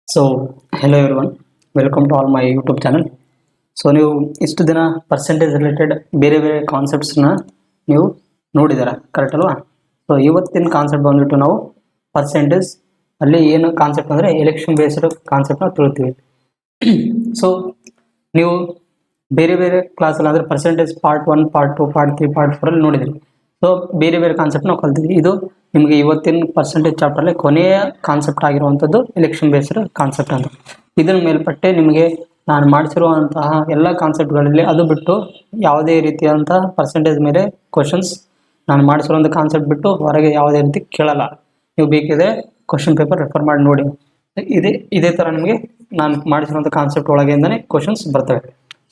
So hello everyone, welcome to all my YouTube channel. So ನೀವು ಇಷ್ಟು ದಿನ percentage related ಬೇರೆ ಬೇರೆ ಕಾನ್ಸೆಪ್ಟ್ಸ್ನ ನೀವು ನೋಡಿದ್ದೀರಾ, ಕರೆಕ್ಟ್ ಅಲ್ವಾ? ಸೊ ಇವತ್ತಿನ ಕಾನ್ಸೆಪ್ಟ್ ಬಂದ್ಬಿಟ್ಟು ನಾವು ಪರ್ಸೆಂಟೇಜ್ ಅಲ್ಲಿ ಏನು ಕಾನ್ಸೆಪ್ಟ್ ಅಂದರೆ ಎಲೆಕ್ಷನ್ ಬೇಸ್ಡ್ ಕಾನ್ಸೆಪ್ಟ್ನ ತಿಳ್ತೀವಿ. ಸೊ ನೀವು ಬೇರೆ ಬೇರೆ ಕ್ಲಾಸಲ್ಲಿ ಅಂದರೆ percentage part 1, part 2, part 3, part 4 ಅಲ್ಲಿ ನೋಡಿದ್ದೀರಿ. ಸೊ ಬೇರೆ ಬೇರೆ ಕಾನ್ಸೆಪ್ಟ್ ನಾವು ಕಲ್ತಿದ್ವಿ. ಇದು ನಿಮಗೆ ಇವತ್ತಿನ ಪರ್ಸೆಂಟೇಜ್ ಚಾಪ್ಟರ್ಲಿ ಕೊನೆಯ ಕಾನ್ಸೆಪ್ಟ್ ಆಗಿರುವಂಥದ್ದು ಎಲೆಕ್ಷನ್ ಬೇಸ್ಡ್ ಕಾನ್ಸೆಪ್ಟ್ ಅಂತ. ಇದರ ಮೇಲ್ಪಟ್ಟೆ ನಿಮಗೆ ನಾನು ಮಾಡಿಸಿರುವಂತಹ ಎಲ್ಲ ಕಾನ್ಸೆಪ್ಟ್ಗಳಲ್ಲಿ ಅದು ಬಿಟ್ಟು ಯಾವುದೇ ರೀತಿಯಾದಂತಹ ಪರ್ಸೆಂಟೇಜ್ ಮೇಲೆ ಕ್ವಶನ್ಸ್ ನಾನು ಮಾಡಿಸಿರುವಂಥ ಕಾನ್ಸೆಪ್ಟ್ ಬಿಟ್ಟು ಹೊರಗೆ ಯಾವುದೇ ರೀತಿ ಕೇಳಲ್ಲ. ನೀವು ಬೇಕಿದ್ರೆ ಕ್ವಶನ್ ಪೇಪರ್ ರೆಫರ್ ಮಾಡಿ ನೋಡಿ. ಇದೇ ಥರ ನಿಮಗೆ ನಾನು ಮಾಡಿಸಿರುವಂಥ ಕಾನ್ಸೆಪ್ಟ್ ಒಳಗಿಂದನೇ ಕ್ವಶನ್ಸ್ ಬರ್ತವೆ.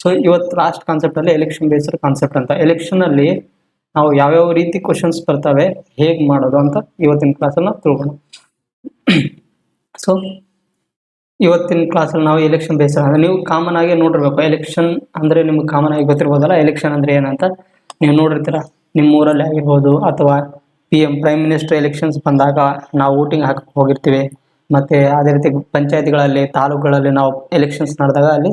ಸೊ ಇವತ್ತು ಲಾಸ್ಟ್ ಕಾನ್ಸೆಪ್ಟಲ್ಲಿ ಎಲೆಕ್ಷನ್ ಬೇಸ್ಡ್ ಕಾನ್ಸೆಪ್ಟ್ ಅಂತ. ಎಲೆಕ್ಷನಲ್ಲಿ ನಾವು ಯಾವ್ಯಾವ ರೀತಿ ಕ್ವಶನ್ಸ್ ಬರ್ತವೆ, ಹೇಗೆ ಮಾಡೋದು ಅಂತ ಇವತ್ತಿನ ಕ್ಲಾಸಲ್ಲಿ ತಿಳ್ಕೊಳ್ಳೋಣ. ಸೊ ಇವತ್ತಿನ ಕ್ಲಾಸಲ್ಲಿ ನಾವು ಎಲೆಕ್ಷನ್ ಬೇಸ್ಡ್ ಅಂದರೆ ನೀವು ಕಾಮನ್ ಆಗಿ ನೋಡಿರ್ಬೇಕು. ಎಲೆಕ್ಷನ್ ಅಂದರೆ ನಿಮ್ಗೆ ಕಾಮನ್ ಆಗಿ ಗೊತ್ತಿರ್ಬೋದಲ್ಲ, ಎಲೆಕ್ಷನ್ ಅಂದರೆ ಏನಂತ ನೀವು ನೋಡಿರ್ತೀರ. ನಿಮ್ಮ ಊರಲ್ಲಿ ಆಗಿರ್ಬೋದು ಅಥವಾ ಪ್ರೈಮ್ ಮಿನಿಸ್ಟರ್ ಎಲೆಕ್ಷನ್ಸ್ ಬಂದಾಗ ನಾವು ವೋಟಿಂಗ್ ಹಾಕಕ್ಕೆ ಹೋಗಿರ್ತೀವಿ. ಮತ್ತು ಅದೇ ರೀತಿ ಪಂಚಾಯತ್ಗಳಲ್ಲಿ, ತಾಲೂಕುಗಳಲ್ಲಿ ನಾವು ಎಲೆಕ್ಷನ್ಸ್ ನಡೆದಾಗ ಅಲ್ಲಿ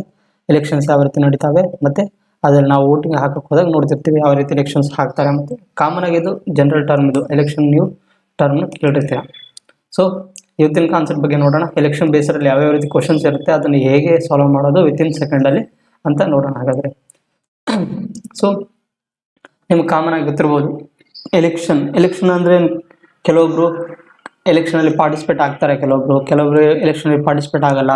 ಎಲೆಕ್ಷನ್ಸ್ ಯಾವ ರೀತಿ ನಡೀತಾವೆ, ಮತ್ತು ಅದ್ರಲ್ಲಿ ನಾವು ವೋಟಿಂಗ್ ಹಾಕಕ್ಕೆ ಹೋದಾಗ ನೋಡ್ತಿರ್ತೀವಿ ಯಾವ ರೀತಿ ಎಲೆಕ್ಷನ್ಸ್ ಹಾಕ್ತಾರೆ. ಮತ್ತು ಕಾಮನ್ ಆಗಿ ಇದು ಜನರಲ್ ಟರ್ಮ್, ಇದು ಎಲೆಕ್ಷನ್ ನೀವು ಟರ್ಮ್ನ ಕೇಳಿರ್ತೀರ. ಸೊ ಇವತ್ತಿನ ಕಾನ್ಸೆಪ್ಟ್ ಬಗ್ಗೆ ನೋಡೋಣ. ಎಲೆಕ್ಷನ್ ಬೇಸರಲ್ಲಿ ಯಾವ್ಯಾವ ರೀತಿ ಕ್ವಶನ್ಸ್ ಇರುತ್ತೆ, ಅದನ್ನು ಹೇಗೆ ಸಾಲ್ವ್ ಮಾಡೋದು ವಿತಿನ್ ಸೆಕೆಂಡಲ್ಲಿ ಅಂತ ನೋಡೋಣ. ಹಾಗಾದರೆ ಸೊ ನಿಮ್ಗೆ ಕಾಮನ್ ಆಗಿ ಗೊತ್ತಿರ್ಬೋದು ಎಲೆಕ್ಷನ್ ಅಂದರೆ ಕೆಲವೊಬ್ರು ಎಲೆಕ್ಷನಲ್ಲಿ ಪಾರ್ಟಿಸಿಪೇಟ್ ಆಗ್ತಾರೆ, ಕೆಲವೊಬ್ರು ಎಲೆಕ್ಷನಲ್ಲಿ ಪಾರ್ಟಿಸಿಪೇಟ್ ಆಗಲ್ಲ.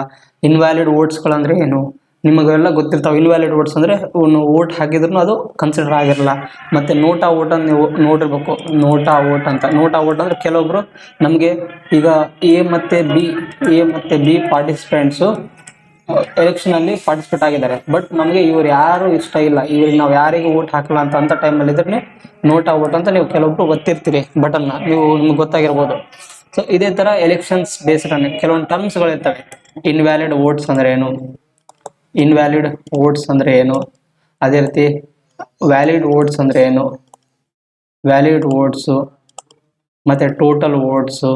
ಇನ್ವ್ಯಾಲಿಡ್ ವೋಟ್ಸ್ಗಳಂದರೆ ಏನು ನಿಮಗೆಲ್ಲ ಗೊತ್ತಿರ್ತಾವೆ. ಇನ್ವ್ಯಾಲಿಡ್ ವೋಟ್ಸ್ ಅಂದರೆ ವೋಟ್ ಹಾಕಿದ್ರು ಅದು ಕನ್ಸಿಡರ್ ಆಗಿರಲ್ಲ. ಮತ್ತು ನೋಟಾ ವೋಟ್ ಅಂತ ನೀವು ನೋಡಿರ್ಬೇಕು. ನೋಟಾ ವೋಟ್ ಅಂದರೆ ಕೆಲವೊಬ್ರು ನಮಗೆ ಈಗ ಎ ಮತ್ತು ಬಿ ಪಾರ್ಟಿಸಿಪೆಂಟ್ಸು ಎಲೆಕ್ಷನಲ್ಲಿ ಪಾರ್ಟಿಸಿಪೇಟ್ ಆಗಿದ್ದಾರೆ. ಬಟ್ ನಮಗೆ ಇವ್ರು ಯಾರು ಇಷ್ಟ ಇಲ್ಲ, ಇವ್ರಿಗೆ ನಾವು ಯಾರಿಗೂ ವೋಟ್ ಹಾಕಲ್ಲ ಅಂತ ಟೈಮಲ್ಲಿ ಇದ್ರೆ ನೋಟಾ ವೋಟ್ ಅಂತ ನೀವು ಕೆಲವೊಬ್ರು ಗೊತ್ತಿರ್ತೀರಿ. ಬಟನ್ನ ನಿಮ್ಗೆ ಗೊತ್ತಾಗಿರ್ಬೋದು. ಸೊ ಇದೇ ಥರ ಎಲೆಕ್ಷನ್ಸ್ ಬೇಸ್ಡ್ ಅನ್ನೋ ಕೆಲವೊಂದು ಟರ್ಮ್ಸ್ಗಳಿರ್ತವೆ. ಇನ್ವ್ಯಾಲಿಡ್ ವೋಟ್ಸ್ ಅಂದರೆ ಏನು, ಅದೇ ರೀತಿ ವ್ಯಾಲಿಡ್ ವೋಟ್ಸ್ ಅಂದರೆ ಏನು, ವ್ಯಾಲಿಡ್ ವೋಟ್ಸು ಮತ್ತು ಟೋಟಲ್ ವೋಟ್ಸು.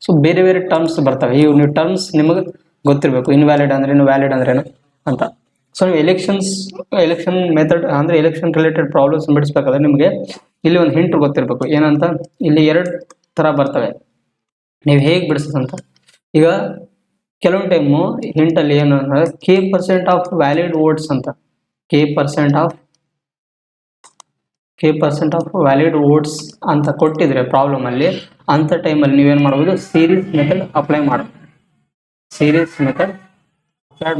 ಸೊ ಬೇರೆ ಬೇರೆ ಟರ್ಮ್ಸ್ ಬರ್ತವೆ. ನೀವು ಟರ್ಮ್ಸ್ ನಿಮಗೆ ಗೊತ್ತಿರಬೇಕು. ಇನ್ವ್ಯಾಲಿಡ್ ಅಂದ್ರೇನು, ವ್ಯಾಲಿಡ್ ಅಂದ್ರೇನು ಅಂತ. ಸೊ ನೀವು ಎಲೆಕ್ಷನ್ ಮೆಥಡ್ ಅಂದರೆ ಎಲೆಕ್ಷನ್ ರಿಲೇಟೆಡ್ ಪ್ರಾಬ್ಲಮ್ಸ್ ಬಿಡಿಸ್ಬೇಕಾದ್ರೆ ನಿಮಗೆ ಇಲ್ಲಿ ಒಂದು ಹಿಂಟ್ ಗೊತ್ತಿರಬೇಕು. ಏನಂತ, ಇಲ್ಲಿ 2 ಥರ ಬರ್ತವೆ, ನೀವು ಹೇಗೆ ಬಿಡಿಸೋದಂತ. ಈಗ ಕೆಲವೊಂದು ಟೈಮು ಹಿಂಟಲ್ಲಿ ಏನು ಅಂದರೆ K% ಆಫ್ ವ್ಯಾಲಿಡ್ ವೋಟ್ಸ್ ಅಂತ, K% ಆಫ್ ವ್ಯಾಲಿಡ್ ವೋಟ್ಸ್ ಅಂತ ಕೊಟ್ಟಿದ್ರೆ ಪ್ರಾಬ್ಲಮಲ್ಲಿ, ಅಂಥ ಟೈಮಲ್ಲಿ ನೀವೇನು ಮಾಡ್ಬೋದು, ಸೀರೀಸ್ ಮೆಥಡ್ ಅಪ್ಲೈ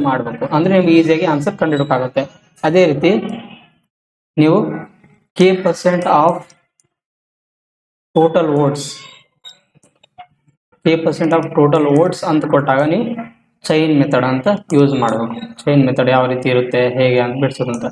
ಮಾಡಬೇಕು. ಅಂದರೆ ನಿಮ್ಗೆ ಈಸಿಯಾಗಿ ಆನ್ಸರ್ ಕಂಡುಹಿಡೋಕ್ಕಾಗುತ್ತೆ. ಅದೇ ರೀತಿ ನೀವು K% ಆಫ್ ಟೋಟಲ್ ವೋಟ್ಸ್ ಅಂತ ಕೊಟ್ಟಾಗ ನೀವು ಚೈನ್ ಮೆಥಡ್ ಅಂತ ಯೂಸ್ ಮಾಡಬೇಕು. ಚೈನ್ ಮೆಥಡ್ ಯಾವ ರೀತಿ ಇರುತ್ತೆ, ಹೇಗೆ ಅಂತ ಬಿಡಿಸೋದಂತ.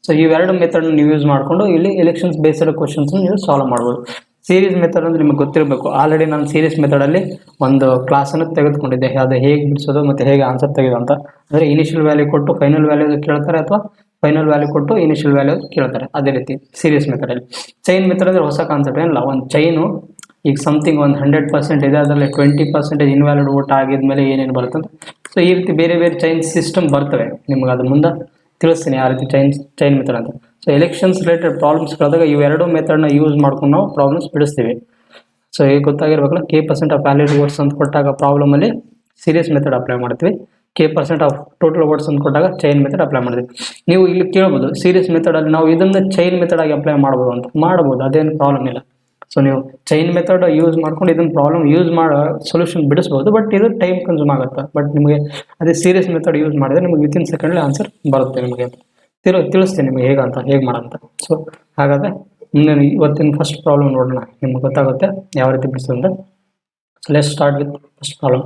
ಸೊ ಇವೆರಡು ಮೆಥಡ್ ನೀವು ಯೂಸ್ ಮಾಡಿಕೊಂಡು ಇಲ್ಲಿ ಎಲೆಕ್ಷನ್ಸ್ ಬೇಸ್ಡ್ ಕ್ವಶನ್ಸ್ ನೀವು ಸಾಲ್ವ್ ಮಾಡ್ಬೋದು. ಸೀರೀಸ್ ಮೆಥಡ್ ಅಂದ್ರೆ ನಿಮಗೆ ಗೊತ್ತಿರಬೇಕು. ಆಲ್ರೆಡಿ ನಾನು ಸೀರೀಸ್ ಮೆಥಡಲ್ಲಿ ಒಂದು ಕ್ಲಾಸನ್ನು ತೆಗೆದುಕೊಂಡಿದ್ದೆ, ಅದು ಹೇಗೆ ಬಿಡಿಸೋದು ಮತ್ತು ಹೇಗೆ ಆನ್ಸರ್ ತೆಗೆದು ಅಂತ. ಅಂದರೆ ಇನಿಷಿಯಲ್ ವ್ಯಾಲ್ಯೂ ಕೊಟ್ಟು ಫೈನಲ್ ವ್ಯಾಲ್ಯೂ ಕೇಳ್ತಾರೆ, ಅಥವಾ ಫೈನಲ್ ವ್ಯಾಲ್ಯೂ ಕೊಟ್ಟು ಇನಿಷಿಯಲ್ ವ್ಯಾಲ್ಯೂ ಕೇಳ್ತಾರೆ. ಅದೇ ರೀತಿ ಸೀರೀಸ್ ಮೆಥಡಲ್ಲಿ. ಚೈನ್ ಮೆಥಡ್ ಅಂದರೆ ಹೊಸ ಕಾನ್ಸೆಪ್ಟ್ ಏನಿಲ್ಲ. ಒಂದು ಚೈನು ಈಗ ಸಮಥಿಂಗ್ ಒಂದು 100% ಇದೆ, ಅದರಲ್ಲಿ 20% ಇನ್ವ್ಯಾಲಿಡ್ ವೋಟ್ ಆಗಿದ್ಮೇಲೆ ಏನೇನು ಬರುತ್ತೆ ಅಂತ. ಸೊ ಈ ರೀತಿ ಬೇರೆ ಬೇರೆ ಚೈನ್ ಸಿಸ್ಟಮ್ ಬರ್ತವೆ. ನಿಮ್ಗೆ ಅದು ಮುಂದೆ ತಿಳಿಸ್ತೀನಿ ಯಾವ ರೀತಿ ಚೈನ್ ಮೆಥಡ್ ಅಂತ. ಸೊ ಎಲೆಕ್ಷನ್ಸ್ ರಿಲೇಟೆಡ್ ಪ್ರಾಬ್ಲಮ್ಸ್ಗಳಾದಾಗ ಇವೆರಡು ಮೆಥಡ್ನ ಯೂಸ್ ಮಾಡ್ಕೊಂಡು ನಾವು ಪ್ರಾಬ್ಲಮ್ಸ್ ಬಿಡಿಸ್ತೀವಿ. ಸೊ ಈಗ ಗೊತ್ತಾಗಿರ್ಬೇಕಲ್ಲ, K% ಆಫ್ ವ್ಯಾಲಿಡ್ ವೋಟ್ಸ್ ಅಂತ ಕೊಟ್ಟಾಗ ಪ್ರಾಬ್ಲಮಲ್ಲಿ ಸೀರೀಸ್ ಮೆಥಡ್ ಅಪ್ಲೈ ಮಾಡ್ತೀವಿ. K% ಆಫ್ ಟೋಟಲ್ ವೋಟ್ಸ್ ಅಂತ ಕೊಟ್ಟಾಗ ಚೈನ್ ಮೆಥಡ್ ಅಪ್ಲೈ ಮಾಡ್ತೀವಿ. ನೀವು ಇಲ್ಲಿ ಕೇಳ್ಬೋದು, ಸೀರೀಸ್ ಮೆಥಡಲ್ಲಿ ನಾವು ಇದನ್ನು ಚೈನ್ ಮೆಥಡ್ ಆಗಿ ಅಪ್ಲೈ ಮಾಡ್ಬೋದು ಅಂತ. ಮಾಡ್ಬೋದು, ಅದೇನು ಪ್ರಾಬ್ಲಮ್ ಇಲ್ಲ. ಸೊ ನೀವು ಚೈನ್ ಮೆಥಡ್ ಯೂಸ್ ಮಾಡ್ಕೊಂಡು ಇದನ್ನು ಪ್ರಾಬ್ಲಮ್ ಸೊಲ್ಯೂಷನ್ ಬಿಡಿಸ್ಬೋದು. ಬಟ್ ಇದು ಟೈಮ್ ಕನ್ಸ್ಯೂಮ್ ಆಗುತ್ತೆ. ಬಟ್ ನಿಮಗೆ ಅದೇ ಸೀರೀಸ್ ಮೆಥಡ್ ಯೂಸ್ ಮಾಡಿದ್ರೆ ನಿಮಗೆ ವಿತಿನ್ ಸೆಕೆಂಡಲ್ಲಿ ಆನ್ಸರ್ ಬರುತ್ತೆ. ನಿಮಗೆ ತಿಳಿಸ್ತೀನಿ ನಿಮಗೆ ಹೇಗೆ ಮಾಡೋಂತ. ಸೊ ಹಾಗಾದರೆ ಮುಂದೆ ಇವತ್ತಿನ ಫಸ್ಟ್ ಪ್ರಾಬ್ಲಮ್ ನೋಡೋಣ, ನಿಮ್ಗೆ ಗೊತ್ತಾಗುತ್ತೆ ಯಾವ ರೀತಿ ಬಿಡಿಸೋದಂತ. So let's start with first problem.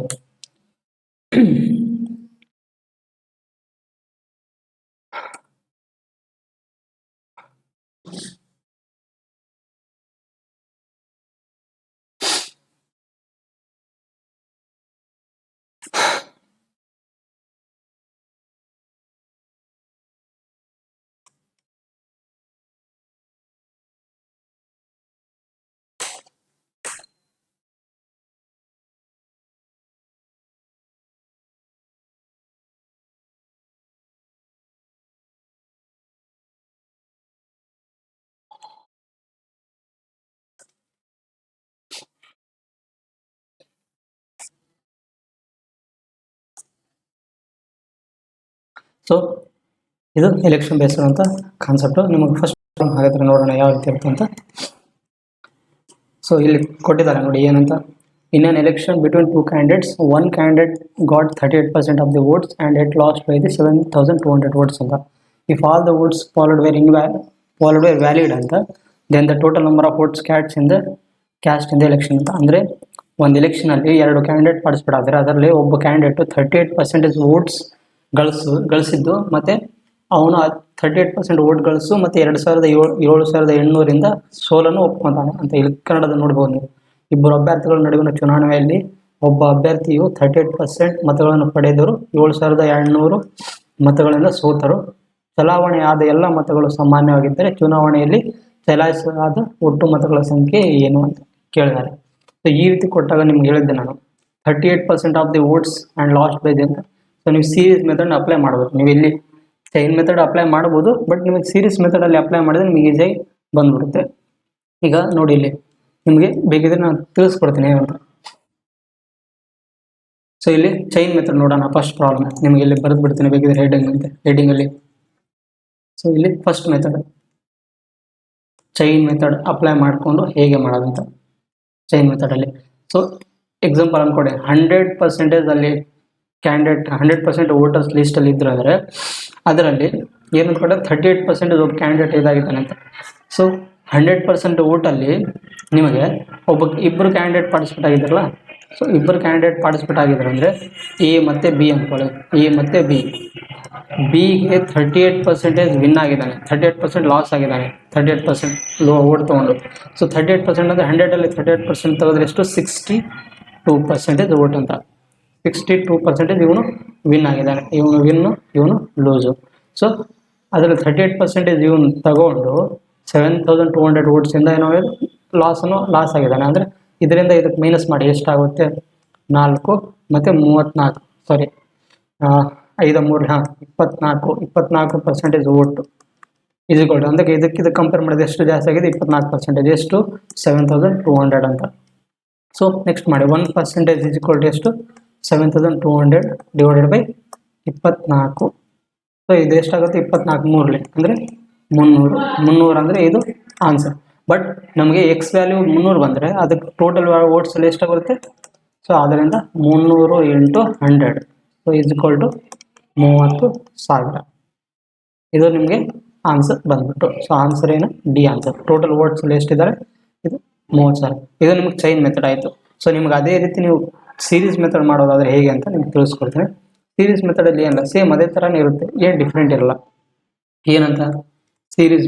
So ಇದು ಎಲೆಕ್ಷನ್ ಬೇಸ್ಡ್ ಅಂತ ಕಾನ್ಸೆಪ್ಟು. ನಿಮಗೆ ಫಸ್ಟ್ ಹಾಗಾದ್ರೆ ನೋಡೋಣ ಯಾವ ರೀತಿ ಇರುತ್ತೆ ಅಂತ. ಸೊ ಇಲ್ಲಿ ಕೊಟ್ಟಿದ್ದಾರೆ ನೋಡಿ ಏನಂತ. In an election between two candidates, one candidate got 38% of the votes and it lost by the 7,200 votes ಅಂತ. If all the votes polled were valid ಅಂತ, then the total number of votes cast in the election ಅಂತ. ಅಂದರೆ ಒಂದು ಎಲೆಕ್ಷನಲ್ಲಿ 2 candidate participate ಆದರೆ ಅದರಲ್ಲಿ ಒಬ್ಬ candidate 38% votes ಗಳಿಸಿದ್ದು, ಮತ್ತು ಅವನು 38% ವೋಟ್ ಗಳಿಸು ಮತ್ತು 7,800 ಸೋಲನ್ನು ಒಪ್ಕೊತಾನೆ ಅಂತ ಇಲ್ಲಿ ಕನ್ನಡದಲ್ಲಿ ನೋಡ್ಬೋದು ನೀವು. ಇಬ್ಬರು ಅಭ್ಯರ್ಥಿಗಳ ನಡುವಿನ ಚುನಾವಣೆಯಲ್ಲಿ ಒಬ್ಬ ಅಭ್ಯರ್ಥಿಯು 38% ಮತಗಳನ್ನು ಪಡೆದರು, 7,200 ಮತಗಳಿಂದ ಸೋತರು. ಚಲಾವಣೆ ಆದ ಎಲ್ಲ ಮತಗಳು ಸಾಮಾನ್ಯವಾಗಿದ್ದರೆ ಚುನಾವಣೆಯಲ್ಲಿ ಚಲಾಯಿಸಲಾದ ಒಟ್ಟು ಮತಗಳ ಸಂಖ್ಯೆ ಏನು ಅಂತ ಕೇಳಿದ್ದಾರೆ. ಸೊ ಈ ರೀತಿ ಕೊಟ್ಟಾಗ ನಿಮ್ಗೆ ಹೇಳಿದ್ದೆ ನಾನು 38% of the votes and last by the ಅಂತ. ಸೊ ನೀವು ಸೀರೀಸ್ ಮೆಥಡ್ನ ಅಪ್ಲೈ ಮಾಡ್ಬೋದು. ನೀವು ಇಲ್ಲಿ ಚೈನ್ ಮೆಥಡ್ ಅಪ್ಲೈ ಮಾಡ್ಬೋದು, ಬಟ್ ನಿಮಗೆ ಸೀರೀಸ್ ಮೆಥಡಲ್ಲಿ ಅಪ್ಲೈ ಮಾಡಿದ್ರೆ ನಿಮಗೆ ಈಸಿಯಾಗಿ ಬಂದ್ಬಿಡುತ್ತೆ. ಈಗ ನೋಡಿ ಇಲ್ಲಿ ನಿಮಗೆ ಬೇಕಿದ್ರೆ ನಾನು ತಿಳಿಸ್ಕೊಡ್ತೀನಿ ಏನಂತ. ಸೊ ಇಲ್ಲಿ ಚೈನ್ ಮೆಥಡ್ ನೋಡೋಣ. ಫಸ್ಟ್ ಪ್ರಾಬ್ಲಮ್ ನಿಮಗೆ ಇಲ್ಲಿ ಬರೆದು ಬಿಡ್ತೀನಿ ಬೇಕಿದ್ರೆ ಹೆಡಿಂಗಲ್ಲಿ. ಸೊ ಇಲ್ಲಿ first method chain method apply ಮಾಡಿಕೊಂಡು ಹೇಗೆ ಮಾಡೋದಂತ. ಚೈನ್ ಮೆಥಡಲ್ಲಿ ಸೊ ಎಕ್ಸಾಂಪಲ್ ಅನ್ಕೊಡಿ, 100% ಅಲ್ಲಿ ಕ್ಯಾಂಡಿಡೇಟ್ 100% ವೋಟರ್ಸ್ ಲಿಸ್ಟಲ್ಲಿ ಇದ್ರು ಅಂದರೆ ಅದರಲ್ಲಿ ಏನು ಅಂದ್ಕೊಂಡೆ 38% ಒಬ್ಬ ಕ್ಯಾಂಡಿಡೇಟ್ ಇದಾಗಿದ್ದಾನೆ ಅಂತ. ಸೊ 100% ವೋಟಲ್ಲಿ ನಿಮಗೆ ಇಬ್ಬರು ಕ್ಯಾಂಡಿಡೇಟ್ ಪಾರ್ಟಿಸಿಪೇಟ್ ಆಗಿದ್ದಾರಲ್ಲ. ಸೊ ಇಬ್ಬರು ಕ್ಯಾಂಡಿಡೇಟ್ ಪಾರ್ಟಿಸಿಪೇಟ್ ಆಗಿದ್ದಾರೆ ಅಂದರೆ ಎ ಮತ್ತು ಬಿ ಅಂದ್ಕೊಳ್ಳಿ. ಎ ಮತ್ತು ಬಿಗೆ 38% ವಿನ್ ಆಗಿದ್ದಾನೆ, 38% ಲಾಸ್ ಆಗಿದ್ದಾನೆ, 38% ವೋಟ್ ತೊಗೊಂಡು. ಸೊ 38% ಅಂದರೆ 100ಅಲ್ಲಿ 38% ತೆಗೆದ್ರೆ ಎಷ್ಟು 62% ವೋಟ್ ಅಂತ. 62% ಇವನು ವಿನ್ ಆಗಿದ್ದಾನೆ, ಇವನು ಲೂಸು. ಸೊ ಅದರಲ್ಲಿ 38% ಇವನು ತಗೊಂಡು 7,200 ವೋಟ್ಸಿಂದ ಏನಾಗಿದೆ ಲಾಸ್ ಆಗಿದ್ದಾನೆ. ಅಂದರೆ ಇದರಿಂದ ಇದಕ್ಕೆ ಮೈನಸ್ ಮಾಡಿ ಎಷ್ಟಾಗುತ್ತೆ 4 ಮತ್ತು 34 ಸಾರಿ 5 3 24% ವೋಟು ಇಸ್ಕೊಳ್ರಿ. ಅಂದರೆ ಇದಕ್ಕೆ ಕಂಪೇರ್ ಮಾಡಿದ್ರೆ ಎಷ್ಟು ಜಾಸ್ತಿ ಆಗಿದೆ 24%, ಎಷ್ಟು 7,200 ಅಂತ. ಸೊ ನೆಕ್ಸ್ಟ್ ಮಾಡಿ 1% ಇಸ್ಕೊಳ್ರಿ ಎಷ್ಟು 7,200 ಡಿವೈಡೆಡ್ ಬೈ 24. ಸೊ ಇದು ಎಷ್ಟಾಗುತ್ತೆ 24 3 ಅಂದರೆ 300 ಅಂದರೆ ಇದು ಆನ್ಸರ್. ಬಟ್ ನಮಗೆ ಎಕ್ಸ್ ವ್ಯಾಲ್ಯೂ 300 ಬಂದರೆ ಅದಕ್ಕೆ ಟೋಟಲ್ ವೋಟ್ಸಲ್ಲಿ ಎಷ್ಟಾಗುತ್ತೆ. ಸೊ ಅದರಿಂದ 300 × 100 ಸೊ = 30,000. ಇದು ನಿಮಗೆ ಆನ್ಸರ್ ಬಂದ್ಬಿಟ್ಟು. ಸೊ ಆನ್ಸರ್ ಏನು ಡಿ ಆನ್ಸರ್. ಟೋಟಲ್ ವೋಟ್ಸಲ್ಲಿ ಎಷ್ಟಿದ್ದಾರೆ ಇದು 30,000. ಇದು ನಿಮಗೆ ಚೈನ್ ಮೆಥಡ್ ಆಯಿತು. ಸೊ ನಿಮ್ಗೆ ಅದೇ ರೀತಿ ನೀವು ಸೀರೀಸ್ ಮೆಥಡ್ ಮಾಡೋದಾದರೆ ಹೇಗೆ ಅಂತ ನಿಮ್ಗೆ ತಿಳಿಸ್ಕೊಡ್ತೀನಿ. ಸೀರೀಸ್ ಮೆಥಡಲ್ಲಿ ಏನಲ್ಲ, ಸೇಮ್ ಅದೇ ಥರನೇ ಇರುತ್ತೆ, ಏನು ಡಿಫ್ರೆಂಟ್ ಇರಲ್ಲ. ಏನಂತ ಸೀರೀಸ್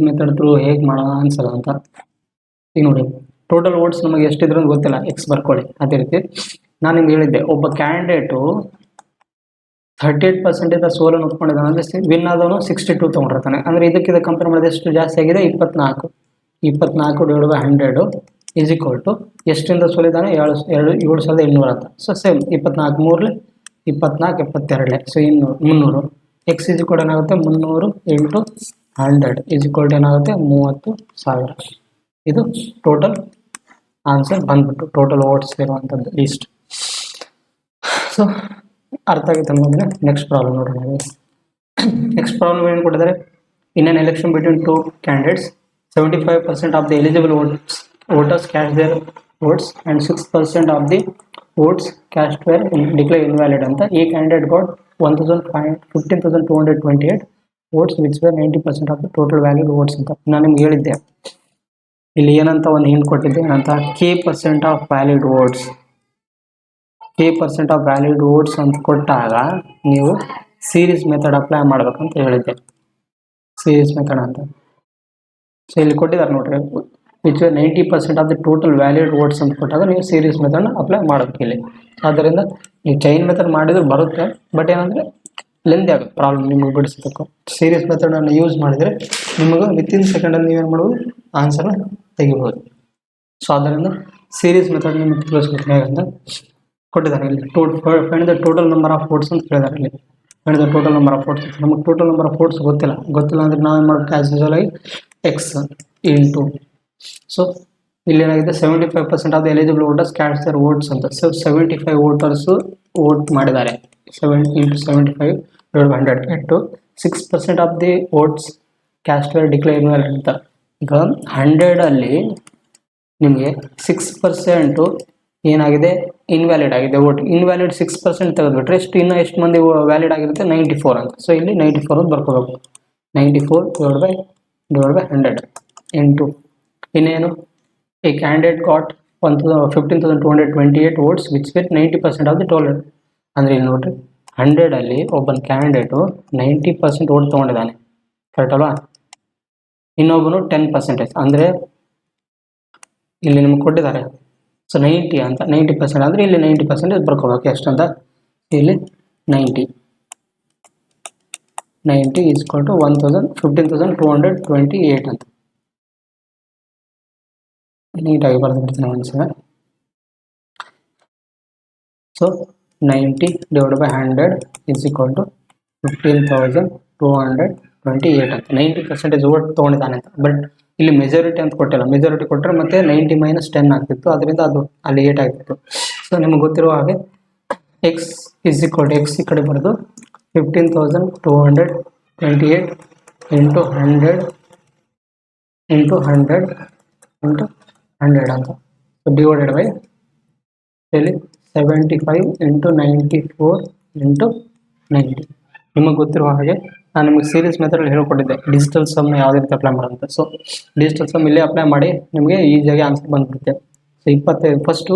ಮೆಥಡ್ ಥ್ರೂ ಹೇಗೆ ಮಾಡೋಣ ಆನ್ಸರ್ ಅಂತ. ಈಗ ನೋಡಿ ಟೋಟಲ್ ವೋಟ್ಸ್ ನಮಗೆ ಎಷ್ಟಿದ್ರು ಅಂತ ಗೊತ್ತಿಲ್ಲ, ಎಕ್ಸ್ ಬರ್ಕೊಳ್ಳಿ. ಅದೇ ರೀತಿ ನಾನು ನಿಮ್ಗೆ ಹೇಳಿದ್ದೆ, ಒಬ್ಬ ಕ್ಯಾಂಡಿಡೇಟು 38% ಸೋಲನ್ನು ಒಪ್ಕೊಂಡಿದ್ದಾನೆ ಅಂದರೆ ವಿನ್ ಆದವನು 62 ತೊಗೊಂಡಿರ್ತಾನೆ. ಅಂದರೆ ಇದಕ್ಕಿಂತ ಕಂಪೇರ್ ಮಾಡಿದ್ರೆ ಎಷ್ಟು ಜಾಸ್ತಿ ಆಗಿದೆ 24 ಡಿವೈಡ್ ಬೈ 100 = ಎಷ್ಟರಿಂದ ಸೋಲಿದ್ದಾನೆ 7,800 ಅಂತ. So same 24 3 24 72 so 300. ಎಕ್ಸ್ ಏನಾಗುತ್ತೆ 300 × 100 ಏನಾಗುತ್ತೆ 30,000. ಇದು ಟೋಟಲ್ ಆನ್ಸರ್ ಬಂದ್ಬಿಟ್ಟು ಟೋಟಲ್ ವೋಟ್ಸ್ ಇರುವಂಥದ್ದು ಲೀಸ್ಟ್. ಸೊ ಅರ್ಥ ಆಗುತ್ತೆ ಅನ್ನೋದನ್ನ ನೆಕ್ಸ್ಟ್ ಪ್ರಾಬ್ಲಮ್ ನೋಡೋಣ. ನೆಕ್ಸ್ಟ್ ಪ್ರಾಬ್ಲಮ್ ಏನು ಕೊಟ್ಟಿದ್ದಾರೆ, in an election between two candidates 75% of the eligible voters cast their votes and 6% of the votes cast were declared invalid ಅಂತ. ಈ candidate got 15,228 votes which were 90% of the total valid votes ಅಂತ. ನಾನು ನಿಮ್ಗೆ ಹೇಳಿದ್ದೆ ಇಲ್ಲಿ ಏನಂತ ಒಂದು hint ಕೊಟ್ಟಿದ್ದೆ, ಏನಂತ K% of valid votes. K% of valid votes ಅಂತ ಕೊಟ್ಟಾಗ ನೀವು ಸೀರೀಸ್ ಮೆಥಡ್ ಅಪ್ಲೈ ಮಾಡ್ಬೇಕಂತ ಹೇಳಿದ್ದೆ, ಸೀರೀಸ್ ಮೆಥಡ್ ಅಂತ. ಸೊ ಇಲ್ಲಿ ಕೊಟ್ಟಿದ್ದಾರೆ ನೋಡ್ರಿ, which 90% of the total valid votes ಅಂತ ಕೊಟ್ಟಾಗ ನೀವು ಸೀರೀಸ್ ಮೆಥಡ್ನ ಅಪ್ಲೈ ಮಾಡಬೇಕು ಇಲ್ಲಿ. ಆದ್ದರಿಂದ ನೀವು ಚೈನ್ ಮೆಥಡ್ ಮಾಡಿದ್ರೆ ಬರುತ್ತೆ, ಬಟ್ ಏನಂದರೆ ಲೆಂದಿ ಆಗುತ್ತೆ ಪ್ರಾಬ್ಲಮ್ ನಿಮಗೆ ಬಿಡಿಸ್ಬೇಕು. ಸೀರೀಸ್ ಮೆಥಡನ್ನು ಯೂಸ್ ಮಾಡಿದರೆ ನಿಮಗೆ ವಿತಿನ್ ಸೆಕೆಂಡಲ್ಲಿ ನೀವೇನು ಮಾಡ್ಬೋದು ಆನ್ಸರ್ನ ತೆಗಿಬೋದು. ಸೊ ಆದ್ದರಿಂದ ಸೀರೀಸ್ ಮೆಥಡ್ ನಿಮಗೆ ತಿಳಿಸ್ಕೊಡ್ತೀನಿ ಹೇಗಂತ ಕೊಟ್ಟಿದ್ದಾರೆ ಇಲ್ಲಿ. Find the total number of votes ಅಂತ ಹೇಳಿದ್ದಾರೆ ಇಲ್ಲಿ. Find the total number of votes. ನಮಗೆ ಟೋಟಲ್ ನಂಬರ್ ಆಫ್ ವೋಟ್ಸ್ ಗೊತ್ತಿಲ್ಲ ಅಂದರೆ ನಾವು ಏನು ಮಾಡಬೇಕು ಆ್ಯಸ್ ಯೂಶುವಲ್ ಆಗಿ ಎಕ್ಸ್ ಇಂಟು. ಸೊ ಇಲ್ಲಿ ಏನಾಗಿದೆ 75% of the eligible voters cast their votes ಅಂತ. ಸೊ 75 ವೋಟರ್ಸು ವೋಟ್ ಮಾಡಿದ್ದಾರೆ into 75 divided by 100 into 6% of the votes cast were declared invalid ಅಂತ. ಈಗ 100 ಅಲ್ಲಿ ನಿಮಗೆ 6% ಏನಾಗಿದೆ ಇನ್ವ್ಯಾಲಿಡ್ ಆಗಿದೆ ವೋಟ್. ಇನ್ವ್ಯಾಲಿಡ್ 6% ತೆಗೆದುಬಿಟ್ರೆ ಎಷ್ಟು ಮಂದಿ ವ್ಯಾಲಿಡ್ ಆಗಿರುತ್ತೆ 94 ಅಂತ. ಸೊ ಇಲ್ಲಿ 94 ಅಂತ ಬರ್ಕೋಬೇಕು. 94 divided by 100 into ಇನ್ನೇನು a candidate got 15,228 votes which were 90% of the total. ಅಂದರೆ ಇಲ್ಲಿ ನೋಡ್ರಿ 100 ಅಲ್ಲಿ ಒಬ್ಬನ ಕ್ಯಾಂಡಿಡೇಟು 90% ವೋಟ್ ತೊಗೊಂಡಿದ್ದಾನೆ, ಕರೆಕ್ಟ್ ಅಲ್ವಾ? ಇನ್ನೊಬ್ಬನು 10%. ಅಂದರೆ ಇಲ್ಲಿ ನಿಮ್ಗೆ ಕೊಟ್ಟಿದ್ದಾರೆ ಸೊ 90 ಅಂತ, 90% ಅಂದರೆ ಇಲ್ಲಿ 90% ಬರ್ಕೋಬೇಕು. ಎಷ್ಟಂತ ಇಲ್ಲಿ 90 is equal to 15,228 ಅಂತ ನೀಟಾಗಿ ಬರೆದುಬಿಡ್ತೀನಿ ಒಂದ್ಸಲ. So 90 divided by 100 is equal to 15,228 ಅಂತ. 90% ವೋಟ್ ತೊಗೊಂಡಿದ್ದಾನೆ ಅಂತ. ಬಟ್ ಇಲ್ಲಿ ಮೆಜಾರಿಟಿ ಅಂತ ಕೊಟ್ಟಿಲ್ಲ. ಮೆಜಾರಿಟಿ ಕೊಟ್ಟರೆ ಮತ್ತೆ 90 - 10 ಆಗ್ತಿತ್ತು, ಅದರಿಂದ ಅದು ಅಲ್ಲಿ 8 ಆಗ್ತಿತ್ತು. ಸೊ ನಿಮಗೆ ಗೊತ್ತಿರುವ ಹಾಗೆ x is equal to x ಈ ಕಡೆ ಬರೆದು 15,228 into 100 into 100 into 100 ಅಂತ. ಸೊ ಡಿವೈಡೆಡ್ ಬೈ ಇಲ್ಲಿ 75 into 94 into 90. ನಿಮಗೆ ಗೊತ್ತಿರುವ ಹಾಗೆ ನಾನು ನಿಮಗೆ ಸೀರೀಸ್ ಮೆಥಡಲ್ಲಿ ಹೇಳ್ಕೊಟ್ಟಿದ್ದೆ ಡಿಜಿಟಲ್ ಸಮ್ನ ಯಾವುದೇ ರೀತಿ ಅಪ್ಲೈ ಮಾಡೋಂತ. ಸೊ ಡಿಜಿಟಲ್ ಸಮ್ ಇಲ್ಲೇ ಅಪ್ಲೈ ಮಾಡಿ ನಿಮಗೆ ಈಸಿಯಾಗಿ ಆನ್ಸರ್ ಬಂದ್ಬಿಡುತ್ತೆ. ಸೊ 25 ಫಸ್ಟು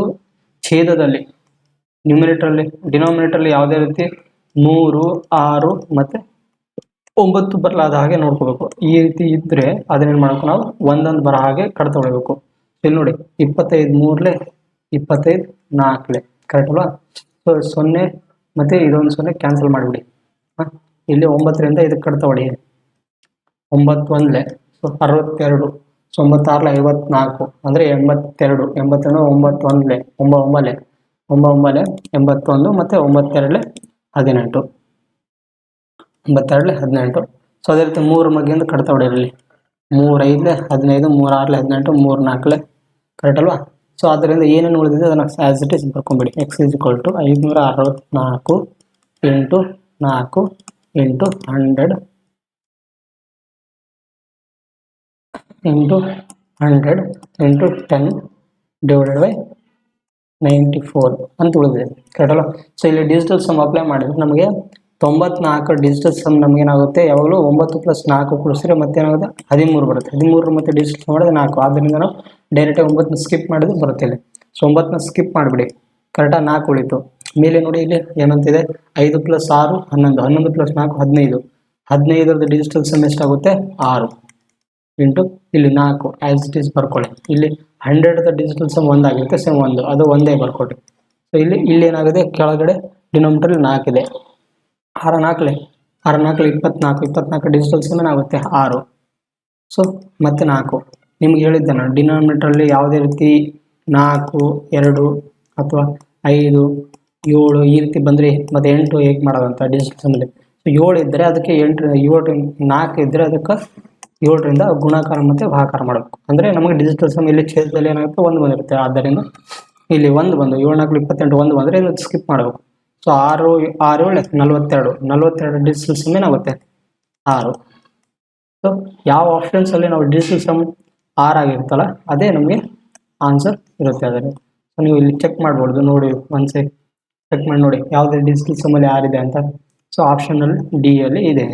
ಛೇದದಲ್ಲಿ ಡಿನಾಮಿನೇಟ್ರಲ್ಲಿ ಯಾವುದೇ ರೀತಿ 3, 6 ಮತ್ತು 9 ಬರಲಾದ ಹಾಗೆ ನೋಡ್ಕೋಬೇಕು. ಈ ರೀತಿ ಇದ್ದರೆ ಅದನ್ನೇನು ಮಾಡಬೇಕು, ನಾವು ಒಂದೊಂದು ಬರೋ ಹಾಗೆ ಕಟ್ ತೊಗೊಳ್ಬೇಕು. ಇಲ್ಲಿ ನೋಡಿ 25 3 25 4 ಕರೆಕ್ಟ್ ಅಲ್ವಾ? ಸೊ 0 ಮತ್ತು ಇದೊಂದು 0 ಕ್ಯಾನ್ಸಲ್ ಮಾಡಿಬಿಡಿ. ಇಲ್ಲಿ 9ರಿಂದ ಇದಕ್ಕೆ ಕಟ್ ತೊಗೊಳ್ಳಿ. 9 1 ಸೊ 62. ಸೊ 9 6 54 ಅಂದರೆ 82. 9 1 9 81 ಮತ್ತು 9 2 18. 9 2 18. ಸೊ ಅದೇ ರೀತಿ 3 ಮಗ್ಗಿಂದ ಕಟ್ ತೊಗೊಳ್ಳಿ. 3 5 15 3 6 18 3 4 ಕರೆಕ್ಟ್ ಅಲ್ವಾ? ಸೊ ಅದರಿಂದ ಏನೇನು ಉಳಿದಿದೆ ಅದನ್ನು ಆ್ಯಸ್ ಇಟ್ ಈಸ್ ಬರ್ಕೊಂಬಿಡಿ. X is equal to 564 into 4 into 100 into 100 into 10 divided by 94 ಅಂತ ಉಳಿದಿದೆ, ಕರೆಕ್ಟ್ ಅಲ್ಲ? ಸೊ ಇಲ್ಲಿ ಡಿಜಿಟಲ್ ಸಮ್ ಅಪ್ಲೈ ಮಾಡಿದ್ರೆ ನಮಗೆ 94 ಡಿಜಿಟಲ್ ಸಮ್ ನಮಗೇನಾಗುತ್ತೆ, ಯಾವಾಗಲೂ 9 + 4 ಕೂಡಿಸಿದ್ರೆ ಮತ್ತೇನಾಗುತ್ತೆ 13 ಬರುತ್ತೆ. 13 ಮತ್ತು ಡಿಜಿಟಲ್ ಸಮ್ ಮಾಡಿದ್ರೆ 4. ಆದ್ದರಿಂದ ನಾವು ಡೈರೆಕ್ಟಾಗಿ 9ನ ಸ್ಕಿಪ್ ಮಾಡಿದ್ರೆ ಬರುತ್ತೆ ಇಲ್ಲಿ. ಸೊ 9ನ ಸ್ಕಿಪ್ ಮಾಡಿಬಿಡಿ, ಕರೆಕ್ಟಾಗಿ 4 ಉಳಿತು. ಮೇಲೆ ನೋಡಿ ಇಲ್ಲಿ ಏನಂತಿದೆ 5 + 6 11, 11 + 4 15. 15ರದ ಡಿಜಿಟಲ್ ಸಮ್ ಎಷ್ಟಾಗುತ್ತೆ 6 ಇಂಟು ಇಲ್ಲಿ 4 ಆ್ಯಸ್ ಇಟ್ ಈಸ್ ಬರ್ಕೊಳ್ಳಿ. ಇಲ್ಲಿ 100ದ ಡಿಜಿಟಲ್ ಸಮ್ 1 ಆಗಿರುತ್ತೆ, ಸೇಮ್ 1 ಅದು ಒಂದೇ ಬರ್ಕೊಡಿ. ಸೊ ಇಲ್ಲಿ ಏನಾಗಿದೆ ಕೆಳಗಡೆ ಡಿನಾಮಿನೇಟರ್ 4 ಇದೆ. 6 4 24 ಡಿಜಿಟಲ್ ಸಮ್ ಏನಾಗುತ್ತೆ 6. ಸೊ ಮತ್ತೆ 4 ನಿಮ್ಗೆ ಹೇಳಿದ್ದೆ ನಾನು ಡಿನಾಮಿನೇಟ್ರಲ್ಲಿ ಯಾವುದೇ ರೀತಿ 4 2 ಅಥವಾ 5 7 ಈ ರೀತಿ ಬಂದರೆ ಮತ್ತು 8 ಹೇಗೆ ಮಾಡೋದಂತ ಡಿಜಿಟಲ್ ಸಮ್ಮಲ್ಲಿ. ಸೊ 7 ಇದ್ದರೆ ಅದಕ್ಕೆ 8 7 4 ಇದ್ದರೆ ಅದಕ್ಕೆ 7ರಿಂದ ಗುಣಾಕಾರ ಮತ್ತು ಭಾಗಾಕಾರ ಮಾಡಬೇಕು. ಅಂದರೆ ನಮಗೆ ಡಿಜಿಟಲ್ ಸಮ್ ಇಲ್ಲಿ ಛೇದದಲ್ಲಿ ಏನಾಗುತ್ತೆ 1 ಬಂದಿರುತ್ತೆ. ಆದ್ದರಿಂದ ಇಲ್ಲಿ 1 ಬಂದು 7 4 28 1 ಬಂದರೆ ಇದು ಸ್ಕಿಪ್ ಮಾಡಬೇಕು. ಸೊ 6 6 7 42 ಡಿಜಿಟಲ್ ಸಮ್ ಏನಾಗುತ್ತೆ 6. ಸೊ ಯಾವ ಆಪ್ಷನ್ಸಲ್ಲಿ ನಾವು ಡಿಜಿಟಲ್ ಸಮ್ 6 ಆಗಿರುತ್ತಲ್ಲ ಅದೇ ನಮಗೆ ಆನ್ಸರ್ ಇರುತ್ತೆ. ಅದರಲ್ಲಿ ಸೊ ನೀವು ಇಲ್ಲಿ ಚೆಕ್ ಮಾಡ್ಬೋದು, ನೋಡಿ ಒಂದ್ಸರಿ ಚೆಕ್ ಮಾಡಿ ನೋಡಿ ಯಾವುದೇ ಡಿಜಿಟಲ್ ಸಮ್ಮಲ್ಲಿ 6 ಇದೆ ಅಂತ. ಸೊ ಆಪ್ಷನಲ್ಲಿ ಡಿ ಅಲ್ಲಿ ಇದೆ.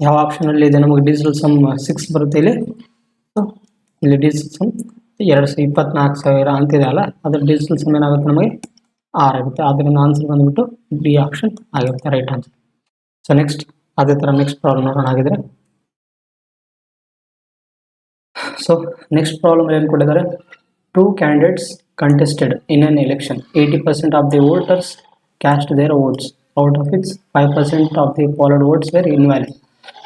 ಯಾವ ಆಪ್ಷನಲ್ಲಿ ಇದೆ ನಮಗೆ ಡಿಜಿಟಲ್ ಸಮ್ 6 ಬರುತ್ತೆ ಇಲ್ಲಿ. ಸೊ ಇಲ್ಲಿ ಡಿಜಿಟಲ್ ಸಮ್ 224,000 ಅಂತಿದೆ ಅಲ್ಲ, ಅದ್ರ ಡಿಜಿಟಲ್ ಸಮ್ ಏನಾಗುತ್ತೆ ನಮಗೆ 6 ಆಗುತ್ತೆ. ಆದ್ದರಿಂದ ಆನ್ಸರ್ ಬಂದುಬಿಟ್ಟು ಬಿ ಆಪ್ಷನ್ ಆಗಿರುತ್ತೆ ರೈಟ್ ಆನ್ಸರ್. ಸೊ ನೆಕ್ಸ್ಟ್ ಅದೇ ಥರ ನೆಕ್ಸ್ಟ್ ಪ್ರಾಬ್ಲಮ್ ನೋಡೋಣ ಆಗಿದ್ರೆ. ಸೊ ನೆಕ್ಸ್ಟ್ ಪ್ರಾಬ್ಲಮ್ ಏನು ಕೊಟ್ಟಿದ್ದಾರೆ, 2 candidates contested in an election. 80% of the voters cast their votes, out of which 5% of the polled votes were invalid.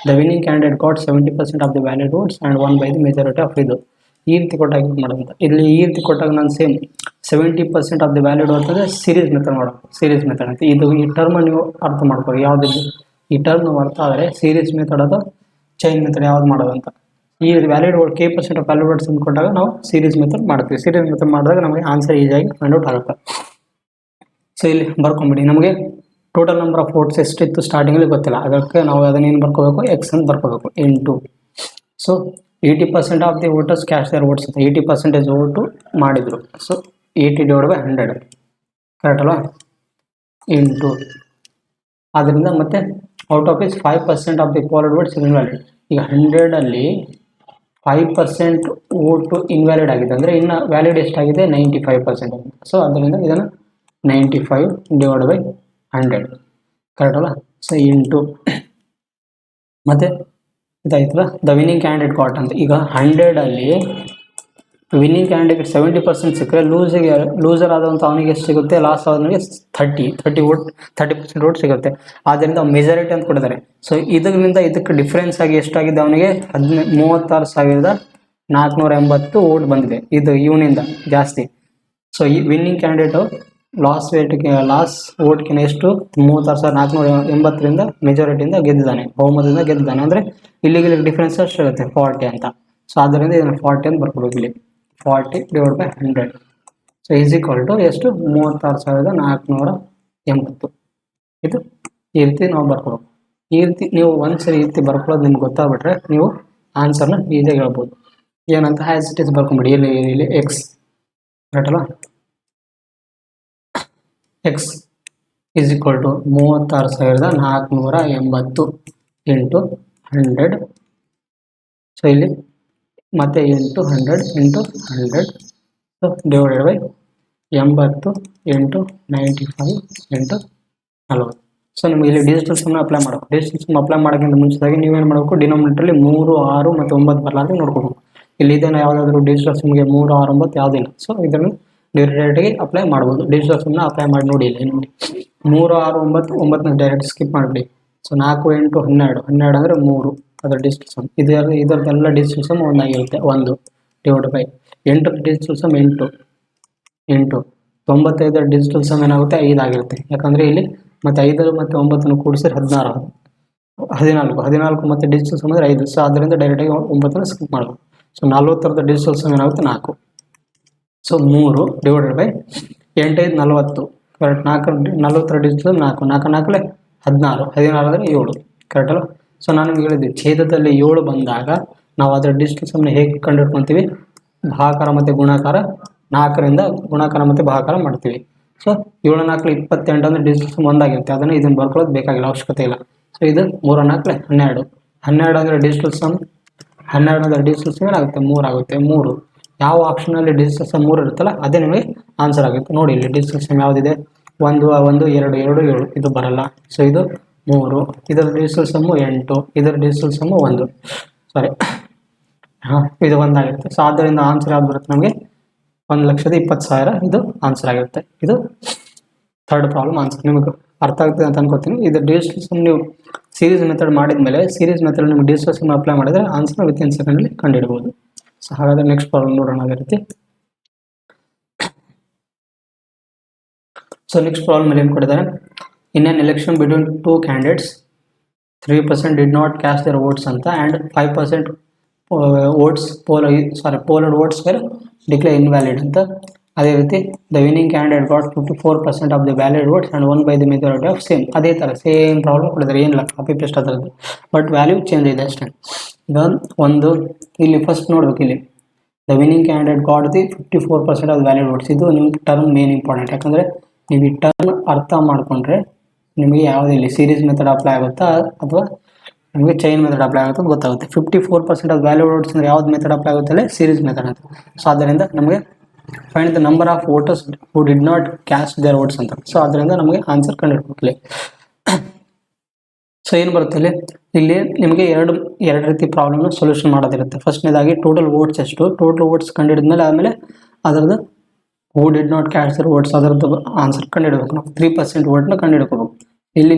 The winning candidate got 70% of the valid votes and won by the majority of ಇದು. ಈ ರೀತಿ ಕೊಟ್ಟಾಗ ಮಾಡೋದಂತ. ಇಲ್ಲಿ ಈ ರೀತಿ ಕೊಟ್ಟಾಗ ನಾನು ಸೇಮ್ 70% ಆಫ್ ದಿ ವ್ಯಾಲಿಡ್ ಓದ್ತದೆ ಸೀರೀಸ್ ಮೆಥಡ್ ಮಾಡೋದು. ಸೀರೀಸ್ ಮೆಥಡ್ ಅಂತ ಇದು ಈ ಟರ್ಮ್ ನೀವು ಅರ್ಥ ಮಾಡ್ಕೊಳ್ಳಿ. ಯಾವುದಿದೆ ಈ ಟರ್ಮ್ ಅರ್ಥ ಆದರೆ ಸೀರೀಸ್ ಮೆಥಡ್ ಅದು ಚೈನ್ ಮೆಥಡ್ ಯಾವ್ದು ಮಾಡೋದಂತ. ಈ valid word K% of valid words ಅಂದ್ಕೊಂಡಾಗ ನಾವು ಸೀರೀಸ್ ಮೆಥಡ್ ಮಾಡ್ತೀವಿ. ಸೀರೀಸ್ ಮೆಥಡ್ ಮಾಡಿದಾಗ ನಮಗೆ ಆನ್ಸರ್ ಈಸಿಯಾಗಿ ಫೈಂಡ್ ಔಟ್ ಆಗುತ್ತೆ. ಸೊ ಇಲ್ಲಿ ಬರ್ಕೊಂಬಿಡಿ. ನಮಗೆ ಟೋಟಲ್ ನಂಬರ್ ಆಫ್ ವೋಟ್ಸ್ ಎಷ್ಟಿತ್ತು ಸ್ಟಾರ್ಟಿಂಗಲ್ಲಿ ಗೊತ್ತಿಲ್ಲ, ಅದಕ್ಕೆ ನಾವು ಅದನ್ನೇನು ಬರ್ಕೋಬೇಕು, ಎಕ್ಸ್ ಅಂತ ಬರ್ಕೋಬೇಕು into. So 80% of the voters cast their votes ಅಂತ 80% ವೋಟು ಮಾಡಿದರು. ಸೊ 80/100 ಕರೆಕ್ಟ್ ಅಲ್ವಾ, ಇಂಟು. ಆದ್ದರಿಂದ ಮತ್ತೆ out of is 5% of the polled votes invalid. ಈಗ 100ಅಲ್ಲಿ 5% ವೋಟು ಇನ್ವ್ಯಾಲಿಡ್ ಆಗಿದೆ ಅಂದರೆ ಇನ್ನು ವ್ಯಾಲಿಡ್ ಎಷ್ಟಾಗಿದೆ 95%. ಸೊ ಅದರಿಂದ ಇದನ್ನು 95/100 ಕರೆಕ್ಟ್ ಅಲ್ಲ. ಸೊ ಇಂಟು ಮತ್ತು ಇದಾಯ್ತಲ್ಲ, ದ ವಿನ್ನಿಂಗ್ ಕ್ಯಾಂಡಿಡೇಟ್ ಗಾಟ್ ಅಂತ. ಈಗ 100ಅಲ್ಲಿ ವಿನ್ನಿಂಗ್ ಕ್ಯಾಂಡಿಡೇಟ್ 70% ಸಿಕ್ಕರೆ ಲೂಸರ್ ಆದಂಥ ಅವನಿಗೆ ಎಷ್ಟು ಸಿಗುತ್ತೆ, ಲಾಸ್ ಆದವನಿಗೆ 30% ವೋಟ್ ಸಿಗುತ್ತೆ. ಆದ್ದರಿಂದ ಮೆಜಾರಿಟಿ ಅಂತ ಕೊಟ್ಟಿದ್ದಾರೆ. ಸೊ ಇದರಿಂದ ಇದಕ್ಕೆ ಡಿಫ್ರೆನ್ಸ್ ಆಗಿ ಎಷ್ಟಾಗಿದೆ, ಅವನಿಗೆ 36,480 ವೋಟ್ ಬಂದಿದೆ. ಇದು ಇವನಿಂದ ಜಾಸ್ತಿ. ಸೊ ಈ ವಿನ್ನಿಂಗ್ ಕ್ಯಾಂಡಿಡೇಟು ಲಾಸ್ ವೋಟ್ಗಿನ ಎಷ್ಟು 36,480ರಿಂದ ಮೆಜಾರಿಟಿಯಿಂದ ಗೆದ್ದಿದ್ದಾನೆ, ಬಹುಮತದಿಂದ ಗೆದ್ದಿದ್ದಾನೆ. ಅಂದರೆ ಇಲ್ಲಿಗೆ ಡಿಫ್ರೆನ್ಸ್ ಎಷ್ಟು ಇರುತ್ತೆ 40 ಅಂತ. ಸೊ ಆದ್ದರಿಂದ ಇದನ್ನು 40 ಅಂತ ಬರ್ಕೊಬೇಕು ಇಲ್ಲಿ, 40/100. ಸೊ ಈಸ್ ಈಕ್ವಲ್ ಟು ಎಷ್ಟು 36,480. ಇದು ಈ ರೀತಿ ನಾವು ಬರ್ಕೊಬೇಕು. ಈ ರೀತಿ ನೀವು ಒಂದ್ಸರಿ ಈ ರೀತಿ ಬರ್ಕೊಳ್ಳೋದು ನಿಮ್ಗೆ ಗೊತ್ತಾಗ್ಬಿಟ್ರೆ ನೀವು ಆನ್ಸರ್ನ ಈಸಿಯಾಗಿ ಹೇಳ್ಬೋದು. ಏನಂತ ಆ್ಯಸ್ ಇಟ್ ಈಸ್ ಬರ್ಕೊಂಬಿಡಿ. ಇಲ್ಲಿ ಎಕ್ಸ್ ಕರೆಕ್ಟ್ ಅಲ್ಲ, x is equal to 36,480 into 100. So ಇಲ್ಲಿ ಮತ್ತೆ into 100 into 100. So divided by 80 into 95 into 40. So ನಿಮಗೆ ಇಲ್ಲಿ ಡಿಜಿಟಲ್ ಸಮ್ನ ಅಪ್ಲೈ ಮಾಡಬೇಕು. ಡಿಜಿಟಲ್ ಸಮ್ ಅಪ್ಲೈ ಮಾಡೋಕ್ಕಿಂತ ಮುಂಚಿದಾಗಿ ನೀವೇನು ಮಾಡಬೇಕು, ಡಿನಾಮಿನೇಟರಲ್ಲಿ 3, 6 ಮತ್ತು 9 ಬರಲಾರ್ದು ನೋಡ್ಕೋಬೇಕು. ಇಲ್ಲಿ ಇದನ್ನು ಯಾವುದಾದ್ರೂ ಡಿಜಿಟಲ್ ಸಮ್ಗೆ 3, 6, 9 ಯಾವುದಿಲ್ಲ. ಸೊ ಇದನ್ನು ಡೈರೆಕ್ಟಾಗಿ ಅಪ್ಲೈ ಮಾಡ್ಬೋದು. ಡಿಜಿಟಲ್ ಸಮ್ನ ಅಪ್ಲೈ ಮಾಡಿ ನೋಡಿ. ಇಲ್ಲಿ ನೋಡಿ 3, 6, 9, 9ನ ಡೈರೆಕ್ಟ್ ಸ್ಕಿಪ್ ಮಾಡಿಬಿಡಿ. ಸೊ 4, 8, 12, 12 ಅಂದರೆ 3 ಅದರ ಡಿಜಿಟಲ್ ಸಮ್. ಇದರದ್ದೆಲ್ಲ ಡಿಜಿಟಲ್ ಸಮ್ ಒಂದಾಗಿರುತ್ತೆ, 1 divide by 8 digital sum 8 into 95 digital sum ಏನಾಗುತ್ತೆ 5 ಆಗಿರುತ್ತೆ. ಯಾಕಂದರೆ ಇಲ್ಲಿ ಮತ್ತು 5 ಮತ್ತು 9 ಕೂಡಿಸಿದ್ರೆ 14 ಮತ್ತು ಡಿಜಿಟಲ್ ಸಮ್ ಅಂದರೆ 5. ಸೊ ಅದರಿಂದ ಡೈರೆಕ್ಟಾಗಿ 9ನ ಸ್ಕಿಪ್ ಮಾಡಬೇಕು. ಸೊ 40ರದ ಡಿಜಿಟಲ್ ಸಮ್ ಏನಾಗುತ್ತೆ 4. So 3 divided by 8, 5, 40 correct. 40ರ ಡಿಜಿಟಲ್ 4, 4 16, 16 ಅಂದರೆ 7 ಕರೆಕ್ಟ್ ಅಲ್ಲ. ಸೊ ನಾನು ನಿಮ್ಗೆ ಹೇಳಿದ್ದೆ ಛೇದದಲ್ಲಿ 7 ಬಂದಾಗ ನಾವು ಅದರ ಡಿಜಿಟಲ್ ಸಮ್ನ ಹೇಗೆ ಕಂಡುಹಿಡ್ಕೊತೀವಿ, ಭಾಗಾಕಾರ ಮತ್ತು ಗುಣಾಕಾರ, 4ರಿಂದ ಗುಣಾಕಾರ ಮತ್ತು ಭಾಗಾಕಾರ ಮಾಡ್ತೀವಿ. ಸೊ 7, 4, 28 ಅಂದರೆ ಡಿಜಿಟಲ್ ಸಮ್ ಒಂದಾಗಿರುತ್ತೆ. ಅದನ್ನು ಇದನ್ನು ಬರ್ಕೊಳ್ಳೋದು ಬೇಕಾಗಿಲ್ಲ, ಅವಶ್ಯಕತೆ ಇಲ್ಲ. ಸೊ ಇದು 3, 4, 12, 12 ಅಂದರೆ ಡಿಜಿಟಲ್ ಸಮ್, 12 ಅಂದರೆ ಡಿಜಿಟಲ್ ಸಮ್ ಏನಾಗುತ್ತೆ 3 ಆಗುತ್ತೆ. 3 ಯಾವ ಆಪ್ಷನಲ್ಲಿ ಡಿಜಿಟಲ್ ಸಮ್ 3 ಇರುತ್ತಲ್ಲ ಅದೇ ನಿಮಗೆ ಆನ್ಸರ್ ಆಗುತ್ತೆ. ನೋಡಿ ಇಲ್ಲಿ ಡಿಜಿಟಲ್ ಸಮ್ ಯಾವುದಿದೆ, 1, 1, 2, 2, 7 ಇದು ಬರಲ್ಲ. ಸೊ ಇದು 3, ಇದರ ಡಿಜಿಟಲ್ ಸಮ್ಮು 8, ಇದರ ಡಿಜಿಟಲ್ ಸಮ್ಮು 1, ಸಾರಿ ಇದು 1 ಆಗಿರುತ್ತೆ. ಸೊ ಆದ್ದರಿಂದ ಆನ್ಸರ್ ಯಾವ್ದು ಬರುತ್ತೆ ನಮಗೆ 1,20,000 ಇದು ಆನ್ಸರ್ ಆಗಿರುತ್ತೆ. ಇದು ಥರ್ಡ್ ಪ್ರಾಬ್ಲಮ್ ಆನ್ಸರ್. ನಿಮಗೆ ಅರ್ಥ ಆಗ್ತದೆ ಅಂತ ಅನ್ಕೋತೀನಿ. ಇದು ಡಿಜಿಟಲ್ ಸಮ್ ನೀವು ಸೀರೀಸ್ ಮೆಥಡ್ ಮಾಡಿದ್ಮೇಲೆ ಸೀರೀಸ್ ಮೆಥಡ್ ನಿಮಗೆ ಡಿಜಿಟಲ್ ಸಮ್ ಅಪ್ಲೈ ಮಾಡಿದರೆ ಆನ್ಸರ್ ವಿತಿನ್ ಸೆಕೆಂಡಲ್ಲಿ ಕಂಡುಹಿಡ್ಬೋದು. ಸೊ ಹಾಗಾದರೆ ನೆಕ್ಸ್ಟ್ ಪ್ರಾಬ್ಲಮ್ ನೋಡೋಣ ಅದೇ ರೀತಿ. ಸೊ ನೆಕ್ಸ್ಟ್ ಪ್ರಾಬ್ಲಮ್ ಅಲ್ಲಿ ಏನು ಕೊಟ್ಟಿದ್ದಾರೆ, in an election between 2 candidates 3% did not cast their votes ಅಂತ and 5% polled votes were declared invalid ಅಂತ. ಅದೇ ರೀತಿ the winning candidate got 54% of the valid votes and 1 by the majority of same. ಅದೇ ಥರ same problem ಕೊಟ್ಟಿದ್ದಾರೆ, ಏನಿಲ್ಲ copy paste ಅದರದ್ದು, but value change ಇದೆ ಅಷ್ಟೇ. ಈಗ ಒಂದು ಇಲ್ಲಿ ಫಸ್ಟ್ ನೋಡ್ಬೇಕು, ಇಲ್ಲಿ the winning candidate got the 54% of valid votes. ಇದು ನಿಮ್ಗೆ ಟರ್ಮ್ ಮೇನ್ ಇಂಪಾರ್ಟೆಂಟ್. ಯಾಕಂದರೆ ನೀವು ಈ ಟರ್ಮ್ ಅರ್ಥ ಮಾಡಿಕೊಂಡ್ರೆ ನಿಮಗೆ ಯಾವುದೇ ಇಲ್ಲಿ ಸೀರೀಸ್ ಮೆಥಡ್ ಅಪ್ಲೈ ಆಗುತ್ತಾ ಅಥವಾ ನಿಮಗೆ ಚೈನ್ ಮೆಥಡ್ ಅಪ್ಲೈ ಆಗುತ್ತೆ ಗೊತ್ತಾಗುತ್ತೆ. 54% ಆಫ್ ವ್ಯಾಲ್ಯೂ ವೋಟ್ಸ್ ಅಂದರೆ ಯಾವ್ದು ಮೆಥಡ್ ಅಪ್ಲೈ ಆಗುತ್ತಲ್ಲ ಸೀರೀಸ್ ಮೆಥಡ್ ಅಂತ. ಸೊ ಆದ್ದರಿಂದ ನಮಗೆ find the number of voters who did not cast their votes ಅಂತ. ಸೊ ಅದರಿಂದ ನಮಗೆ ಆನ್ಸರ್ ಕಂಡುಹಿಡ್ಬೇಕಲ್ಲಿ. ಸೊ ಏನು ಬರುತ್ತೆ ಇಲ್ಲಿ ನಿಮಗೆ ಎರಡು ರೀತಿ ಪ್ರಾಬ್ಲಮ್ನ ಸೊಲ್ಯೂಷನ್ ಮಾಡೋದಿರುತ್ತೆ. ಫಸ್ಟ್ನೇದಾಗಿ ಟೋಟಲ್ ವೋಟ್ಸ್ ಎಷ್ಟು, ಟೋಟಲ್ ವೋಟ್ಸ್ ಕಂಡುಹಿಡಿದ್ಮೇಲೆ ಆಮೇಲೆ ಅದರದ್ದು who did not cast their votes ಅದರದ್ದು ಆನ್ಸರ್ ಕಂಡುಹಿಡಬೇಕು. ನಾವು 3% ವೋಟ್ನ ಕಂಡುಹಿಡ್ಕೋಬೇಕು. ಇಲ್ಲಿ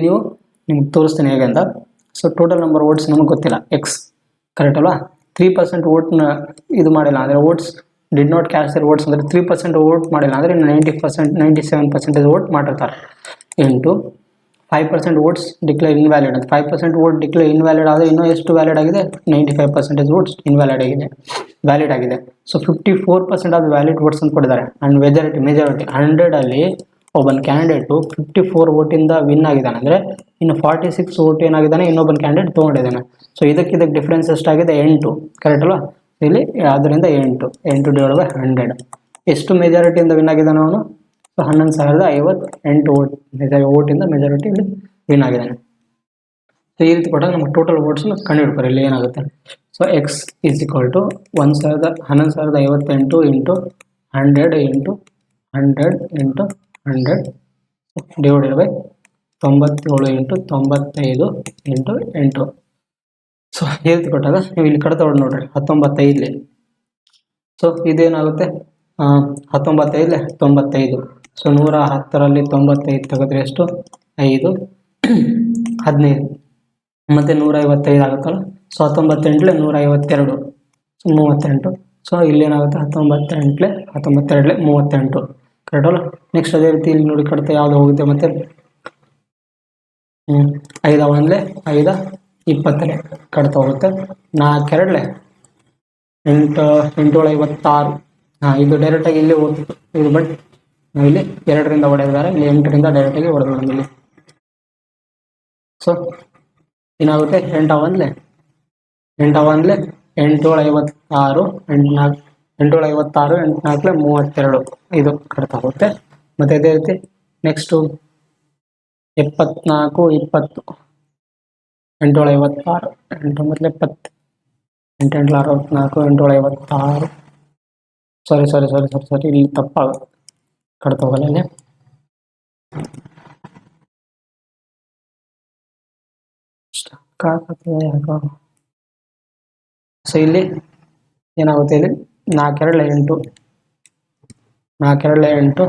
ನಿಮ್ಗೆ ತೋರಿಸ್ತೀನಿ ಹೇಗೆ ಅಂತ. ಸೊ ಟೋಟಲ್ ನಂಬರ್ ವೋಟ್ಸ್ ನಮಗೆ ಗೊತ್ತಿಲ್ಲ, ಎಕ್ಸ್ ಕರೆಕ್ಟ್ ಅಲ್ವಾ. 3% ವೋಟ್ನ ಇದು ಮಾಡಿಲ್ಲ ಅಂದರೆ votes did not cast their votes ಅಂದರೆ 3% ವೋಟ್ ಮಾಡಿಲ್ಲ ಅಂದರೆ 97% ವೋಟ್ ಮಾಡಿರ್ತಾರೆ ಇಂಟು 5% ವೋಟ್ಸ್ ಡಿಕ್ಲೇರ್ ಇನ್ವ್ಯಾಲಿಡ್ ಅಂತ. 5% ವೋಟ್ ಡಿಕ್ಲೇರ್ ಇನ್ವ್ಯಾಲಿಡ್ ಆದರೆ ಇನ್ನೂ ಎಷ್ಟು ವ್ಯಾಲಿಡ್ ಆಗಿದೆ? 95% ವೋಟ್ಸ್ ಇನ್ವ್ಯಾಲಿಡ್ ಆಗಿದೆ, ವ್ಯಾಲಿಡ್ ಆಗಿದೆ. ಸೊ 54% ಆಫ್ ವ್ಯಾಲಿಡ್ ವೋಟ್ಸ್ ಅಂತ ಕೊಟ್ಟಿದ್ದಾರೆ. ಆ್ಯಂಡ್ ಮೆಜಾರಿಟಿ 100 ಒಬ್ಬನ ಕ್ಯಾಂಡಿಡೇಟು 54 ವೋಟಿಂದ ವಿನ್ ಆಗಿದ್ದಾನೆ ಅಂದರೆ ಇನ್ನು 46 ವೋಟ್ ಏನಾಗಿದ್ದಾನೆ ಇನ್ನೊಬ್ಬನ ಕ್ಯಾಂಡಿಡೇಟ್ ತೊಗೊಂಡಿದ್ದಾನೆ. ಸೊ ಇದಕ್ಕೆ ಡಿಫ್ರೆನ್ಸ್ ಎಷ್ಟಾಗಿದೆ? 8. ಕರೆಕ್ಟ್ ಅಲ್ವಾ? ಇಲ್ಲಿ ಅದರಿಂದ 8 ಡಿವೈಡ್ ಬೈ 100. ಎಷ್ಟು ಮೆಜಾರಿಟಿಯಿಂದ ವಿನ್ ಆಗಿದ್ದಾನೆ ಅವನು? ಸೊ 11,058 ವೋಟಿಂದ ಮೆಜಾರಿಟಿ ಇಲ್ಲಿ ವಿನ್ ಆಗಿದ್ದಾನೆ. ಸೊ ಈ ರೀತಿ ಕೊಟ್ಟಾಗ ನಮಗೆ ಟೋಟಲ್ ವೋಟ್ಸ್ನ ಕಂಡುಹಿಡ್ತಾರೆ. ಇಲ್ಲಿ ಏನಾಗುತ್ತೆ? So x is equal to 11,058 into 100 into 100 into 100 divided by 97 into 95 into 8. So ಈ ರೀತಿ ಕೊಟ್ಟಾಗ ನೀವು ಇಲ್ಲಿ ಕಡೆ ತಗೊಂಡು ನೋಡ್ರಿ 19. ಸೊ ಇದೇನಾಗುತ್ತೆ? 19 95. ಸೊ 110ರಲ್ಲಿ 95 ತೆಗೆದ್ರೆ ಎಷ್ಟು? 5 15 ಮತ್ತು 155 ಆಗುತ್ತಲ್ಲ. So 19 152 so 38. ಸೊ ಇಲ್ಲೇನಾಗುತ್ತೆ? 19 19 38 ಕರೆಕ್ಟ್ ಅಲ್ಲ? ನೆಕ್ಸ್ಟ್ ಅದೇ ರೀತಿ ಇಲ್ಲಿ ನೋಡಿ ಕಡಿತ ಯಾವುದು ಹೋಗುತ್ತೆ ಮತ್ತೆ 5 1 5 20 ಕಡಿತ ಹೋಗುತ್ತೆ. 4 2 8 8 56. ಇದು ಡೈರೆಕ್ಟಾಗಿ ಇಲ್ಲಿ ಹೋಗ್ತಿತ್ತು ಇದು, ಬಟ್ ನಾವಿಲ್ಲಿ 2ರಿಂದ ಹೊಡೆದಿದ್ದಾರೆ, ಇಲ್ಲಿ 8ರಿಂದ ಡೈರೆಕ್ಟಾಗಿ ಹೊಡೆದು ಇಲ್ಲಿ. ಸೊ ಏನಾಗುತ್ತೆ? 8 1 8 1 8 56 8 56 8 4 32 ಇದು ಕಡಿತ ಹೋಗುತ್ತೆ. ಮತ್ತು ಅದೇ ರೀತಿ ನೆಕ್ಸ್ಟು 74 20 8 56 8 9 70 8 8 64 8 56. ಸಾರಿ ಇಲ್ಲಿ ತಪ್ಪಾಗುತ್ತೆ, ಕಡಿತ ಹೋಗಲ್ಲ ಇಲ್ಲಿ. ಸೊ ಇಲ್ಲಿ ಏನಾಗುತ್ತೆ? ಇಲ್ಲಿ 4 2 8 4 2 8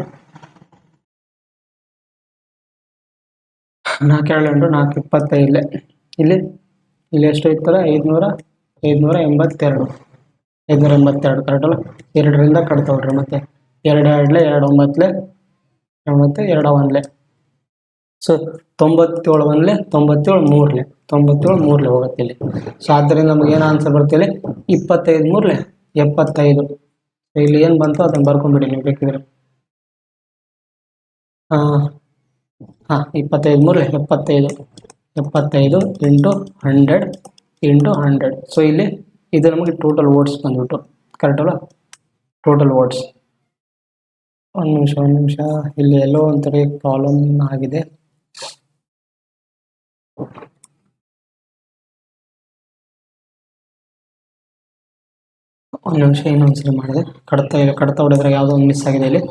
4 2 8 4 25. ಇಲ್ಲಿ ಎಷ್ಟು ಇತ್ತಲ್ಲ? 582 ಕರೆಕ್ಟ್ ಅಲ್ಲ? 2ರಿಂದ ಕಡಿತ ಹೊಡ್ರಿ. ಮತ್ತೆ 2 2 2 9 ಮತ್ತು 2 1. ಸೊ 97 1 97 3 ಹೋಗುತ್ತೆ ಇಲ್ಲಿ. ಸೊ ಆದ್ದರಿಂದ ನಮಗೆ ಏನು ಆನ್ಸರ್ ಬರುತ್ತೆ ಇಲ್ಲಿ? 25 3 75. ಸೊ ಇಲ್ಲಿ ಏನು ಬಂತು ಅದನ್ನು ಬರ್ಕೊಂಡ್ಬಿಡಿ ನೀವು ಬೇಕಿದ್ರೆ. 25 3 75 ಇಂಟು 100 ಇಂಟು 100. ಸೊ ಇಲ್ಲಿ ಇದು ನಮಗೆ ಟೋಟಲ್ ವೋಟ್ಸ್ ಬಂದ್ಬಿಟ್ಟು ಕರೆಕ್ಟ್ ಅಲ್ಲ? Total votes. ಒಂದು ನಿಮಿಷ ಇಲ್ಲಿ ಎಲ್ಲೋ ಒಂಥರ ಪ್ರಾಬ್ಲಮ್ ಆಗಿದೆ. ಒಂದು ನಿಮಿಷ ಇನ್ನೊಂದ್ಸರಿ ಮಾಡಿದೆ. ಕಡಿತ ಹೊಡೆದ್ರೆ ಯಾವುದೋ ಒಂದು ಮಿಸ್ ಆಗಿದೆ ಇಲ್ಲಿ.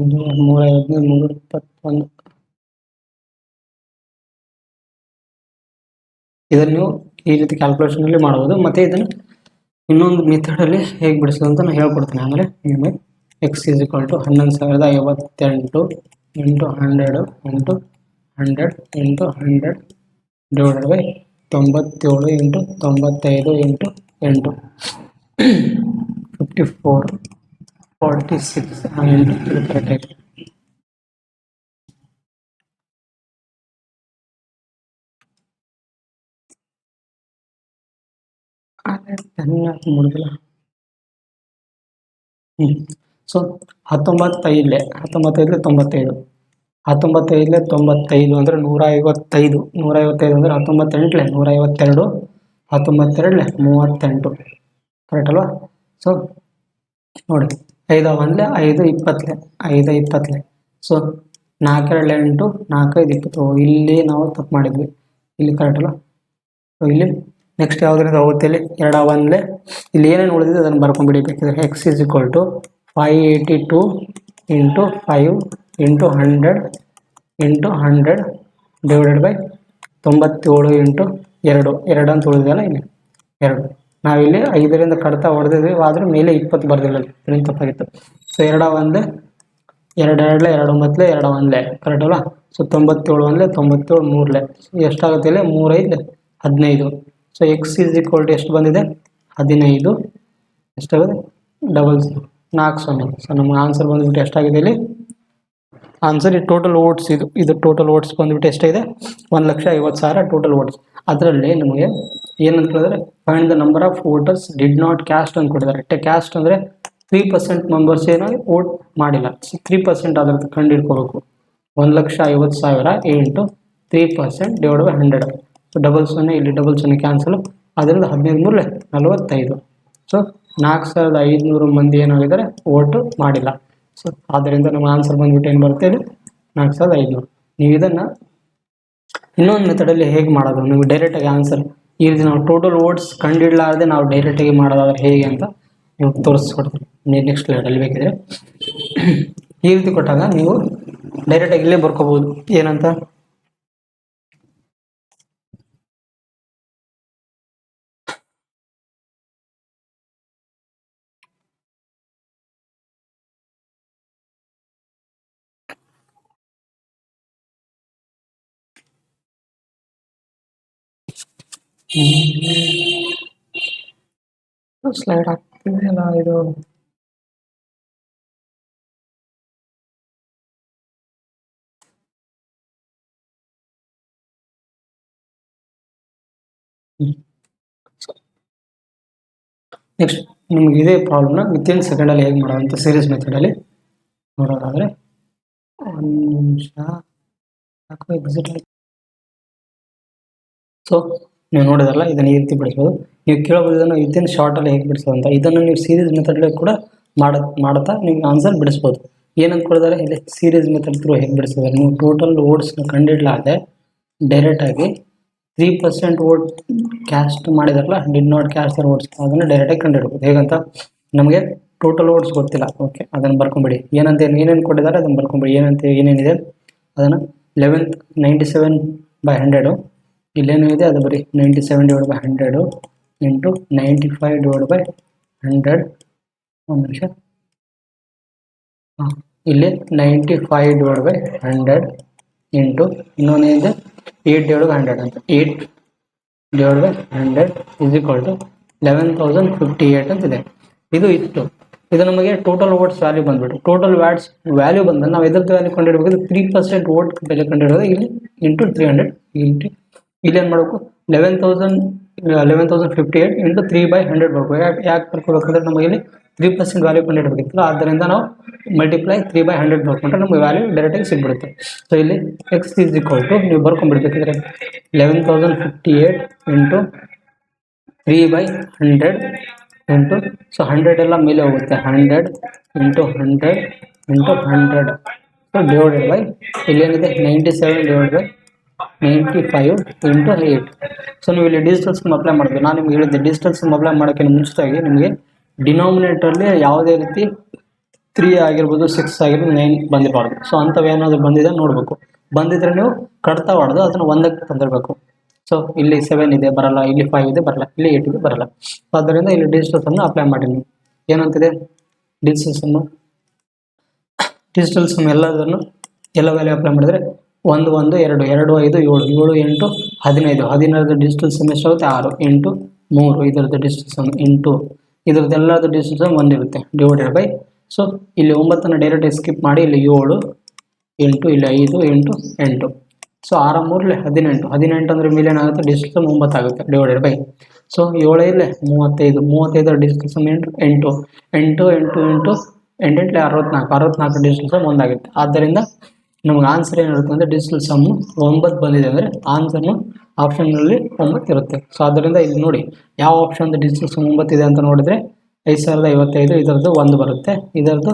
ಒಂದು 315 321. ಇದನ್ನು ನೀವು ಈ ರೀತಿ ಕ್ಯಾಲ್ಕುಲೇಷನಲ್ಲಿ ಮಾಡ್ಬೋದು. ಮತ್ತು ಇದನ್ನು ಇನ್ನೊಂದು ಮೆಥಡಲ್ಲಿ ಹೇಗೆ ಬಿಡಿಸೋದು ಅಂತ ನಾನು ಹೇಳ್ಕೊಡ್ತೀನಿ ಆಮೇಲೆ. ನಿಮಗೆ x is equal to 11,058 into 100 into 100 into 100 divided by 97 into 95 into 8 54 46 into ಇದು ಕರೆಕ್ಟಾಗಿ. ಮುಗಿದಿಲ್ಲ. ಸೊ 19 95 95 ಅಂದರೆ 155 ಅಂದರೆ 19 152 19 38 ಕರೆಕ್ಟ್ ಅಲ್ವಾ? ಸೊ ನೋಡಿ 5 1 5 20 5 20. ಸೊ 4 2 8 4 5 20. ಇಲ್ಲಿ ನಾವು ತಪ್ಪು ಮಾಡಿದ್ವಿ, ಇಲ್ಲಿ ಕರೆಕ್ಟ್ ಅಲ್ಲ? ಸೊ ಇಲ್ಲಿ ನೆಕ್ಸ್ಟ್ ಯಾವುದರಿಂದ ಹೋಗುತ್ತೆ? ಇಲ್ಲಿ 2 1 ಇಲ್ಲಿ ಏನೇನು ಉಳಿದಿದೆ ಅದನ್ನು ಬರ್ಕೊಂಡ್ಬಿಡಿ ಬೇಕಿದ್ರೆ. X is equal to 582 into 5 into 100 into 100 divided by 97 into 2 ಅಂತ ಉಳಿದಲ್ಲ ಇಲ್ಲಿ 2. ನಾವಿಲ್ಲಿ 5ರಿಂದ ಕಡಿತ ಹೊಡೆದಿದ್ವಿ, ಆದರೆ ಮೇಲೆ 20 ಬರ್ದಿಲ್ಲ, ಇದರಿಂದ ತಪ್ಪಾಗಿತ್ತು. ಸೊ 2 1 2 2 2 9 2 1 ಕರೆಕ್ಟ್ ಅಲ್ಲ? ಸೊ 97 1 97 3 ಎಷ್ಟಾಗುತ್ತೆ ಇಲ್ಲಿ? 3 5 15. So x is equal to ಎಷ್ಟು ಬಂದಿದೆ? 15. ಎಷ್ಟಾಗುತ್ತೆ? 40. ಸೊ ನಮ್ಗೆ ಆನ್ಸರ್ ಬಂದ್ಬಿಟ್ಟು ಎಷ್ಟಾಗಿದೆ ಇಲ್ಲಿ ಆನ್ಸರ್ ಈ ಟೋಟಲ್ ವೋಟ್ಸ್ ಇದು ಟೋಟಲ್ ವೋಟ್ಸ್ ಬಂದ್ಬಿಟ್ಟು ಎಷ್ಟಿದೆ 1,50,000 ಟೋಟಲ್ ವೋಟ್ಸ್. ಅದರಲ್ಲಿ ನಮಗೆ ಏನಂತ ಹೇಳಿದ್ರೆ find the number of voters did not caste ಅಂತ ಕೊಟ್ಟಿದ್ದಾರೆ. ಕ್ಯಾಸ್ಟ್ ಅಂದರೆ 3% ಮೆಂಬರ್ಸ್ ಏನಾಗಿ ವೋಟ್ ಮಾಡಿಲ್ಲ. 3% ಅದ್ರದ್ದು ಕಂಡು ಹಿಡ್ಕೋಬೇಕು. 1,50,000 into 3% divide by 100. So double ಸೊನ್ನೆ ಇಲ್ಲಿ ಡಬಲ್ ಸೊನ್ನೆ ಕ್ಯಾನ್ಸಲ್. ಅದರಿಂದ 15 45. ಸೊ 4,500 ಮಂದಿ ಏನಾಗಿದ್ದಾರೆ ವೋಟು ಮಾಡಿಲ್ಲ. ಸೊ ಆದ್ದರಿಂದ ನಮ್ಮ ಆನ್ಸರ್ ಬಂದ್ಬಿಟ್ಟು ಏನು ಬರುತ್ತೆ ಇಲ್ಲಿ 4,500. ನೀವು ಇದನ್ನು ಇನ್ನೊಂದು ಮೆಥಡಲ್ಲಿ ಹೇಗೆ ಮಾಡೋದು, ನೀವು ಡೈರೆಕ್ಟಾಗಿ ಆನ್ಸರ್ ಈ ರೀತಿ ನಾವು ಟೋಟಲ್ ವೋಟ್ಸ್ ಕಂಡಿಡಲಾರದೆ ನಾವು ಡೈರೆಕ್ಟಾಗಿ ಮಾಡೋದಾದ್ರೆ ಹೇಗೆ ಅಂತ ನೀವು ತೋರಿಸ್ಕೊಡ್ತೀನಿ ನೆಕ್ಸ್ಟ್ ಸ್ಲೈಡಲ್ಲಿ ಬೇಕಿದ್ರೆ. ಈ ರೀತಿ ಕೊಟ್ಟಾಗ ನೀವು ಡೈರೆಕ್ಟಾಗಿ ಇಲ್ಲೇ ಬರ್ಕೋಬೋದು. ಏನಂತ ಸ್ಲೈಡ್ ಆಗ್ತಿದೆಯಲ್ಲ ಇದು. ನೆಕ್ಸ್ಟ್ ನಿಮ್ಗೆ ಇದೇ ಪ್ರಾಬ್ಲಮ್ನ ವಿತಿನ್ ಸೆಕೆಂಡಲ್ಲಿ ಹೇಗೆ ಮಾಡೋದಂತ ಸೀರೀಸ್ ಮೆಥಡಲ್ಲಿ ನೋಡೋದಾದರೆ ಒಂದು ನಿಮಿಷ ಯಾಕೋ ಎಕ್ಸಿಟ್ ಆಯ್ತು. ಸೊ ನೀವು ನೋಡಿದ್ರಲ್ಲ ಇದನ್ನು ಈ ರೀತಿ ಬಿಡಿಸ್ಬೋದು. ನೀವು ಕೇಳಬಹುದು ಇದನ್ನು ವಿತಿನ್ ಶಾರ್ಟಲ್ಲಿ ಹೇಗೆ ಬಿಡಿಸೋದು ಅಂತ. ಇದನ್ನು ನೀವು ಸೀರೀಸ್ ಮೆಥಡಲ್ಲಿ ಕೂಡ ಮಾಡುತ್ತಾ ನೀವು ಆನ್ಸರ್ ಬಿಡಿಸ್ಬೋದು. ಏನಂತ ಕೊಡಿದಾರೆ ಇಲ್ಲಿ ಸೀರೀಸ್ ಮೆಥಡ್ ಥ್ರೂ ಹೇಗೆ ಬಿಡಿಸಿದ್ದಾರೆ. ನೀವು ಟೋಟಲ್ ವೋಟ್ಸ್ನ ಕಂಡಿಡಲಾದೆ ಡೈರೆಕ್ಟಾಗಿ 3% ವೋಟ್ ಕ್ಯಾಸ್ಟ್ ಮಾಡಿದಾರಲ್ಲ did not cast their votes ಅದನ್ನು ಡೈರೆಕ್ಟಾಗಿ ಕಂಡುಹಿಡ್ಬೋದು. ಹೇಗಂತ ನಮಗೆ ಟೋಟಲ್ ವೋಟ್ಸ್ ಗೊತ್ತಿಲ್ಲ. ಓಕೆ, ಅದನ್ನು ಬರ್ಕೊಂಬಿಡಿ. ಏನಂತ ಏನೇನು ಕೊಟ್ಟಿದ್ದಾರೆ ಅದನ್ನು ಬರ್ಕೊಂಬಿಡಿ. ಏನೇನಿದೆ ಅದನ್ನು 97/100 ಇಲ್ಲೇನು ಇದೆ ಅದು ಬರೀ 97/100 ಇಂಟು 95/100. ಒಂದು ನಿಮಿಷ, ಇಲ್ಲಿ 95/100 ಇಂಟು ಇನ್ನೊಂದೇನಿದೆ 8/100 ಅಂತ. 8/100 ಇಸ್ ಈಕ್ವಲ್ ಟು 11,058 ಅಂತಿದೆ. ಇದು ನಮಗೆ ಟೋಟಲ್ ವೋಟ್ಸ್ ವ್ಯಾಲ್ಯೂ ಬಂದ್ಬಿಟ್ಟು ಟೋಟಲ್ ವ್ಯಾಲ್ಯೂ ಬಂದಾಗ ನಾವು ಎದ್ರದ್ದು ವ್ಯಾಲ್ಯೂ ಕಂಡುಹಿಡಬೇಕು. 3% ವೋಟ್ ಬೆಲೆ ಕಂಡುಹಿಡೋದು ಇಲ್ಲಿ ಇಂಟು 300 ಇಲ್ಲಿ ಏನು ಮಾಡಬೇಕು 11,058 ಇಂಟು 3/100 ಬರ್ಬೇಕು. ಯಾಕೆ ಬರ್ಕೋಬೇಕಂದ್ರೆ ನಮಗೆ ಇಲ್ಲಿ 3% ವ್ಯಾಲ್ಯೂ ಕಂಡುಹಿಡಬೇಕಿತ್ತು. ಆದ್ದರಿಂದ ನಾವು ಮಲ್ಟಿಪ್ಲೈ 3/100 ಬರ್ಕೊಂಡ್ರೆ ನಮಗೆ ವ್ಯಾಲ್ಯೂ ಡೈರೆಕ್ಟಾಗಿ ಸಿಗ್ಬಿಡುತ್ತೆ. ಸೊ ಇಲ್ಲಿ ಎಕ್ಸ್ ಈಸ್ ಈಕ್ವಲ್ ಟು ನೀವು ಬರ್ಕೊಂಡ್ಬಿಡ್ಬೇಕಿದ್ರೆ 11,058 ಇಂಟು 3/100 ಇಂಟು ಸೊ 100 ಎಲ್ಲ ಮೇಲೆ ಹೋಗುತ್ತೆ 100 into 100 into 100 so divided by ಇಲ್ಲೇನಿದೆ 97/95 ಇಂಟು 8. ಸೊ ನೀವು ಇಲ್ಲಿ ಡಿಜಿಟಲ್ ಸಮ್ ಅಪ್ಲೈ ಮಾಡಿದ್ವಿ. ನಾನು ನಿಮ್ಗೆ ಹೇಳಿದ್ದೆ ಡಿಜಿಟಲ್ ಸಮ್ ಅಪ್ಲೈ ಮಾಡೋಕ್ಕೆ ಮುಂಚಿತವಾಗಿ ನಿಮಗೆ ಡಿನಾಮಿನೇಟರ್ಲಿ ಯಾವುದೇ ರೀತಿ 3 ಆಗಿರ್ಬೋದು 6 ಆಗಿರ್ಬೋದು 9 ಬಂದಿರಬಾರ್ದು. ಸೊ ಅಂಥವೇನಾದರೂ ಬಂದಿದೆ ನೋಡಬೇಕು. ಬಂದಿದ್ರೆ ನೀವು ಕಡ್ತಾ ಹೊಡೆದು ಅದನ್ನು 1ಕ್ಕೆ ತಂದಿರಬೇಕು. ಸೊ ಇಲ್ಲಿ 7 ಇದೆ ಬರಲ್ಲ, ಇಲ್ಲಿ 5 ಇದೆ ಬರಲ್ಲ, ಇಲ್ಲಿ 8 ಇದೆ ಬರಲ್ಲ. ಸೊ ಆದ್ದರಿಂದ ಇಲ್ಲಿ ಡಿಜಿಟಲ್ ಸಮ್ನ ಅಪ್ಲೈ ಮಾಡಿ. ನೀವು ಏನಂತಿದೆ ಡಿಜಿಟಲ್ ಸಮ್ ಎಲ್ಲದನ್ನು ಎಲ್ಲ ವ್ಯಾಲ್ಯೂ ಅಪ್ಲೈ ಮಾಡಿದರೆ 1 1 2 2 5 7 7 8 15 15 ಡಿಜಿಟಲ್ ಸಮ್ ಎಷ್ಟಾಗುತ್ತೆ 6 ಇಂಟು 3 ಇದರದ್ದು ಡಿಜಿಟಲ್ ಸಮ್ ಇಂಟು ಇದರದ್ದೆಲ್ಲದು ಡಿಜಿಟಲ್ ಸಮ್ 1 ಇರುತ್ತೆ ಡಿವೈಡೆಡ್ ಬೈ. ಸೊ ಇಲ್ಲಿ 9 ಡೈರೆಕ್ಟ್ ಸ್ಕಿಪ್ ಮಾಡಿ ಇಲ್ಲಿ 7 ಇಂಟು ಇಲ್ಲಿ 5 ಇಂಟು 8. ಸೊ 6 3 18 18 ಅಂದರೆ ಮೇಲೆ ಏನಾಗುತ್ತೆ ಡಿಜಿಟಲ್ ಸಮ್ 9 ಆಗುತ್ತೆ ಡಿವೈಡೆಡ್ ಬೈ. ಸೊ 7 ಇಲ್ಲೇ 35 ಡಿಜಿಟಲ್ ಸಮ್ 8 8 8 ಇಂಟು 8 64 ಡಿಜಿಟಲ್ ಸಮ್ 1 ಆಗುತ್ತೆ. ಆದ್ದರಿಂದ ನಮಗೆ ಆನ್ಸರ್ ಏನಿರುತ್ತೆ ಅಂದರೆ ಡಿಜಿಟಲ್ ಸಮ್ 9 ಬಂದಿದೆ ಅಂದರೆ ಆನ್ಸರ್ನು ಆಪ್ಷನ್ನಲ್ಲಿ 9 ಇರುತ್ತೆ. ಸೊ ಆದ್ದರಿಂದ ಇಲ್ಲಿ ನೋಡಿ ಯಾವ ಆಪ್ಷನ್ ಡಿಜಿಟಲ್ ಸಮ್ 9 ಇದೆ ಅಂತ ನೋಡಿದರೆ 5,055 ಇದರದ್ದು 1 ಬರುತ್ತೆ. ಇದರದ್ದು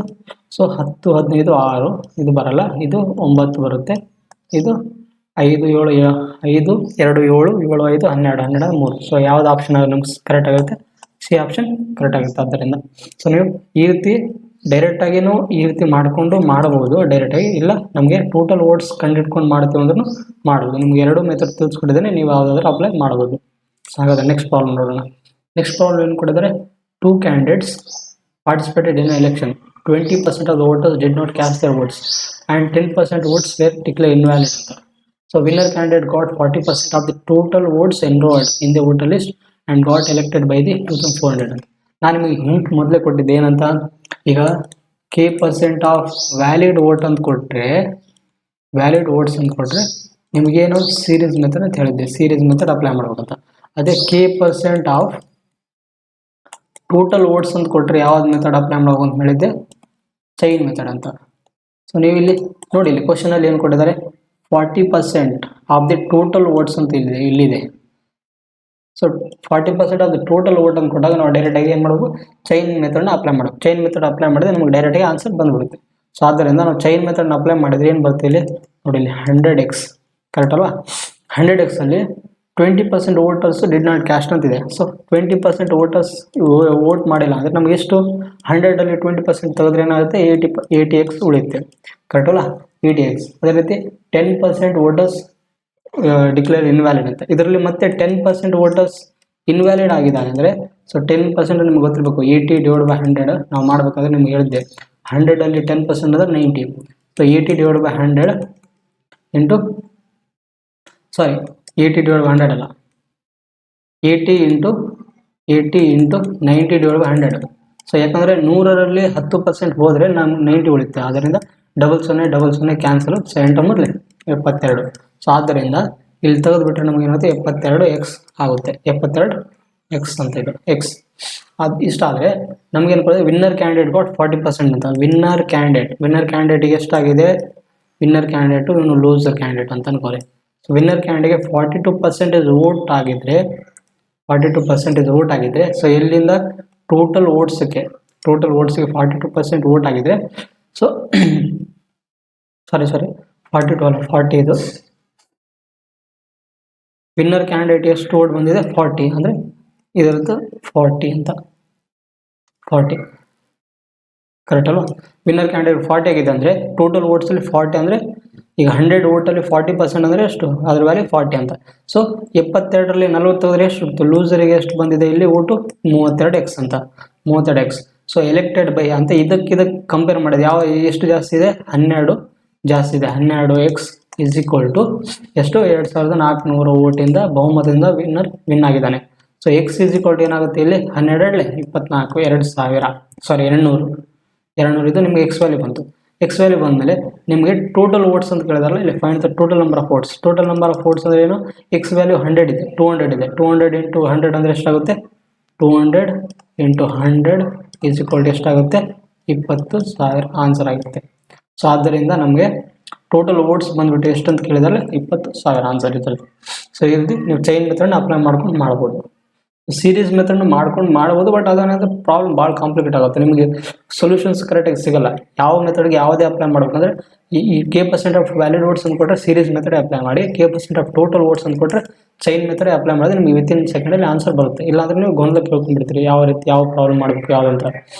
ಸೊ 10 15 6 ಇದು ಬರಲ್ಲ, ಇದು 9 ಬರುತ್ತೆ. ಇದು 5 7 5 2 7 7 5 12 12 3. ಸೊ ಯಾವ್ದು ಆಪ್ಷನ್ ನಮ್ಗೆ ಕರೆಕ್ಟ್ ಆಗುತ್ತೆ ಸಿ ಆಪ್ಷನ್ ಕರೆಕ್ಟ್ ಆಗುತ್ತೆ. ಆದ್ದರಿಂದ ಸೊ ನೀವು ಈ ರೀತಿ ಡೈರೆಕ್ಟಾಗಿನೂ ಈ ರೀತಿ ಮಾಡಿಕೊಂಡು ಮಾಡಬಹುದು ಡೈರೆಕ್ಟಾಗಿ. ಇಲ್ಲ ನಮಗೆ ಟೋಟಲ್ ವೋಟ್ಸ್ ಕಂಡಿಡ್ಕೊಂಡು ಮಾಡ್ತೀವಿ ಅಂದ್ರೂ ಮಾಡ್ಬೋದು. ನಿಮ್ಗೆ 2 ಮೆಥಡ್ ತಿಳಿಸ್ಕೊಟ್ಟಿದ್ದೇನೆ, ನೀವು ಯಾವುದಾದ್ರೂ ಅಪ್ಲೈ ಮಾಡ್ಬೋದು. ಹಾಗಾದರೆ ನೆಕ್ಸ್ಟ್ ಪ್ರಾಬ್ಲಮ್ ನೋಡೋಣ. ನೆಕ್ಸ್ಟ್ ಪ್ರಾಬ್ಲಮ್ ಏನು ಕೊಟ್ಟಿದ್ದಾರೆ 2 candidates participated in an election. 20% of the voters did not cast their votes and 10% votes were declared invalid. So winner candidate got 40% of the total votes enrolled in the voter list and got elected by the 2,400. ನಾನು ನಿಮಗೆ hint ಮೊದಲೇ ಕೊಟ್ಟಿದ್ದೆ ಏನಂತ ಈಗ K% of valid vote ಅಂತ ಕೊಟ್ಟರೆ ನಿಮಗೇನು series method ಅಂತ ಹೇಳಿದ್ದೆ, ಸೀರೀಸ್ ಮೆಥಡ್ ಅಪ್ಲೈ ಮಾಡ್ಬೇಕಂತ. ಅದೇ K% ಆಫ್ ಟೋಟಲ್ ವೋಟ್ಸ್ ಅಂತ ಕೊಟ್ಟರೆ ಯಾವ್ದು ಮೆಥಡ್ ಅಪ್ಲೈ ಮಾಡ್ಬೇಕು ಅಂತ ಹೇಳಿದ್ದೆ, ಚೈನ್ ಮೆಥಡ್ ಅಂತ. ಸೊ ನೀವು ಇಲ್ಲಿ ನೋಡಿ, ಇಲ್ಲಿ ಕ್ವಶನಲ್ಲಿ ಏನು ಕೊಟ್ಟಿದ್ದಾರೆ, 40% ಆಫ್ ದಿ ಟೋಟಲ್ ವೋಟ್ಸ್ ಅಂತ ಇಲ್ಲಿದೆ. So 40% of the total vote ಅಂತ ಕೊಟ್ಟಾಗ ನಾವು ಡೈರೆಕ್ಟಾಗಿ ಏನು ಮಾಡಬೇಕು, ಚೈನ್ ಮೆಥಡ್ನ ಅಪ್ಲೈ ಮಾಡಬೇಕು. ಚೈನ್ ಮೆಥಡ್ ಅಪ್ಲೈ ಮಾಡಿದ್ರೆ ನಮಗೆ ಡೈರೆಕ್ಟಾಗಿ ಆನ್ಸರ್ ಬಂದ್ಬಿಡುತ್ತೆ. ಸೊ ಆದ್ದರಿಂದ ನಾವು ಚೈನ್ ಮೆಥಡ್ನ ಅಪ್ಲೈ ಮಾಡಿದ್ರೆ ಏನು ಬರುತ್ತೆ ಇಲ್ಲಿ ನೋಡಿ, ಇಲ್ಲಿ 100x ಕರೆಕ್ಟ್ ಅಲ್ವಾ. 100x ಅಲ್ಲಿ 20% ವೋಟರ್ಸ್ ಡಿಡ್ ನಾಟ್ ಕ್ಯಾಸ್ಟ್ ಅಂತಿದೆ. ಸೊ 20% ವೋಟರ್ಸ್ ವೋಟ್ ಮಾಡಿಲ್ಲ ಅಂದರೆ ನಮಗೆ ಎಷ್ಟು, 100ಅಲ್ಲಿ 20% ತೆಗೆದ್ರೆ ಏನಾಗುತ್ತೆ, 80x ಉಳಿಯುತ್ತೆ ಕರೆಕ್ಟ್ ಅಲ್ಲ, 80x. ಅದೇ ರೀತಿ 10% ವೋಟರ್ಸ್ ಡಿಕ್ಲೇರ್ ಇನ್ವ್ಯಾಲಿಡ್ ಅಂತ. ಇದರಲ್ಲಿ ಮತ್ತೆ 10% ವೋಟರ್ಸ್ ಇನ್ವ್ಯಾಲಿಡ್ ಆಗಿದ್ದಾರೆ ಅಂದರೆ, ಸೊ 10% ನಿಮ್ಗೆ ಗೊತ್ತಿರಬೇಕು, 80/100 ನಾವು ಮಾಡಬೇಕಾದ್ರೆ ನಿಮ್ಗೆ ಹೇಳಿದ್ದೆ, 100ಅಲ್ಲಿ 10% ಅಂದರೆ 90. ಸೊ 80/100 ಇಂಟು 80/100 ಅಲ್ಲ, 80 ಇಂಟು 90/100. ಸೊ ಯಾಕಂದರೆ 100ರಲ್ಲಿ 10% ಹೋದರೆ ನಮ್ಗೆ 90 ಉಳಿಯುತ್ತೆ. ಆದ್ದರಿಂದ 00 ಕ್ಯಾನ್ಸಲ್. ಸೊ 8×72. ಸೊ ಆದ್ದರಿಂದ ಇಲ್ಲಿ ತೆಗೆದುಬಿಟ್ರೆ ನಮಗೆ ಏನಾಗುತ್ತೆ, 72x ಆಗುತ್ತೆ. 72x ಅಂತ ಇದು ಎಕ್ಸ್. ಅದು ಇಷ್ಟ ಆದರೆ ನಮಗೇನು ಕೊಡೋದು, ವಿನ್ನರ್ ಕ್ಯಾಂಡಿಡೇಟ್ ಗಾಟ್ 40% ಅಂತ. ವಿನ್ನರ್ ಕ್ಯಾಂಡಿಡೇಟಿಗೆ ಎಷ್ಟಾಗಿದೆ, ವಿನ್ನರ್ ಕ್ಯಾಂಡಿಡೇಟು ಇವನು ಲೂಸರ್ ಕ್ಯಾಂಡಿಡೇಟ್ ಅಂತ ಅನ್ಕೊಳ್ಳಿ. ಸೊ ವಿನ್ನರ್ ಕ್ಯಾಂಡಿಡೇಟ್ಗೆ 42% ವೋಟ್ ಆಗಿದ್ರೆ, 42% ವೋಟ್ ಆಗಿದ್ರೆ, ಸೊ ಎಲ್ಲಿಂದ ಟೋಟಲ್ ವೋಟ್ಸ್ಗೆ 42% ವೋಟ್ ಆಗಿದ್ರೆ, ಸೊ ಸಾರಿ 42 ಅಲ್ಲ 40 ಇದು. ವಿನ್ನರ್ ಕ್ಯಾಂಡಿಡೇಟ್ ಎಷ್ಟು ವೋಟ್ ಬಂದಿದೆ, 40 ಅಂದರೆ ಇದರದ್ದು 40 ಅಂತ, 40 ಕರೆಕ್ಟ್ ಅಲ್ವಾ. ವಿನ್ನರ್ ಕ್ಯಾಂಡಿಡೇಟ್ 40 ಆಗಿದೆ ಅಂದರೆ ಟೋಟಲ್ ವೋಟ್ಸಲ್ಲಿ 40 ಅಂದರೆ ಈಗ 100 ವೋಟಲ್ಲಿ 40% ಅಂದರೆ ಎಷ್ಟು, ಅದ್ರ ವ್ಯಾಲ್ಯೂ 40 ಅಂತ. ಸೊ 72ರಲ್ಲಿ 40 ತೆಗೆದ್ರೆ ಎಷ್ಟು, ಲೂಸರಿಗೆ ಎಷ್ಟು ಬಂದಿದೆ ಇಲ್ಲಿ ಓಟು, 32x ಅಂತ, 32x. ಸೊ ಎಲೆಕ್ಟೆಡ್ ಬೈ ಅಂತ ಇದಕ್ಕೆ ಕಂಪೇರ್ ಮಾಡಿದೆ, ಯಾವ ಎಷ್ಟು ಜಾಸ್ತಿ ಇದೆ, 12 ಜಾಸ್ತಿ ಇದೆ. 12x ಇಸ್ ಈಕ್ವಲ್ ಟು ಎಷ್ಟು, 2400 ವೋಟಿಂದ ಬಹುಮತದಿಂದ ವಿನ್ ಆಗಿದ್ದಾನೆ. So x is equal to ಏನಾಗುತ್ತೆ ಇಲ್ಲಿ, 12 24 200 ಇದು ನಿಮಗೆ ಎಕ್ಸ್ ವ್ಯಾಲ್ಯೂ ಬಂತು. ಎಕ್ಸ್ ವ್ಯಾಲ್ಯೂ ಬಂದಮೇಲೆ ನಿಮಗೆ ಟೋಟಲ್ ವೋಟ್ಸ್ ಅಂತ ಕೇಳಿದಾರಲ್ಲ, ಇಲ್ಲಿ find the total number of votes. Total number of votes ಅಂದರೆ ಏನು, ಎಕ್ಸ್ ವ್ಯಾಲ್ಯೂ 100 ಇದೆ, 200 ಇದೆ. 200 ಇಂಟು 100 ಅಂದರೆ ಎಷ್ಟಾಗುತ್ತೆ, 200 ಇಂಟು 100 ಈಸ್ ಈಕ್ವಲ್ ಟು ಎಷ್ಟಾಗುತ್ತೆ, 20,000 ಆನ್ಸರ್ ಆಗುತ್ತೆ. ಸೊ ಆದ್ದರಿಂದ ನಮಗೆ ಟೋಟಲ್ ವೋಟ್ಸ್ ಬಂದುಬಿಟ್ಟು ಎಷ್ಟು ಅಂತ ಕೇಳಿದರೆ 20,000 ಆನ್ಸರ್ ಇದರಲ್ಲಿ. ಸೊ ಇಲ್ಲಿ ನೀವು ಚೈನ್ ಮೆಥಡ್ನ ಅಪ್ಲೈ ಮಾಡ್ಕೊಂಡು ಮಾಡ್ಬೋದು, ಸೀರೀಸ್ ಮೆಥಡ್ನ ಮಾಡ್ಬೋದು. ಬಟ್ ಅದೇನಾದ್ರೆ ಪ್ರಾಬ್ಲಮ್ ಭಾಳ ಕಾಂಪ್ಲಿಕೇಟ್ ಆಗುತ್ತೆ, ನಿಮಗೆ ಸೊಲ್ಯೂಷನ್ಸ್ ಕರೆಕ್ಟಾಗಿ ಸಿಗಲ್ಲ. ಯಾವ ಮೆಥಡ್ಗೆ ಯಾವುದೇ ಅಪ್ಲೈ ಮಾಡ್ಬೇಕಂದ್ರೆ ಈ K% ಆಫ್ ವ್ಯಾಲಿಡ್ ವೋಟ್ಸ್ ಅಂತ ಕೊಟ್ಟರೆ ಸೀರೀಸ್ ಮೆಥಡ್ ಅಪ್ಲೈ ಮಾಡಿ, K% ಆಫ್ ಟೋಟಲ್ ವೋಟ್ಸ್ ಅಂತ ಕೊಟ್ಟರೆ ಚೈನ್ ಮೆಥಡ್ ಅಪ್ಲೈ ಮಾಡಿದ್ರೆ ನಿಮಗೆ ವಿತಿನ್ ಸೆಕೆಂಡಲ್ಲಿ ಆನ್ಸರ್ ಬರುತ್ತೆ. ಇಲ್ಲಾಂದ್ರೆ ನೀವು ಗೊಂದಲ ಕೇಳ್ಕೊಂಡ್ಬಿಡ್ತೀರಿ ಯಾವ ರೀತಿ ಯಾವ ಪ್ರಾಬ್ಲಮ್ ಮಾಡಬೇಕು ಯಾವುದಂತ.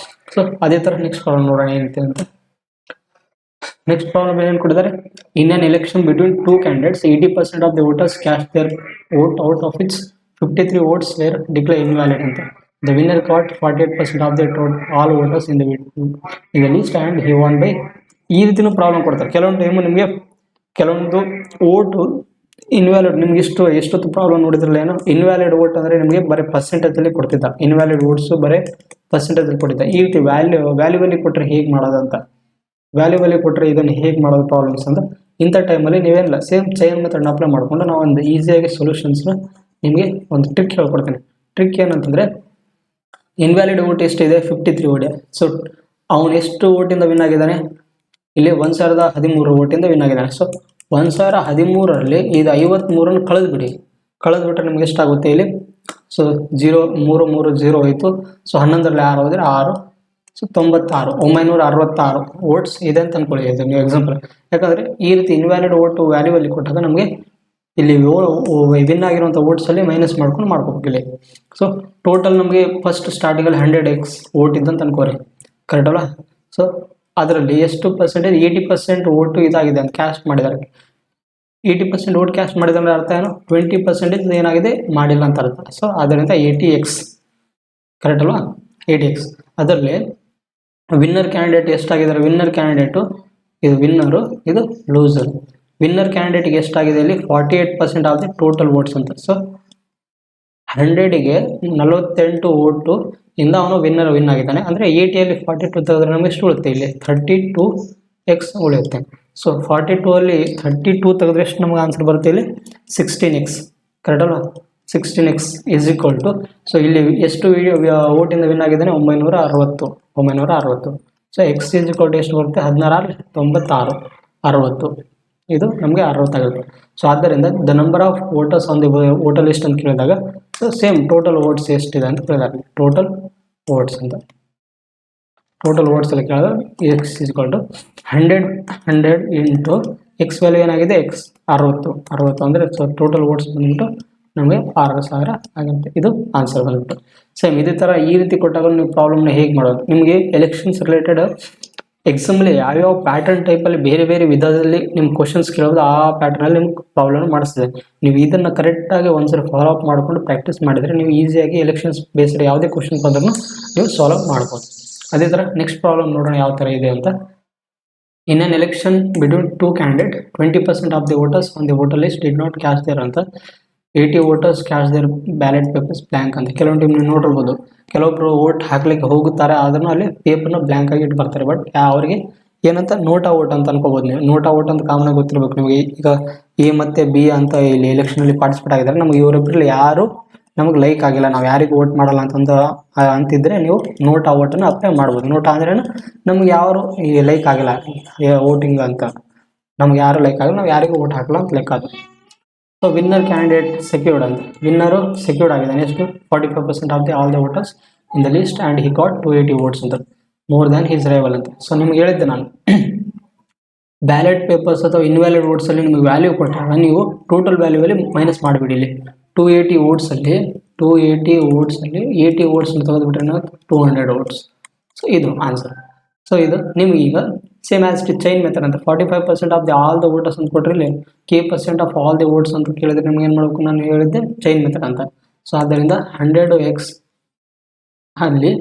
ಸೊ ಅದೇ ಥರ ನೆಕ್ಸ್ಟ್ ಪ್ರಾಬ್ಲಮ್ ನೋಡೋಣ ಏನಿದೆ ಅಂತ. ನೆಕ್ಸ್ಟ್ ಪ್ರಾಬ್ಲಮ್ ಏನು ಕೊಟ್ಟಿದ್ದಾರೆ, in an election between 2 candidates 80% of the voters cast their vote out of its 53 votes were declared invalid ಅಂತ. The winner got 48% of the total all voters in the list and he won by. ಈ ರೀತಿನೂ problem ಕೊಡ್ತಾರೆ. ಕೆಲವೊಂದು time ನಿಮಗೆ ಕೆಲವೊಂದು vote invalid, ನಿಮ್ಗೆ ಎಷ್ಟೊತ್ತು problem ನೋಡಿದ್ರಲ್ಲ ಏನು, ಇನ್ವ್ಯಾಲಿಡ್ ವೋಟ್ ಅಂದರೆ ನಿಮಗೆ ಬರೀ ಪರ್ಸೆಂಟೇಜಲ್ಲಿ ಕೊಡ್ತಿದ್ದ, ಇನ್ವ್ಯಾಲಿಡ್ ವೋಟ್ಸು ಬರೀ ಪರ್ಸೆಂಟೇಜಲ್ಲಿ ಕೊಟ್ಟಿದ್ದ. ಈ ರೀತಿ ವ್ಯಾಲ್ಯೂವಲ್ಲಿ ಕೊಟ್ಟರೆ ಹೇಗೆ ಮಾಡೋದಂತ, ವ್ಯಾಲ್ಯೂವಲ್ಲಿ ಕೊಟ್ಟರೆ ಇದನ್ನು ಹೇಗೆ ಮಾಡೋದು ಪ್ರಾಬ್ಲಮ್ಸ್ ಅಂತ. ಇಂಥ ಟೈಮಲ್ಲಿ ನೀವೇನಿಲ್ಲ, ಸೇಮ್ ಚೈನ್ ಮೆಥಡ್ನ ಅಪ್ಲೈ ಮಾಡಿಕೊಂಡು ನಾವು ಒಂದು ಈಸಿಯಾಗಿ ಸೊಲ್ಯೂಷನ್ಸ್ನ ನಿಮಗೆ ಒಂದು ಟ್ರಿಕ್ ಹೇಳ್ಕೊಡ್ತೀನಿ. ಟ್ರಿಕ್ ಏನಂತಂದರೆ, ಇನ್ವ್ಯಾಲಿಡ್ ವೋಟ್ ಎಷ್ಟಿದೆ, 53 ವೋಟ್. ಸೊ ಅವನು ಎಷ್ಟು ವೋಟಿಂದ ವಿನ್ ಆಗಿದ್ದಾನೆ, ಇಲ್ಲಿ 1013 ವೋಟಿಂದ ವಿನ್ ಆಗಿದ್ದಾನೆ. ಸೊ 1013ರಲ್ಲಿ ಇದು 53 ಕಳೆದ್ಬಿಟ್ರೆ ನಿಮ್ಗೆ ಎಷ್ಟಾಗುತ್ತೆ ಇಲ್ಲಿ, ಸೊ 0 ಹೋಯಿತು. ಸೊ 11ರಲ್ಲಿ 6 ಹೋದರೆ 6, ಸೊ 96, 966 ವೋಟ್ಸ್ ಇದೆ ಅಂತ ಅಂದ್ಕೊಳ್ಳಿ. ಇದು ನೀವು ಎಕ್ಸಾಂಪಲ್. ಯಾಕಂದರೆ ಈ ರೀತಿ ಇನ್ವ್ಯಾಲಿಡ್ ವೋಟು ವ್ಯಾಲ್ಯೂವಲ್ಲಿ ಕೊಟ್ಟಾಗ ನಮಗೆ ಇಲ್ಲಿ ವಿನ್ ಆಗಿರುವಂಥ ವೋಟ್ಸಲ್ಲಿ ಮೈನಸ್ ಮಾಡ್ಕೋಬೇಕು ಇಲ್ಲಿ. ಸೊ ಟೋಟಲ್ ನಮಗೆ ಫಸ್ಟ್ ಸ್ಟಾರ್ಟಿಂಗಲ್ಲಿ 100x ವೋಟ್ ಇದ್ದಂತ ಅನ್ಕೋರಿ, ಕರೆಕ್ಟ್ ಅಲ್ಲ. ಸೊ ಅದರಲ್ಲಿ ಎಷ್ಟು ಪರ್ಸೆಂಟೇಜ್, 80% ವೋಟು ಇದಾಗಿದೆ ಅಂತ ಕ್ಯಾಸ್ಟ್ ಮಾಡಿದ್ದಾರೆ. 80% ವೋಟ್ ಕ್ಯಾಸ್ಟ್ ಮಾಡಿದ್ರೆ ಅರ್ಥ ಏನು, 20% ಏನಾಗಿದೆ ಮಾಡಿಲ್ಲ ಅಂತ ಅರ್ಥ. ಸೊ ಅದರಿಂದ 80x ಕರೆಕ್ಟ್ ಅಲ್ವಾ, 80x. ಅದರಲ್ಲಿ ವಿನ್ನರ್ ಕ್ಯಾಂಡಿಡೇಟ್ ಎಷ್ಟಾಗಿದ್ದಾರೆ, ವಿನ್ನರ್ ಕ್ಯಾಂಡಿಡೇಟು ಇದು ವಿನ್ನರು, ಇದು ಲೂಸರ್. ವಿನ್ನರ್ ಕ್ಯಾಂಡಿಡೇಟ್ಗೆ ಎಷ್ಟಾಗಿದೆ ಇಲ್ಲಿ 48% ಆಫ್ ದಿ ಟೋಟಲ್ ವೋಟ್ಸ್ ಅಂತ. ಸೊ 100ಗೆ 48 ಓಟು ಇಂದ ಅವನು ವಿನ್ ಆಗಿದ್ದಾನೆ. ಅಂದರೆ 80ಯಲ್ಲಿ 42 ತೆಗೆದ್ರೆ ನಮಗೆ ಎಷ್ಟು ಉಳುತ್ತೆ? ಇಲ್ಲಿ 32x ಉಳಿಯುತ್ತೆ. ಸೊ 42 ಅಲ್ಲಿ 32 ತೆಗೆದ್ರೆ ಎಷ್ಟು ನಮಗೆ ಆನ್ಸರ್ ಬರುತ್ತೆ? ಇಲ್ಲಿ 16x. ಕರೆಕ್ಟ್ ಅಲ್ವಾ? 16x is equal to, so ಇಲ್ಲಿ ಎಷ್ಟು ಓಟಿಂದ ವಿನ್ ಆಗಿದ್ದಾನೆ? 960. So x is equal to ಎಷ್ಟು ಬರುತ್ತೆ? 16×96 60. ಇದು ನಮಗೆ 60 ಆಗುತ್ತೆ. ಸೊ ಆದ್ದರಿಂದ the number of voters on the voter list ಅಂತ ಕೇಳಿದಾಗ, ಸೊ ಸೇಮ್ ಟೋಟಲ್ ವೋಟ್ಸ್ ಎಷ್ಟಿದೆ ಅಂತ ಕೇಳಿದಾಗ, ಟೋಟಲ್ ವೋಟ್ಸ್ ಅಂತ ಟೋಟಲ್ ವೋಟ್ಸ್ ಎಲ್ಲ ಕೇಳಿದಾಗ x is equal to 100 into x value ಏನಾಗಿದೆ? ಎಕ್ಸ್ 60 ಅಂದರೆ ಸೊ ಟೋಟಲ್ ವೋಟ್ಸ್ ಬಂದ್ಬಿಟ್ಟು ನಮಗೆ 6000 ಆಗುತ್ತೆ. ಇದು ಆನ್ಸರ್ ಬಂದ್ಬಿಟ್ಟು. ಸೇಮ್ ಇದೇ ಥರ ಈ ರೀತಿ ಕೊಟ್ಟಾಗ ನೀವು ಪ್ರಾಬ್ಲಮ್ನ ಹೇಗೆ ಮಾಡೋದು? ನಿಮಗೆ ಎಲೆಕ್ಷನ್ಸ್ ರಿಲೇಟೆಡ್ ಎಕ್ಸಾಮಲ್ಲಿ ಯಾವ್ಯಾವ ಪ್ಯಾಟರ್ನ್ ಟೈಪಲ್ಲಿ ಬೇರೆ ಬೇರೆ ವಿಧದಲ್ಲಿ ನಿಮ್ಮ ಕ್ವಶನ್ಸ್ ಕೇಳೋದು, ಆ ಪ್ಯಾಟರ್ನಲ್ಲಿ ನಿಮ್ಗೆ ಪ್ರಾಬ್ಲಮ್ ಮಾಡಿಸ್ತದೆ. ನೀವು ಇದನ್ನು ಕರೆಕ್ಟಾಗಿ ಒಂದ್ಸರಿ ಫಾಲೋ ಅಪ್ ಮಾಡಿಕೊಂಡು ಪ್ರಾಕ್ಟೀಸ್ ಮಾಡಿದರೆ ನೀವು ಈಸಿಯಾಗಿ ಎಲೆಕ್ಷನ್ಸ್ ಬೇಸ್ಡ್ ಯಾವುದೇ ಕ್ವಶನ್ ಬಂದ್ರೂ ನೀವು ಸಾಲ್ವ್ ಮಾಡ್ಬೋದು. ಅದೇ ಥರ ನೆಕ್ಸ್ಟ್ ಪ್ರಾಬ್ಲಮ್ ನೋಡೋಣ ಯಾವ ಥರ ಇದೆ ಅಂತ. In an election between 2 candidate 20% of the voters on the voter list did not cast their ಅಂತ 80 voters cast their ballot papers blank ಅಂತ. ಕೆಲವೊಂದು ಟೈಮ್ ನೀವು ನೋಡಿರ್ಬೋದು, ಕೆಲವೊಬ್ಬರು ವೋಟ್ ಹಾಕ್ಲಿಕ್ಕೆ ಹೋಗುತ್ತಾರೆ, ಆದ್ರೂ ಅಲ್ಲಿ ಪೇಪರ್ನ ಬ್ಲ್ಯಾಂಕ್ ಆಗಿ ಇಟ್ಟು ಬರ್ತಾರೆ. ಬಟ್ ಅವರಿಗೆ ಏನಂತ ನೋಟಾ ವೋಟ್ ಅಂತ ಅನ್ಕೋಬೋದು ನೀವು. ನೋಟಾ ವೋಟ್ ಅಂತ ಕಾಮನ್ ಆಗಿ ಗೊತ್ತಿರಬೇಕು ನಿಮಗೆ. ಈಗ ಎ ಮತ್ತು ಬಿ ಅಂತ ಇಲ್ಲಿ ಎಲೆಕ್ಷನಲ್ಲಿ ಪಾರ್ಟಿಸಿಪೇಟ್ ಆಗಿದ್ದಾರೆ, ನಮಗೆ ಇವರಿಬ್ಬರಲ್ಲಿ ಯಾರು ನಮಗೆ ಲೈಕ್ ಆಗಿಲ್ಲ, ನಾವು ಯಾರಿಗೂ ವೋಟ್ ಮಾಡಲ್ಲ ಅಂತಿದ್ರೆ ನೀವು ನೋಟಾ ವೋಟನ್ನು ಅಪ್ಲೈ ಮಾಡ್ಬೋದು. ನೋಟಾ ಅಂದ್ರೆ ನಮ್ಗೆ ಯಾರು ಲೈಕ್ ಆಗಿಲ್ಲ ವೋಟಿಂಗ್ ಅಂತ, ನಮ್ಗೆ ಯಾರು ಲೈಕ್ ಆಗಿಲ್ಲ, ನಾವು ಯಾರಿಗೂ ವೋಟ್ ಹಾಕಲ್ಲ ಅಂತ ಲೆಕ್ಕ ಅದು. ಸೊ ವಿನ್ನರ್ ಕ್ಯಾಂಡಿಡೇಟ್ ಸೆಕ್ಯೂರ್ಡ್ ಅಂತ, ವಿನ್ನರು ಸೆಕ್ಯೂರ್ಡ್ ಆಗಿದ್ದಾನೆ. ಎಷ್ಟು? 45% of the all the voters in the list and he got 280 votes ಅಂತ, ಮೋರ್ ದ್ಯಾನ್ ಹಿಸ್ ರೈವಲ್ ಅಂತ. ಸೊ ನಿಮ್ಗೆ ಹೇಳಿದ್ದೆ ನಾನು, ಬ್ಯಾಲೆಟ್ ಪೇಪರ್ಸ್ ಅಥವಾ ಇನ್ವ್ಯಾಲಿಡ್ ವೋಟ್ಸಲ್ಲಿ ನಿಮಗೆ ವ್ಯಾಲ್ಯೂ ಕೊಟ್ಟಾಗ ನೀವು ಟೋಟಲ್ ವ್ಯಾಲ್ಯೂವಲ್ಲಿ ಮೈನಸ್ ಮಾಡಿಬಿಡಿ. ಇಲ್ಲಿ 280 ವೋಟ್ಸಲ್ಲಿ 80 ವೋಟ್ಸನ್ನು ತೆಗೆದುಬಿಟ್ರೆ ನಾವು 200 ವೋಟ್ಸ್. ಸೊ ಇದು ಆನ್ಸರ್. ಸೊ ಇದು ನಿಮ್ಗೆ ಈಗ ಸೇಮ್ ಆಸ್ ಚೈನ್ ಮೆಥಡ್ ಅಂತ 45% of the all the voters ಅಂತ ಕೊಟ್ಟರೆ ಇಲ್ಲಿ K% of all the votes ಅಂತ ಕೇಳಿದ್ರೆ ನಿಮ್ಗೆ ಏನು ಮಾಡಬೇಕು? ನಾನು ಹೇಳಿದ್ದೆ ಚೈನ್ ಮೆಥಡ್ ಅಂತ. ಸೊ ಆದ್ದರಿಂದ 100x ಅಲ್ಲಿ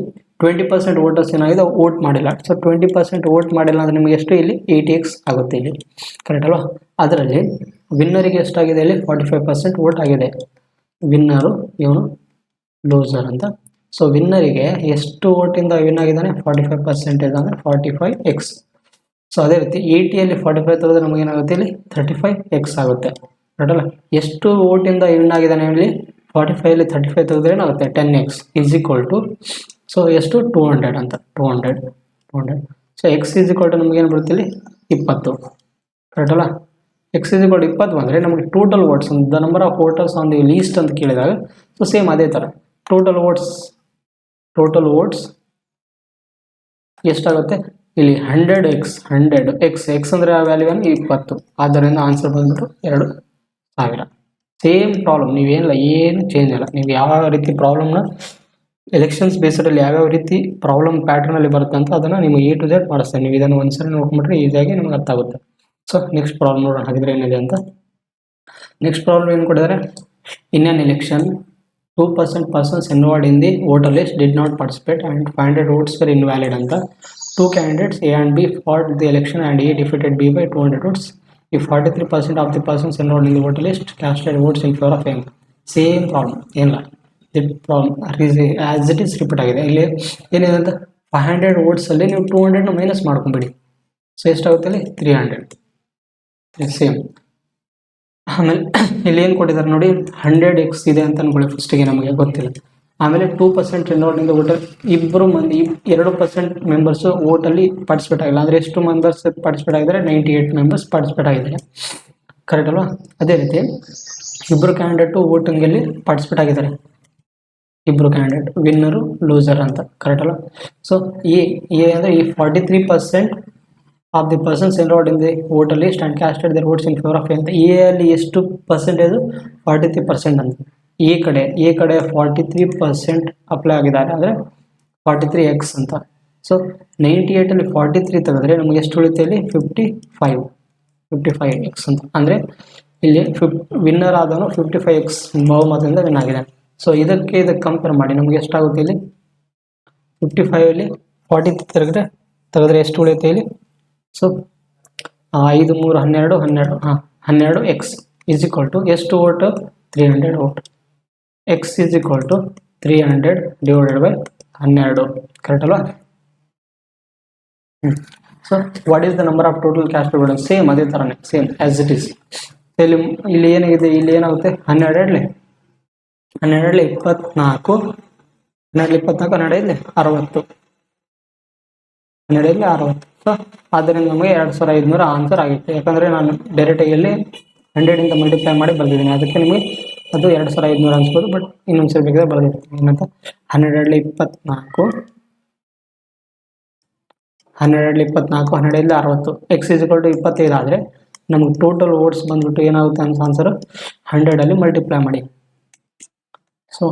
20% ವೋಟರ್ಸ್ ಏನಾಗಿದೆ? ವೋಟ್ ಮಾಡಿಲ್ಲ. ಸೊ 20% ವೋಟ್ ಮಾಡಿಲ್ಲ ಅಂದರೆ ನಿಮಗೆ ಎಷ್ಟು? ಇಲ್ಲಿ 80x ಆಗುತ್ತೆ ಇಲ್ಲಿ. ಕರೆಕ್ಟ್ ಅಲ್ವಾ? ಅದರಲ್ಲಿ ವಿನ್ನರಿಗೆ ಎಷ್ಟಾಗಿದೆ? ಇಲ್ಲಿ 45% ವೋಟ್ ಆಗಿದೆ. ವಿನ್ನರು ಇವನು ಲೂಸರ್ ಅಂತ. ಸೊ ವಿನ್ನರಿಗೆ ಎಷ್ಟು ವೋಟಿಂದ ವಿನ್ ಆಗಿದ್ದಾನೆ? 45% ಅಂದರೆ 45x. ಸೊ ಅದೇ ರೀತಿ 80ಯಲ್ಲಿ 45 ತೆಗೆದ್ರೆ ನಮಗೇನಾಗುತ್ತೆ? ಇಲ್ಲಿ 35x ಆಗುತ್ತೆ. ಕರೆಕ್ಟಲ್ಲ? ಎಷ್ಟು ವೋಟಿಂದ ವಿನ್ ಆಗಿದ್ದಾನೆ? ಇಲ್ಲಿ 45ಯಲ್ಲಿ 35 ತೆಗೆದ್ರೆ ಏನಾಗುತ್ತೆ? 10x is equal to, so ಎಷ್ಟು? 200 ಅಂತ. 200. So x is equal to ನಮಗೇನು ಬರುತ್ತೆ? ಇಲ್ಲಿ 20. ಕರೆಕ್ಟಲ್ಲ? ಎಕ್ಸ್ ಈಸ್ ಈಕ್ವಲ್ ಟು 20 ಬಂದರೆ ನಮಗೆ total votes, the number of voters on the list ಅಂತ ಕೇಳಿದಾಗ, ಸೊ ಸೇಮ್ ಅದೇ ಥರ ಟೋಟಲ್ ವೋಟ್ಸ್ ಎಷ್ಟಾಗುತ್ತೆ? ಇಲ್ಲಿ 100x ಅಂದರೆ ಆ ವ್ಯಾಲ್ಯೂ ಏನು? 20. ಆದ್ದರಿಂದ ಆನ್ಸರ್ ಬಂದ್ಬಿಟ್ಟು 2000. ಸೇಮ್ ಪ್ರಾಬ್ಲಮ್, ನೀವೇನಿಲ್ಲ, ಏನು ಚೇಂಜ್ ಇಲ್ಲ. ನೀವು ಯಾವ ರೀತಿ ಪ್ರಾಬ್ಲಮ್ನ ಎಲೆಕ್ಷನ್ಸ್ ಬೇಸ್ಡಲ್ಲಿ ಯಾವ್ಯಾವ ರೀತಿ ಪ್ರಾಬ್ಲಮ್ ಪ್ಯಾಟರ್ನಲ್ಲಿ ಬರುತ್ತೆ ಅಂತ ಅದನ್ನು ನಿಮಗೆ A to Z ಮಾಡಿಸ್ತೇನೆ. ನೀವು ಇದನ್ನು ಒಂದ್ಸರಿ ನೋಡ್ಕೊಂಡ್ಬಿಟ್ರೆ ಈಸಿಯಾಗಿ ನಿಮ್ಗೆ ಅರ್ಥ ಆಗುತ್ತೆ. ಸೊ ನೆಕ್ಸ್ಟ್ ಪ್ರಾಬ್ಲಮ್ ನೋಡೋಣ ಹಾಗಿದ್ರೆ ಏನಿದೆ ಅಂತ. ನೆಕ್ಸ್ಟ್ ಪ್ರಾಬ್ಲಮ್ ಏನು ಕೊಟ್ಟಿದ್ದಾರೆ? In an election 2% persons enrolled in the voter list did not participate and 500 votes were invalid ಅಂತ. 2 candidates A and B fought the election and A defeated B by 200 votes. If 43% of the persons enrolled in the voter list casted votes in favor of A. Same problem, ಏನಿಲ್ಲ, the problem as it is repeat ಆಗಿದೆ. ಇಲ್ಲಿ ಏನಿದೆ ಅಂತ 500 ವೋಟ್ಸಲ್ಲಿ ನೀವು 200ನ minus ಮಾಡ್ಕೊಂಬಿಡಿ. So ಎಷ್ಟಾಗುತ್ತೆ? ಇಲ್ಲಿ 300. Same. ಆಮೇಲೆ ಇಲ್ಲಿ ಏನು ಕೊಟ್ಟಿದ್ದಾರೆ ನೋಡಿ, 100x ಇದೆ ಅಂತ ಅನ್ಕೊಳ್ಳಿ. ಫಸ್ಟಿಗೆ ನಮಗೆ ಗೊತ್ತಿಲ್ಲ. ಆಮೇಲೆ 2% ಎನ್ರೋಲ್ಡ್ ವೋಟರ್, 2% ಮೆಂಬರ್ಸು ವೋಟಲ್ಲಿ ಪಾರ್ಟಿಸಿಪೇಟ್ ಆಗಿಲ್ಲ. ಅಂದರೆ ಎಷ್ಟು ಮೆಂಬರ್ಸ್ ಪಾರ್ಟಿಸಿಪೇಟ್ ಆಗಿದ್ದಾರೆ? 98 ಮೆಂಬರ್ಸ್ ಪಾರ್ಟಿಸಿಪೇಟ್ ಆಗಿದ್ದಾರೆ. ಕರೆಕ್ಟ್ ಅಲ್ವಾ? ಅದೇ ರೀತಿ ಇಬ್ಬರು ಕ್ಯಾಂಡಿಡೇಟು ವೋಟಿಂಗಲ್ಲಿ ಪಾರ್ಟಿಸಿಪೇಟ್ ಆಗಿದ್ದಾರೆ. ಇಬ್ಬರು ಕ್ಯಾಂಡಿಡೇಟ್ ವಿನ್ನರು ಲೂಸರ್ ಅಂತ. ಕರೆಕ್ಟ್ ಅಲ್ವಾ? ಸೊ ಎ ಅಂದರೆ ಈ 43% of the persons enrolled in the voter list and casted their votes in favour of A ಅಂತ. ಎ ಅಲ್ಲಿ ಎಷ್ಟು ಪರ್ಸೆಂಟೇಜು? 43% ಅಂತ. ಎ ಕಡೆ 43% ಅಪ್ಲೈ ಆಗಿದ್ದಾರೆ, ಅಂದರೆ 43x ಅಂತ. ಸೊ 98ಅಲ್ಲಿ 43 ತೆಗೆದ್ರೆ ನಮಗೆ ಎಷ್ಟು ಉಳಿಯುತ್ತೆ? ಇಲ್ಲಿ 55x ಅಂತ. ಅಂದರೆ ಇಲ್ಲಿ ವಿನ್ನರ್ ಆದವನು 55x ಬಹುಮತದಿಂದ ವಿನ್ ಆಗಿದೆ. ಸೊ ಇದಕ್ಕೆ ಕಂಪೇರ್ ಮಾಡಿ ನಮಗೆ ಎಷ್ಟಾಗುತ್ತೆ? ಇಲ್ಲಿ 55ಅಲ್ಲಿ 43 ತೆಗೆದ್ರೆ ಎಷ್ಟು ಉಳಿಯುತ್ತೆ? ಇಲ್ಲಿ so 5 3 12 12x is equal to ಎಷ್ಟು vote? 300 vote. X is equal to 300 divided by 12 correct ಅಲ್ವಾ? So what is the number of total cast dividend? Same ಅದೇ ಥರನೇ, ಸೇಮ್ ಆಸ್ ಇಟ್ ಈಸ್. ಇಲ್ಲಿ ಏನಾಗಿದೆ, ಇಲ್ಲಿ ಏನಾಗುತ್ತೆ 12 12 24 12 60 12 ಸೊ ಆದ್ದರಿಂದ ನಮಗೆ 2500 ಆನ್ಸರ್ ಆಗುತ್ತೆ. ಯಾಕಂದರೆ ನಾನು ಡೈರೆಕ್ಟಾಗಿ ಇಲ್ಲಿ 100 ಮಲ್ಟಿಪ್ಲೈ ಮಾಡಿ ಬರೆದಿದ್ದೀನಿ, ಅದಕ್ಕೆ ನಿಮಗೆ ಅದು 2500 ಅನ್ಸ್ಬೋದು. ಬಟ್ ಇನ್ನೊಂದು ಸರಿ ಬೇಕಾದ್ರೆ ಬರೆದಿರ್ತೀನಿ. ಏನಂತ 12 24 12 24 12 60 ಎಕ್ಸ್ ಈಸ್ ಈಕ್ವಲ್ ಟು 25 ಆದರೆ ನಮಗೆ ಟೋಟಲ್ ವೋಟ್ಸ್ ಬಂದ್ಬಿಟ್ಟು ಏನಾಗುತ್ತೆ ಅಂತ ಆನ್ಸರ್ 100 ಮಲ್ಟಿಪ್ಲೈ ಮಾಡಿ. So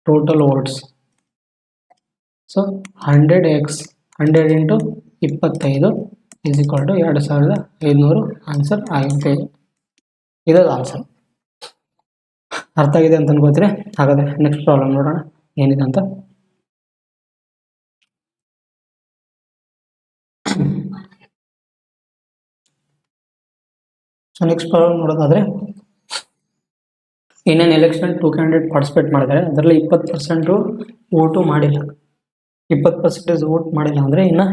total votes, so 100x 100 into 25 is equal to 2500 answer ಆಗುತ್ತೆ. ಇದು ಆನ್ಸರ್. ಅರ್ಥ ಆಗಿದೆ ಅಂತ ಅನ್ಕೋತೀರಿ. ಹಾಗಾದರೆ ನೆಕ್ಸ್ಟ್ ಪ್ರಾಬ್ಲಮ್ ನೋಡೋಣ ಏನಿದೆ ಅಂತ. ಸೊ ನೆಕ್ಸ್ಟ್ ಪ್ರಾಬ್ಲಮ್ ನೋಡೋದಾದರೆ, ಇನ್ ಆನ್ ಎಲೆಕ್ಷನ್ 2 ಕ್ಯಾಂಡಿಡೇಟ್ ಪಾರ್ಟಿಸಿಪೇಟ್ ಮಾಡಿದ್ದಾರೆ, ಅದರಲ್ಲಿ 20% ವೋಟು ಮಾಡಿಲ್ಲ. 20% ವೋಟ್ ಮಾಡಿಲ್ಲ ಅಂದರೆ ಇನ್ನು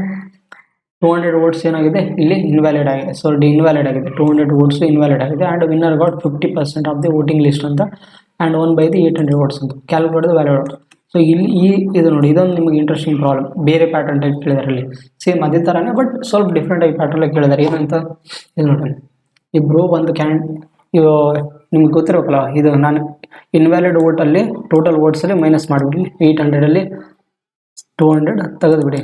200 ವೋಟ್ಸ್ ಏನಾಗಿದೆ ಇಲ್ಲಿ ಇನ್ವ್ಯಾಲಿಡ್ ಆಗಿದೆ. ಸೊ ಇನ್ವ್ಯಾಲಿಡ್ ಆಗಿದೆ, 200 ವೋಟ್ಸ್ ಇನ್ವ್ಯಾಲಿಡ್ ಆಗಿದೆ. And winner got 50% of the voting list ಅಂತ ಆ್ಯಂಡ್ 1/800 ವೋಟ್ಸ್ ಅಂತ ಕ್ಯಾಲ್ಕುಲೇಟ್ ದ ವ್ಯಾಲ್ಯೂ. ಸೊ ಇಲ್ಲಿ ಇದು ನೋಡಿ, ಇದೊಂದು ನಿಮಗೆ ಇಂಟ್ರೆಸ್ಟಿಂಗ್ ಪ್ರಾಬ್ಲಮ್. ಬೇರೆ ಪ್ಯಾಟರ್ನ್ ಟೈಪ್ ಕೇಳಿದಾರೆ, ಅಲ್ಲಿ ಸೇಮ್ ಅದೇ ಥರನೇ ಬಟ್ ಸ್ವಲ್ಪ ಡಿಫ್ರೆಂಟ್ ಆಗಿ ಪ್ಯಾಟರ್ನ್ ಕೇಳಿದ್ದಾರೆ. ಏನಂತ ಇದು ನೋಡಿ, ಇಬ್ಬರು ಒಂದು ಇದು ನಿಮ್ಗೆ ಗೊತ್ತಿರಬೇಕಲ್ಲ, ಇದು ನಾನು ಇನ್ವ್ಯಾಲಿಡ್ ವೋಟಲ್ಲಿ ಟೋಟಲ್ ವೋಟ್ಸಲ್ಲಿ ಮೈನಸ್ ಮಾಡಿಬಿಡಿ. 800 200 ತೆಗೆದುಬಿಡಿ.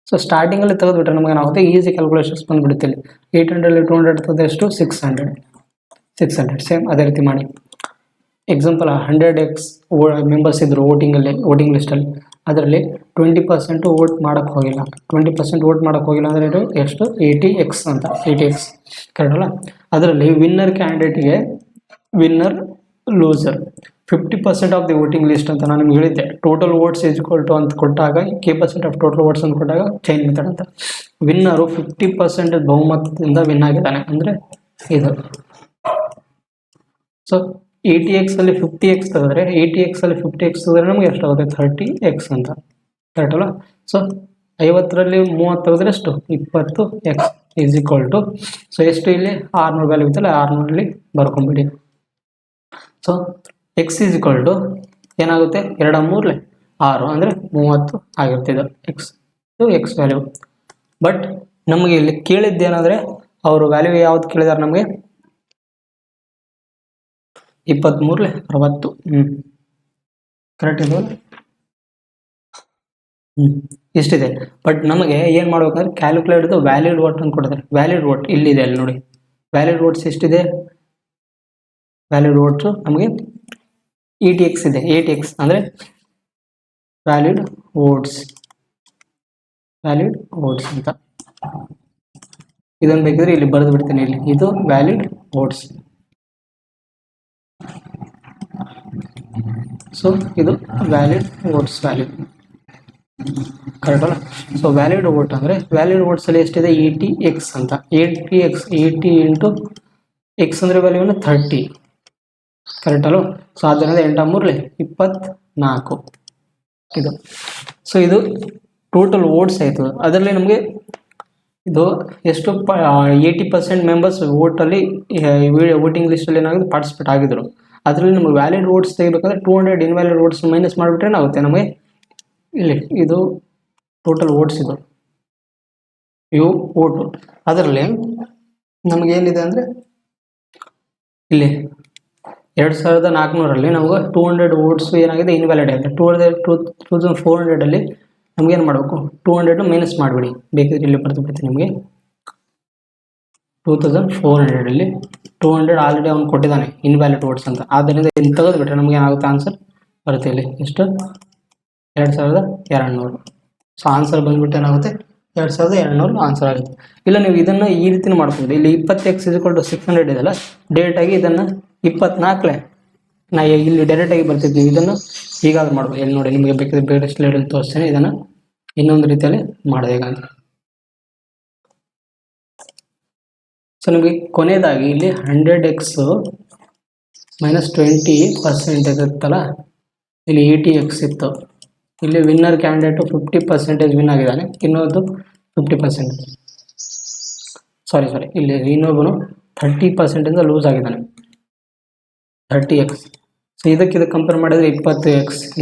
ಸೊ ಸ್ಟಾರ್ಟಿಂಗಲ್ಲಿ ತೆಗೆದುಬಿಟ್ರೆ ನಮಗೆ ಏನಾಗುತ್ತೆ, ಈಸಿ ಕ್ಯಾಲ್ಕುಲೇಷನ್ಸ್ ಬಂದುಬಿಡುತ್ತೆ. ಇಲ್ಲಿ 800 200 ತೆಗೆದ್ರೆ ಎಷ್ಟು 600 ಸೇಮ್ ಅದೇ ರೀತಿ ಮಾಡಿ. ಎಕ್ಸಾಂಪಲ್ 100x ಮೆಂಬರ್ಸ್ ಇದ್ದರು ವೋಟಿಂಗ್ ಲಿಸ್ಟಲ್ಲಿ, ಅದರಲ್ಲಿ 20% ವೋಟ್ ಮಾಡೋಕ್ಕೆ ಹೋಗಿಲ್ಲ. 20% ವೋಟ್ ಮಾಡೋಕ್ಕೆ ಹೋಗಿಲ್ಲ ಅಂದರೆ ಎಷ್ಟು 80x ಅಂತ, 80x ಕರೆಕ್ಟ್ ಅಲ್ಲ? ಅದರಲ್ಲಿ ವಿನ್ನರ್ ಕ್ಯಾಂಡಿಡೇಟ್ಗೆ winner loser 50% of the voting list ಅಂತ ನಾನು ನಿಮ್ಗೆ ಹೇಳಿದ್ದೆ. Total votes is equal to ಅಂತ ಕೊಟ್ಟಾಗ K% ಆಫ್ ಟೋಟಲ್ ವೋಟ್ಸ್ ಅಂತ ಕೊಟ್ಟಾಗ ಚೈನ್ ಮೆಥಡ್ ಅಂತ. ವಿನ್ನರು 50% ಬಹುಮತದಿಂದ ವಿನ್ ಆಗಿದ್ದಾನೆ ಅಂದರೆ ಇದು. ಸೊ 80x ಅಲ್ಲಿ 50x ತೆಗೆದ್ರೆ 80x ಅಲ್ಲಿ 50x ತೆಗೆದ್ರೆ ನಮಗೆ ಎಷ್ಟಾಗುತ್ತೆ 30x ಅಂತ ಕರೆಕ್ಟ್ ಅಲ್ಲ? ಸೊ 50ರಲ್ಲಿ 30 ತೆಗೆದ್ರೆ ಎಷ್ಟು 20x is equal to, so ಎಷ್ಟು ಇಲ್ಲಿ 600 ವ್ಯಾಲ್ಯೂ ಇತ್ತಲ್ಲ, 600 ಬರ್ಕೊಂಬಿಡಿ. So x is equal to ಏನಾಗುತ್ತೆ 2 3 6 ಅಂದರೆ 30 ಆಗಿರುತ್ತೆ. ಇದು ಎಕ್ಸ್ ವ್ಯಾಲ್ಯೂ. ಬಟ್ ನಮಗೆ ಇಲ್ಲಿ ಕೇಳಿದ್ದೇನಾದರೆ ಅವರು ವ್ಯಾಲ್ಯೂ ಯಾವ್ದು ಕೇಳಿದಾರೆ ನಮಗೆ 23 60 ಕರೆಕ್ಟ್ ಇದು ಇಷ್ಟಿದೆ. ಬಟ್ ನಮಗೆ ಏನು ಮಾಡ್ಬೇಕಂದ್ರೆ ಕ್ಯಾಲ್ಕುಲೇಟ್ ದ ವ್ಯಾಲಿಡ್ ವೋಟ್ ಅಂತ ಕೊಡ್ತಾರೆ. ವ್ಯಾಲಿಡ್ ವೋಟ್ ಇಲ್ಲಿದೆ, ಅಲ್ಲಿ ನೋಡಿ ವ್ಯಾಲಿಡ್ ವೋಟ್ಸ್ ಎಷ್ಟಿದೆ. ವ್ಯಾಲಿಡ್ ವೋಟ್ಸು ನಮಗೆ 80x ಇದೆ. 80x ಅಂದರೆ ವ್ಯಾಲಿಡ್ ವೋಟ್ಸ್ ಅಂತ. ಇದನ್ನು ಬೇಕಿದ್ರೆ ಇಲ್ಲಿ ಬರೆದು ಬಿಡ್ತೀನಿ. ಇಲ್ಲಿ ಇದು ವ್ಯಾಲಿಡ್ ವೋಟ್ಸ್. ಸೊ ಇದು ವ್ಯಾಲಿಡ್ ವೋಟ್ಸ್ ವ್ಯಾಲ್ಯೂ ಕರೆಕ್ಟ್ ಅಲ್ಲ? ಸೊ ವ್ಯಾಲಿಡ್ ವೋಟ್ ಅಂದರೆ ವ್ಯಾಲಿಡ್ ವೋಟ್ಸಲ್ಲಿ ಎಷ್ಟಿದೆ 80x ಅಂತ. 80 ಇಂಟು ಎಕ್ಸ್ ಅಂದರೆ ವ್ಯಾಲ್ಯೂನ 30 ಕರೆಕ್ಟ್ ಅಲ್ವ? ಸೊ ಆದ್ದರಿಂದ 8 3 24 ಇದು. ಸೊ ಇದು ಟೋಟಲ್ ವೋಟ್ಸ್ ಆಯಿತು. ಅದರಲ್ಲಿ ನಮಗೆ ಇದು ಎಷ್ಟು 80% ಮೆಂಬರ್ಸ್ ವೋಟಲ್ಲಿ ವೋಟಿಂಗ್ ಲಿಸ್ಟಲ್ಲಿ ಏನಾಗಿದೆ ಪಾರ್ಟಿಸಿಪೇಟ್ ಆಗಿದ್ರು. ಅದರಲ್ಲಿ ನಮಗೆ ವ್ಯಾಲಿಡ್ ವೋಟ್ಸ್ ತೆಗಿಬೇಕಂದ್ರೆ 200 ಇನ್ವ್ಯಾಲಿಡ್ ವೋಟ್ಸ್ ಮೈನಸ್ ಮಾಡಿಬಿಟ್ರೆ ಏನಾಗುತ್ತೆ ನಮಗೆ ಇಲ್ಲಿ ಇದು ಟೋಟಲ್ ವೋಟ್ಸ್ ಇವು ವೋಟು. ಅದರಲ್ಲಿ ನಮಗೇನಿದೆ ಅಂದರೆ ಇಲ್ಲಿ 2400 ನಮಗೆ 200 ವೋಟ್ಸ್ ಏನಾಗಿದೆ ಇನ್ವ್ಯಾಲಿಡ್ ಆಗಿದೆ. 2400 ನಮಗೇನು ಮಾಡಬೇಕು 200 ಮೈನಸ್ ಮಾಡಿಬಿಡಿ. ಬೇಕಿದ್ರೆ ಇಲ್ಲಿ ಬರ್ತು ಬಿಡ್ತೀನಿ ನಿಮಗೆ 2400 200 ಆಲ್ರೆಡಿ ಅವ್ನು ಕೊಟ್ಟಿದ್ದಾನೆ ಇನ್ವ್ಯಾಲಿಡ್ ವೋಟ್ಸ್ ಅಂತ. ಆದ್ದರಿಂದ ಇಲ್ಲಿ ತೆಗೆದುಬಿಟ್ರೆ ನಮಗೆ ಏನಾಗುತ್ತೆ ಆನ್ಸರ್ ಬರುತ್ತೆ ಇಲ್ಲಿ ಎಷ್ಟು 2200. ಸೊ ಆನ್ಸರ್ ಬಂದ್ಬಿಟ್ಟು ಏನಾಗುತ್ತೆ 2200 ಆನ್ಸರ್ ಆಗುತ್ತೆ. ಇಲ್ಲ ನೀವು ಇದನ್ನು ಈ ರೀತಿನೂ ಮಾಡ್ಬೋದು. ಇಲ್ಲಿ 20x = 600 ಇದೆಯಲ್ಲ, ಡೈರೆಕ್ಟಾಗಿ ಇದನ್ನು 24 ನಾ ಇಲ್ಲಿ ಡೈರೆಕ್ಟಾಗಿ ಬರ್ತಿದ್ವಿ. ಇದನ್ನು ಹೀಗಾದ್ರೂ ಮಾಡ್ಬೋದು. ಇಲ್ಲಿ ನೋಡಿ ನಿಮಗೆ ಬೇಕಿದ್ರೆ ಬೇರೆ ಸ್ಲೈಡಲ್ಲಿ ತೋರಿಸ್ತೇನೆ. ಇದನ್ನು ಇನ್ನೊಂದು ರೀತಿಯಲ್ಲಿ ಮಾಡೋದು ಹೇಗಂತ. ಸೊ ನಿಮಗೆ ಕೊನೆಯದಾಗಿ ಇಲ್ಲಿ 100x -20% ಇರುತ್ತಲ್ಲ, ಇಲ್ಲಿ 80x ಇತ್ತು. ಇಲ್ಲಿ ವಿನ್ನರ್ ಕ್ಯಾಂಡಿಡೇಟು 50% ವಿನ್ ಆಗಿದ್ದಾನೆ, ಇನ್ನೊಂದು 50%, ಸಾರಿ ಇಲ್ಲಿ ಇನ್ನೊಬ್ಬನು 30% ಲೂಸ್ ಆಗಿದ್ದಾನೆ, 30x. ಸೊ ಇದಕ್ಕೆ ಕಂಪೇರ್ ಮಾಡಿದರೆ 20x =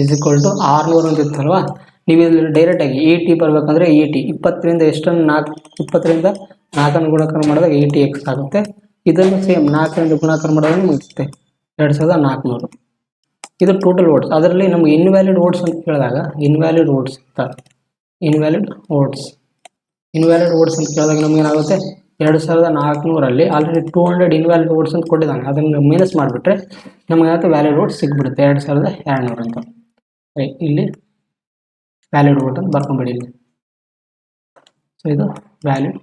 600 ಅಂತ ಇತ್ತಲ್ವಾ. ನೀವು ಇಲ್ಲಿ ಡೈರೆಕ್ಟಾಗಿ 80 ಬರಬೇಕಂದ್ರೆ 80, 20ರಿಂದ ಎಷ್ಟನ್ನು 20ರಿಂದ 4 ಗುಣಾಕಾರ ಮಾಡಿದಾಗ 80x ಆಗುತ್ತೆ. ಇದನ್ನು ಸೇಮ್ 4ರಿಂದ ಗುಣಾಕಾರ ಮಾಡಿದಾಗ ಮುಗಿಸುತ್ತೆ 2400. ಇದು ಟೋಟಲ್ ವೋಟ್ಸ್. ಅದರಲ್ಲಿ ನಮಗೆ ಇನ್ವ್ಯಾಲಿಡ್ ವೋಟ್ಸ್ ಅಂತ ಕೇಳಿದಾಗ ಇನ್ವ್ಯಾಲಿಡ್ ವೋಟ್ಸ್ ಅಂತ ಕೇಳಿದಾಗ ನಮ್ಗೆ ಏನಾಗುತ್ತೆ, 2400ರಲ್ಲಿ ಆಲ್ರೆಡಿ 200 ಇನ್ವ್ಯಾಲಿಡ್ ವೋಟ್ಸ್ ಅಂತ ಕೊಟ್ಟಿದ್ದಾನೆ. ಅದನ್ನು ಮೈನಸ್ ಮಾಡಿಬಿಟ್ರೆ ನಮಗೆ ಏನಾಗುತ್ತೆ, ವ್ಯಾಲಿಡ್ ವೋಟ್ಸ್ ಸಿಕ್ಬಿಡುತ್ತೆ 2200 ಅಂತ. ಇಲ್ಲಿ ವ್ಯಾಲಿಡ್ ವೋಟ್ ಅಂತ ಬರ್ಕೊಂಬಿಡಿ ಇಲ್ಲಿ. ಸೊ ಇದು ವ್ಯಾಲಿಡ್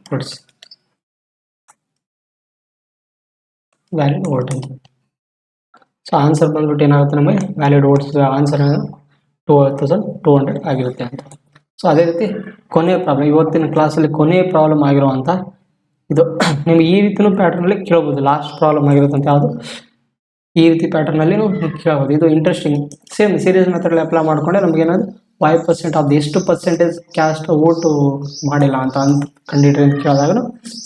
ವೋಟ್ ಅಂತ. ಸೊ ಆನ್ಸರ್ ಬಂದ್ಬಿಟ್ಟು ಏನಾಗುತ್ತೆ, ನಮಗೆ ವ್ಯಾಲಿಡ್ ವೋಟ್ಸ್ ಆನ್ಸರ್ 2200 ಆಗಿರುತ್ತೆ ಅಂತ. ಸೊ ಅದೇ ರೀತಿ ಕೊನೆಯ ಪ್ರಾಬ್ಲಮ್, ಇವತ್ತಿನ ಕ್ಲಾಸಲ್ಲಿ ಕೊನೆಯ ಪ್ರಾಬ್ಲಮ್ ಆಗಿರುವಂಥ ಇದು ನಿಮ್ಗೆ ಈ ರೀತಿಯೂ ಪ್ಯಾಟರ್ನಲ್ಲಿ ಕೇಳ್ಬೋದು. ಲಾಸ್ಟ್ ಪ್ರಾಬ್ಲಮ್ ಆಗಿರುತ್ತಂತ ಯಾವುದು, ಈ ರೀತಿ ಪ್ಯಾಟರ್ನಲ್ಲಿ ನೀವು ಕೇಳ್ಬೋದು. ಇದು ಇಂಟ್ರೆಸ್ಟಿಂಗ್. ಸೇಮ್ ಸೀರೀಸ್ ಮೆಥಡಲ್ಲಿ ಅಪ್ಲೈ ಮಾಡಿಕೊಂಡೆ ನಮ್ಗೆ ಏನಾದ್ರು 5% ಆಫ್ ಎಷ್ಟು ಪರ್ಸೆಂಟೇಜ್ ಕ್ಯಾಸ್ಟ್ ವೋಟು ಮಾಡಿಲ್ಲ ಅಂತ ಕಂಡಿಡ್ರಿ ಅಂತ ಕೇಳಿದಾಗ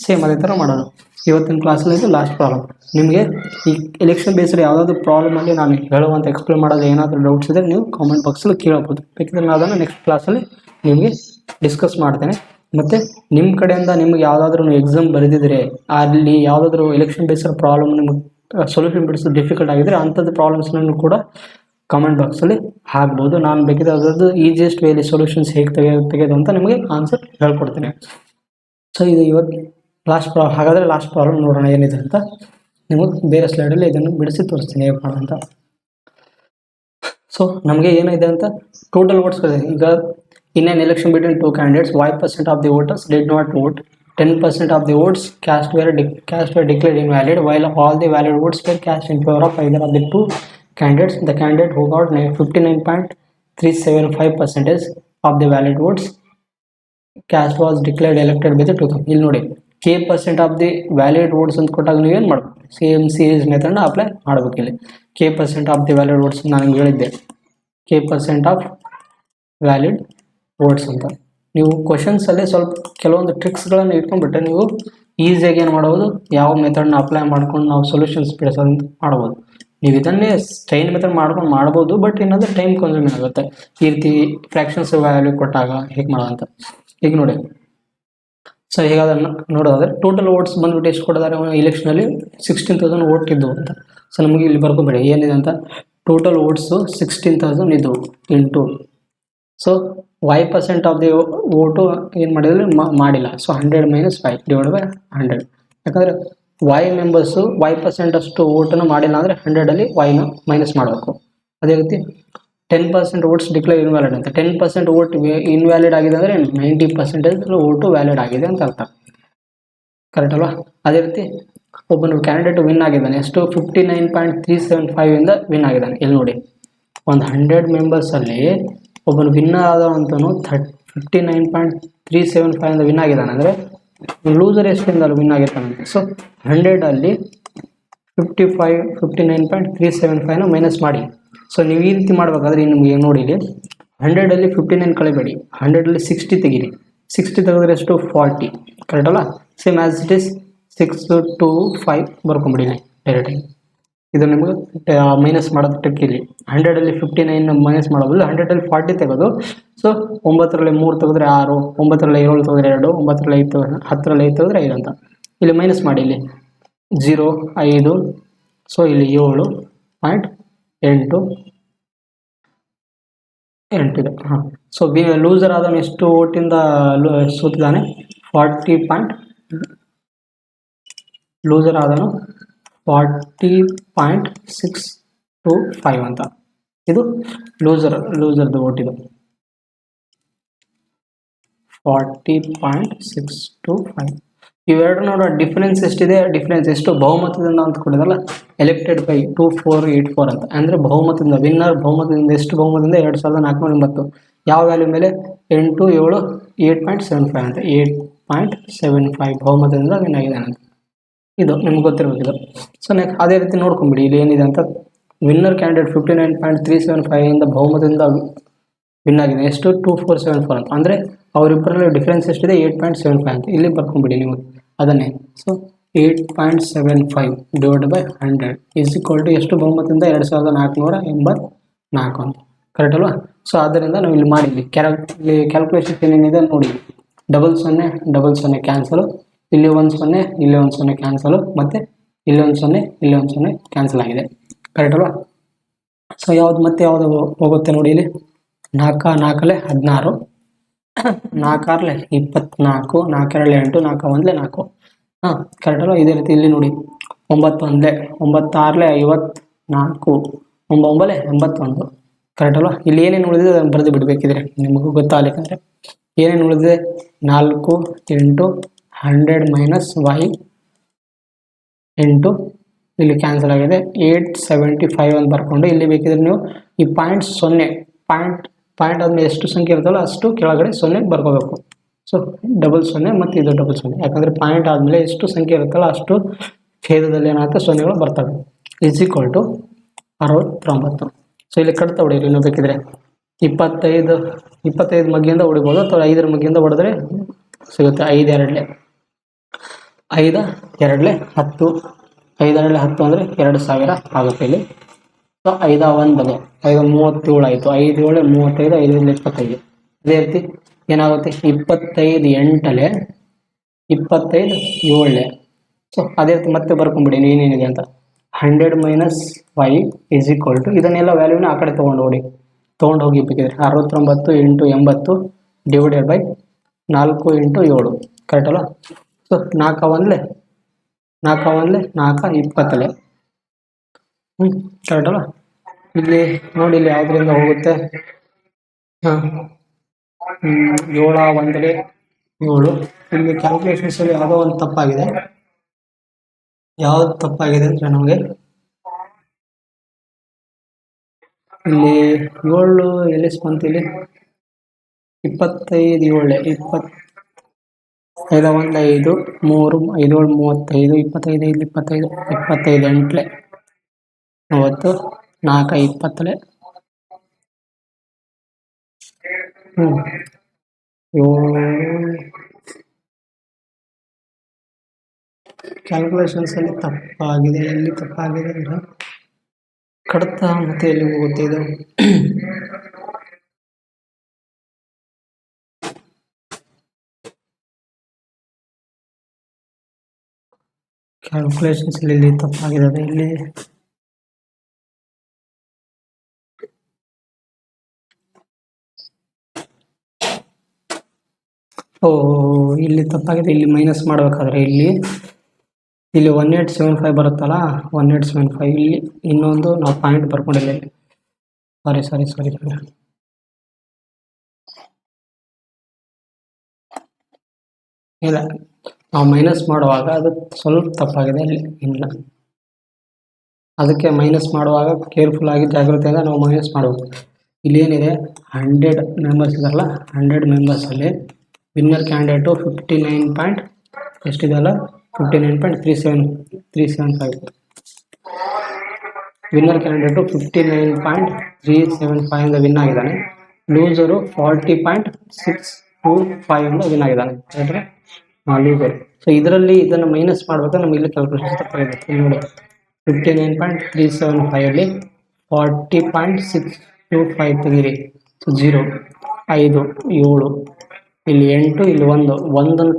ಸೇಮ್ ಅದೇ ಥರ ಮಾಡೋಣ. ಇವತ್ತಿನ ಕ್ಲಾಸಲ್ಲಿ ಇದು ಲಾಸ್ಟ್ ಪ್ರಾಬ್ಲಮ್. ನಿಮಗೆ ಈ ಎಲೆಕ್ಷನ್ ಬೇಸ್ಡ್ ಯಾವುದಾದ್ರು ಪ್ರಾಬ್ಲಮಲ್ಲಿ ನಾನು ಹೇಳುವಂಥ ಎಕ್ಸ್ಪ್ಲೇನ್ ಮಾಡೋದು ಏನಾದರೂ ಡೌಟ್ಸ್ ಇದ್ದರೆ ನೀವು ಕಾಮೆಂಟ್ ಬಾಕ್ಸಲ್ಲಿ ಕೇಳಬಹುದು. ಬೇಕಿದ್ರೆ ನಾನು ಅದನ್ನು ನೆಕ್ಸ್ಟ್ ಕ್ಲಾಸಲ್ಲಿ ನಿಮಗೆ ಡಿಸ್ಕಸ್ ಮಾಡ್ತೇನೆ. ಮತ್ತು ನಿಮ್ಮ ಕಡೆಯಿಂದ ನಿಮ್ಗೆ ಯಾವುದಾದ್ರೂ ಎಕ್ಸಾಮ್ ಬರೆದಿದ್ರೆ ಅಲ್ಲಿ ಯಾವುದಾದ್ರೂ ಎಲೆಕ್ಷನ್ ಬೇಸ್ಡ್ ಪ್ರಾಬ್ಲಮ್ ನಿಮಗೆ ಸೊಲ್ಯೂಷನ್ ಬಿಡಿಸೋದು ಡಿಫಿಕಲ್ಟ್ ಆಗಿದ್ದರೆ ಅಂಥದ್ದು ಪ್ರಾಬ್ಲಮ್ಸ್ನೂ ಕೂಡ ಕಾಮೆಂಟ್ ಬಾಕ್ಸಲ್ಲಿ ಹಾಕ್ಬೋದು. ನಾನು ಬೇಕಿದ್ರೆ ಅದರದ್ದು ಈಸಿಯೆಸ್ಟ್ ವೇಲಿ ಸೊಲ್ಯೂಷನ್ಸ್ ಹೇಗೆ ತೆಗೆದು ಅಂತ ನಿಮಗೆ ಆನ್ಸರ್ ಹೇಳ್ಕೊಡ್ತೀನಿ. ಸೊ ಇದು ಇವತ್ತು ಹಾಗಾದರೆ ಲಾಸ್ಟ್ ಪ್ರಾಬ್ಲಮ್ ನೋಡೋಣ ಏನಿದೆ ಅಂತ. ನಿಮಗೆ ಬೇರೆ ಸ್ಲೈಡಲ್ಲಿ ಇದನ್ನು ಬಿಡಿಸಿ ತೋರಿಸ್ತೀನಿ ಹೇಗೆ ಮಾಡೋಂತ. ಸೊ ನಮಗೆ ಏನಿದೆ ಅಂತ ಟೋಟಲ್ ವೋಟ್ಸ್ ಈಗ in an election between two candidates, 5% of the voters did not vote, 10% of the votes cast were declared invalid, while all the valid votes were cast in favor of either of the two candidates. The candidate who got 59.375% of the valid votes cast was declared elected by the two. ಇಲ್ಲಿ ನೋಡಿ k% of the valid votes ಅಂತ ಕೊಟ್ಟಾಗ ನೀವು ಏನು ಮಾಡಬೇಕು, same series ಮೆಥಡ್ನ apply ಮಾಡಬೇಕು. ಇಲ್ಲಿ k% of the valid votes ನಾನು ಹೇಳಿದ್ದೆ, k% of valid ವೋಟ್ಸ್ ಅಂತ. ನೀವು ಕ್ವಶನ್ಸಲ್ಲಿ ಸ್ವಲ್ಪ ಕೆಲವೊಂದು ಟ್ರಿಕ್ಸ್ಗಳನ್ನು ಇಟ್ಕೊಂಡ್ಬಿಟ್ರೆ ನೀವು ಈಸಿಯಾಗಿ ಏನು ಮಾಡ್ಬೋದು, ಯಾವ ಮೆಥಡ್ನ ಅಪ್ಲೈ ಮಾಡ್ಕೊಂಡು ನಾವು ಸೊಲ್ಯೂಷನ್ಸ್ ಬಿಡಿಸೋದು ಮಾಡ್ಬೋದು. ನೀವು ಇದನ್ನೇ ಸ್ಟೈಲ್ ಮೆಥಡ್ ಮಾಡ್ಬೋದು, ಬಟ್ ಏನಾದರೂ ಟೈಮ್ ಕನ್ಸ್ಯೂಮಿಂಗ್ ಆಗುತ್ತೆ. ಈ ರೀತಿ ಫ್ರ್ಯಾಕ್ಷನ್ಸ್ ವ್ಯಾಲ್ಯೂ ಕೊಟ್ಟಾಗ ಹೇಗೆ ಮಾಡೋದಂತ ಈಗ ನೋಡಿ. ಸೊ ಹೇಗಾದ್ರೆ ನೋಡೋದಾದ್ರೆ ಟೋಟಲ್ ವೋಟ್ಸ್ ಬಂದ್ಬಿಟ್ಟು ಎಷ್ಟು ಕೊಟ್ಟಿದ್ದಾರೆ ಇಲೆಕ್ಷನಲ್ಲಿ, 16,000 ವೋಟ್ ಇದ್ದವು ಅಂತ. ಸೊ ನಮಗೆ ಇಲ್ಲಿ ಬರ್ಕೊಬೇಡಿ ಏನಿದೆ ಅಂತ. ಟೋಟಲ್ ವೋಟ್ಸು 16,000 ಇದ್ದವು into, so 5% of the vote ಏನು ಮಾಡಿದ್ರೆ ಮಾಡಿಲ್ಲ. ಸೊ 100 - 5 / 100. ಯಾಕಂದರೆ ಮೆಂಬರ್ಸು 5% ಅಷ್ಟು ವೋಟನ್ನು ಮಾಡಿಲ್ಲ ಅಂದರೆ 100ಅಲ್ಲಿ ವೈನ ಮೈನಸ್ ಮಾಡಬೇಕು. ಅದೇ ರೀತಿ 10% ವೋಟ್ಸ್ ಡಿಕ್ಲೇರ್ ಇನ್ವ್ಯಾಲಿಡ್ ಅಂತ. 10% ವೋಟ್ ಇನ್ವ್ಯಾಲಿಡ್ ಆಗಿದೆ ಅಂದರೆ 90% ವೋಟು ವ್ಯಾಲಿಡ್ ಆಗಿದೆ ಅಂತ ಅರ್ಥ. ಕರೆಕ್ಟ್ ಅಲ್ವಾ? ಅದೇ ರೀತಿ ಒಬ್ಬನು ಕ್ಯಾಂಡಿಡೇಟ್ ವಿನ್ ಆಗಿದ್ದಾನೆ, ಎಷ್ಟು 59.375 ವಿನ್ ಆಗಿದ್ದಾನೆ. ಇಲ್ಲಿ ನೋಡಿ, ಒಂದು 100 ಮೆಂಬರ್ಸಲ್ಲಿ ಒಬ್ಬನು ವಿನ್ ಆದವಂತನು 59.375 ವಿನ್ ಆಗಿದ್ದಾನೆ ಅಂದರೆ ಲೂಸರ್ ಎಷ್ಟಿಂದ ವಿನ್ ಆಗಿರ್ತಾನಂತೆ. ಸೊ 100ಅಲ್ಲಿ 59.375 ಮೈನಸ್ ಮಾಡಿ. ಸೊ ನೀವು ಈ ರೀತಿ ಮಾಡಬೇಕಾದ್ರೆ ನಿಮಗೆ ನೋಡಿ, ಇಲ್ಲಿ 100ಅಲ್ಲಿ 59 ಕಳಿಬೇಡಿ, 100ಅಲ್ಲಿ 60 ತೆಗೀರಿ. 60 ತೆಗೆದ್ರೆ ಎಷ್ಟು 40. ಕರೆಕ್ಟ್ ಅಲ್ಲ? Same as it is 6 to 5 ಬರ್ಕೊಂಬಿಡಿ ಡೈರೆಕ್ಟಾಗಿ. ಇದು ನಿಮಗೆ ಮೈನಸ್ ಮಾಡೋದು ಟ್ರಿಕ್. ಇಲ್ಲಿ 100ಅಲ್ಲಿ 59 ಮೈನಸ್ ಮಾಡೋದಿಲ್ಲ, 100ಅಲ್ಲಿ 40 ತೆಗೆದು. ಸೊ 9ರಲ್ಲಿ 3 ತೆಗೆದ್ರೆ 6, 9ರಲ್ಲಿ 7 ತೆಗೆದ್ರೆ 2, 9ರಲ್ಲಿ 5 ತೆಗೆದ್ರೆ 10ರಲ್ಲಿ 5 ತೆಗೆದ್ರೆ 5 ಅಂತ. ಇಲ್ಲಿ ಮೈನಸ್ ಮಾಡಿ, ಇಲ್ಲಿ 0, 5. ಸೊ ಇಲ್ಲಿ 7.8 ಇದೆ. ಹಾಂ, ಸೊ ಲೂಸರ್ ಆದವನು ಎಷ್ಟು ಓಟಿಂದ ಸೋತಿದ್ದಾನೆ, 40. ಲೂಸರ್ ಆದವನು 40.625 ಅಂತ. ಇದು ಲೂಸರ್ದು ಓಟ್. ಇದು 40.625. ಇವೆರಡು ನೋಡೋ ಡಿಫ್ರೆನ್ಸ್ ಎಷ್ಟಿದೆ, ಎಷ್ಟು ಬಹುಮತದಿಂದ ಅಂತ ಕೊಟ್ಟಿದಲ್ಲ, ಎಲೆಕ್ಟೆಡ್ ಬೈ 2484 ಅಂತ. ಅಂದರೆ ಬಹುಮತದಿಂದ, ವಿನ್ನರ್ ಬಹುಮತದಿಂದ, ಎಷ್ಟು ಬಹುಮತದಿಂದ 2480. ಯಾವ ವ್ಯಾಲ್ಯೂ ಮೇಲೆ 8, 7, 8.75 ಅಂತ. 8.75 ಬಹುಮತದಿಂದ ವಿನ್ ಆಗಿದ್ದಾನೆ ಅಂತ. ಇದು ನಿಮ್ಗೆ ಗೊತ್ತಿರಬೇಕು ಇದು. ಸೊ ನೆಕ್ಸ್ಟ್ ಅದೇ ರೀತಿ ನೋಡ್ಕೊಂಬಿಡಿ ಇಲ್ಲಿ ಏನಿದೆ ಅಂತ. ವಿನ್ನರ್ ಕ್ಯಾಂಡಿಡೇಟ್ 59.375 ಇಂದ ಬಹುಮತದಿಂದ ವಿನ್ ಆಗಿದೆ. ಎಷ್ಟು 2474 ಅಂತ. ಅಂದರೆ ಅವರಿಬ್ಬರಲ್ಲಿ ಡಿಫ್ರೆನ್ಸ್ ಎಷ್ಟಿದೆ 8.75 ಅಂತ. ಇಲ್ಲಿ ಬರ್ಕೊಂಬಿಡಿ ನೀವು ಅದನ್ನೇ. So 8.75 divide by 100 is equal to ಎಷ್ಟು ಬಹುಮತದಿಂದ 2484 ಅಂತ. ಕರೆಕ್ಟ್ ಅಲ್ವಾ? ಸೊ ಆದ್ದರಿಂದ ನಾವು ಇಲ್ಲಿ ಮಾಡಿ ಇಲ್ಲಿ ಕ್ಯಾಲ್ಕುಲೇಷನ್ ಏನೇನಿದೆ ನೋಡಿ. 00 ಕ್ಯಾನ್ಸಲು, ಇಲ್ಲಿ 10 ಇಲ್ಲಿ 10 ಕ್ಯಾನ್ಸಲು, ಮತ್ತು ಇಲ್ಲಿ 10 ಇಲ್ಲಿ 10 ಕ್ಯಾನ್ಸಲ್ ಆಗಿದೆ. ಕರೆಕ್ಟ್ ಅಲ್ವಾ? ಸೊ ಯಾವ್ದು ಮತ್ತೆ ಯಾವುದು ಹೋಗುತ್ತೆ ನೋಡಿ ಇಲ್ಲಿ. 4 4 16, 4 6 24, 4 2 8, 4 1 4. ಹಾಂ ಕರೆಕ್ಟ್ ಅಲ್ವಾ? ಇದೇ ರೀತಿ ಇಲ್ಲಿ ನೋಡಿ 9 1 9 6 54, 9 81. ಕರೆಕ್ಟ್ ಅಲ್ವಾ? ಇಲ್ಲಿ ಏನೇನು ಉಳಿದಿದೆ ಅದನ್ನು ಬರೆದು ಬಿಡಬೇಕಿದ್ರೆ ನಿಮಗೂ ಗೊತ್ತಾಗಲಿಕ್ಕಂದರೆ ಏನೇನು ಉಳಿದಿದೆ 4 8 100 ಮೈನಸ್ y ಇಂಟು ಇಲ್ಲಿ ಕ್ಯಾನ್ಸಲ್ ಆಗಿದೆ 875 ಅಂತ ಬರ್ಕೊಂಡು ಇಲ್ಲಿ ಬೇಕಿದ್ರೆ ನೀವು ಈ ಪಾಯಿಂಟ್ ಆದಮೇಲೆ ಎಷ್ಟು ಸಂಖ್ಯೆ ಇರುತ್ತಲ್ಲ ಅಷ್ಟು ಕೆಳಗಡೆ 0 ಬರ್ಕೋಬೇಕು. ಸೊ 00 ಮತ್ತು ಇದು 00, ಯಾಕಂದರೆ ಪಾಯಿಂಟ್ ಆದಮೇಲೆ ಎಷ್ಟು ಸಂಖ್ಯೆ ಇರುತ್ತಲ್ಲ ಅಷ್ಟು ಛೇದದಲ್ಲಿ ಏನಾಗುತ್ತೆ 0ಗಳು ಬರ್ತವೆ. Is equal to 69. ಸೊ ಇಲ್ಲಿ ಕಟ್ತಾ ಹೊಡೀರಿ ಇನ್ನೂ ಬೇಕಿದ್ರೆ 25 ಮಗ್ಗಿಯಿಂದ ಹೊಡಿಬೋದು, ಅಥವಾ 5ರ ಮಗ್ಗಿಯಿಂದ ಹೊಡೆದ್ರೆ ಸಿಗುತ್ತೆ. 5 2 5 2 10, 5 2 10 ಅಂದರೆ 2000 ಆಗುತ್ತೆ ಇಲ್ಲಿ. ಸೊ 5 1 5 37 ಆಯಿತು. 5 7 35, 5 25. ಅದೇ ರೀತಿ ಏನಾಗುತ್ತೆ 25 8 25 7. ಸೊ ಅದೇ ರೀತಿ ಮತ್ತೆ ಬರ್ಕೊಂಬಿಡಿ ಏನೇನಿದೆ ಅಂತ. 100 minus y is equal to ಇದನ್ನೆಲ್ಲ ವ್ಯಾಲ್ಯೂನ ಆ ಕಡೆ ತೊಗೊಂಡು ಹೋಗಿ ಬೇಕಿದ್ರೆ 69 into 80 divided by 4 into 7. Correct ಅಲ್ಲ? ಸೊ 4 1 4 20. ಕರೆಕ್ಟ್ ಅಲ್ಲ? ಇಲ್ಲಿ ನೋಡಿ ಇಲ್ಲಿ ಯಾವುದರಿಂದ ಹೋಗುತ್ತೆ. ಹಾಂ 7 1 7. ಇಲ್ಲಿ ಕ್ಯಾಲ್ಕುಲೇಷನ್ಸಲ್ಲಿ ಯಾವುದೋ ಒಂದು ತಪ್ಪಾಗಿದೆ. ಯಾವ್ದು ತಪ್ಪಾಗಿದೆ ಅಂದರೆ ನಮಗೆ ಇಲ್ಲಿ 7 ಎಲ್ಲಿ ಬಂತು ಇಲ್ಲಿ 25 7 20 5 1 5 3 5 35 25 25 25 8 30 4 20 ಕ್ಯಾಲ್ಕುಲೇಷನ್ಸ್ ಅಲ್ಲಿ ತಪ್ಪಾಗಿದೆ. ಎಲ್ಲಿ ತಪ್ಪಾಗಿದೆ ಅಂದರೆ ಕಡತ ಮತ್ತೆ ಎಲ್ಲಿ ಹೋಗುತ್ತೆ ಇದು. ಕ್ಯಾಲ್ಕುಲೇಷನ್ಸ್ ಇಲ್ಲಿ ತಪ್ಪಾಗಿದೆ. ಇಲ್ಲಿ ಇಲ್ಲಿ ತಪ್ಪಾಗಿದೆ. ಇಲ್ಲಿ ಮೈನಸ್ ಮಾಡಬೇಕಾದ್ರೆ ಇಲ್ಲಿ 1875 ಬರುತ್ತಲ್ಲ 1875. ಇಲ್ಲಿ ಇನ್ನೊಂದು ನಾವು ಪಾಯಿಂಟ್ ಬರ್ಕೊಂಡಿಲ್ಲ. ಸಾರಿ ಇಲ್ಲ, ನಾವು ಮೈನಸ್ ಮಾಡುವಾಗ ಅದು ಸ್ವಲ್ಪ ತಪ್ಪಾಗಿದೆ. ಇಲ್ಲಿ ಇಲ್ಲ, ಅದಕ್ಕೆ ಮೈನಸ್ ಮಾಡುವಾಗ ಕೇರ್ಫುಲ್ ಆಗಿ ಜಾಗ್ರತೆಯಿಂದ ನಾವು ಮೈನಸ್ ಮಾಡಬೇಕು. ಇಲ್ಲಿ ಏನಿದೆ 100 ಮೆಂಬರ್ಸ್ ಇದಾರಲ್ಲ 100 ಮೆಂಬರ್ಸಲ್ಲಿ ವಿನ್ನರ್ ಕ್ಯಾಂಡಿಡೇಟು 59 ಎಷ್ಟಿದೆಯಲ್ಲ 59.375. ವಿನ್ನರ್ ಕ್ಯಾಂಡಿಡೇಟು 59.375 ಇಂದ ವಿನ್ ಆಗಿದ್ದಾನೆ. ಲೂಸರು 40.625 ಇಂದ ವಿನ್ ಆಗಿದ್ದಾನೆ. ಕರೆಕ್ಟ್ರೆ? ಲೂಸರು. ಸೊ ಇದರಲ್ಲಿ ಇದನ್ನು ಮೈನಸ್ ಮಾಡಬೇಕಾದ್ರೆ ನಮಗೆ ಇಲ್ಲಿ ಕ್ಯಾಲ್ಕುಲೇಷನ್ ತಪ್ಪಾಗುತ್ತೆ. ನೋಡಿ 59.375 ಅಲ್ಲಿ 40.625 ತೆಗೀರಿ. ಸೊ 0 5 7 ಇಲ್ಲಿ 8 ಇಲ್ಲಿ 1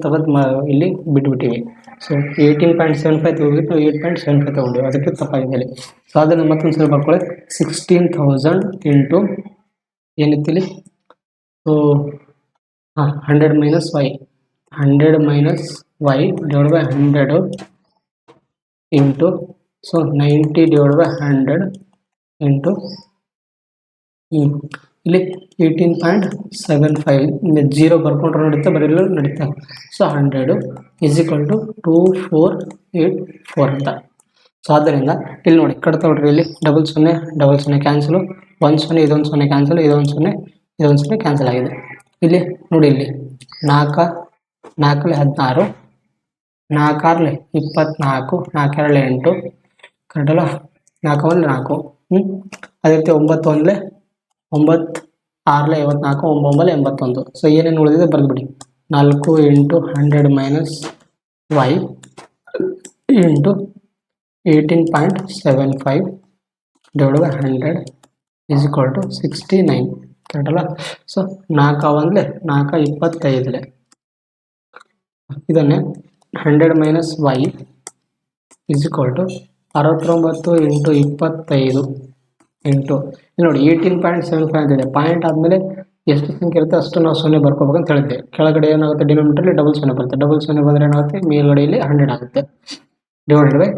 ತೆಗೆದು ಇಲ್ಲಿ ಬಿಟ್ಬಿಟ್ಟಿವಿ. ಸೊ 18.75 ತೆಗೆದ್ಬಿಟ್ಟು 8.75 ತಗೊಂಡಿವಿ. ಅದಕ್ಕೆ ತಪ್ಪಾಗಿದೆ ಇಲ್ಲಿ. ಸೊ ಅದನ್ನು ಮತ್ತೊಂದು ಸಲ ಬರ್ಕೊಳ್ಳಿ. 16,000 ಇಂಟು ಏನಿತ್ತಿಲ್ಲಿ. So 100 minus y divide by 100 into so 90 divide by 100 into ಇಲ್ಲಿ 18.75. 0 ಬರ್ಕೊಂಡ್ರೆ ನಡೀತಾ, ಬರೀಲ್ಲ ನಡೀತಾ. ಸೊ 100 ಈಸ್ ಈಕ್ವಲ್ ಟು 2484 ಅಂತ. ಸೊ ಆದ್ದರಿಂದ ಇಲ್ಲಿ ನೋಡಿ ಕಟ್ತಾ ಹೊಡ್ರಿ. ಇಲ್ಲಿ 00 ಕ್ಯಾನ್ಸಲು, 10 ಇದೊಂದು 0 ಕ್ಯಾನ್ಸಲ್, ಇದೊಂದು 0 ಕ್ಯಾನ್ಸಲ್ ಆಗಿದೆ. ಇಲ್ಲಿ ನೋಡಿ ಇಲ್ಲಿ 4 4 16 4 24, 4 8 ಕರೆಕ್ಟಲ್ಲ. 4 1 4 ಅದೇ ರೀತಿ 9 1 9, 6 54, 9 81. ಸೊ ಏನೇನು ಉಳಿದಿದೆ ಬರೆದ್ಬಿಡಿ. 4 × 100 minus y into 18.75 divide by 100 is equal to 69 ಕರೆಕ್ಟಲ್ಲ. ಸೊ 4 1 4 25 ಇದನ್ನೇ 100 minus y is equal to 69 into 25 into ನೋಡಿ 18.75 ಅಂತಿದೆ. ಪಾಯಿಂಟ್ ಆದಮೇಲೆ ಎಷ್ಟು ಸಂಖ್ಯೆ ಇರುತ್ತೆ ಅಷ್ಟು ನಾವು 0 ಬರ್ಕೋಬೇಕಂತ ಹೇಳಿದ್ದೆ. ಕೆಳಗಡೆ ಏನಾಗುತ್ತೆ, ಡಿನೋಮಿನೇಟರ್ಲಿ ಡಬಲ್ 0 ಬರುತ್ತೆ. ಡಬಲ್ 0 ಬಂದರೆ ಏನಾಗುತ್ತೆ, ಮೇಲ್ಗಡೆಯಲ್ಲಿ 100 ಆಗುತ್ತೆ. ಡಿವೈಡೆಡ್ ಬೈ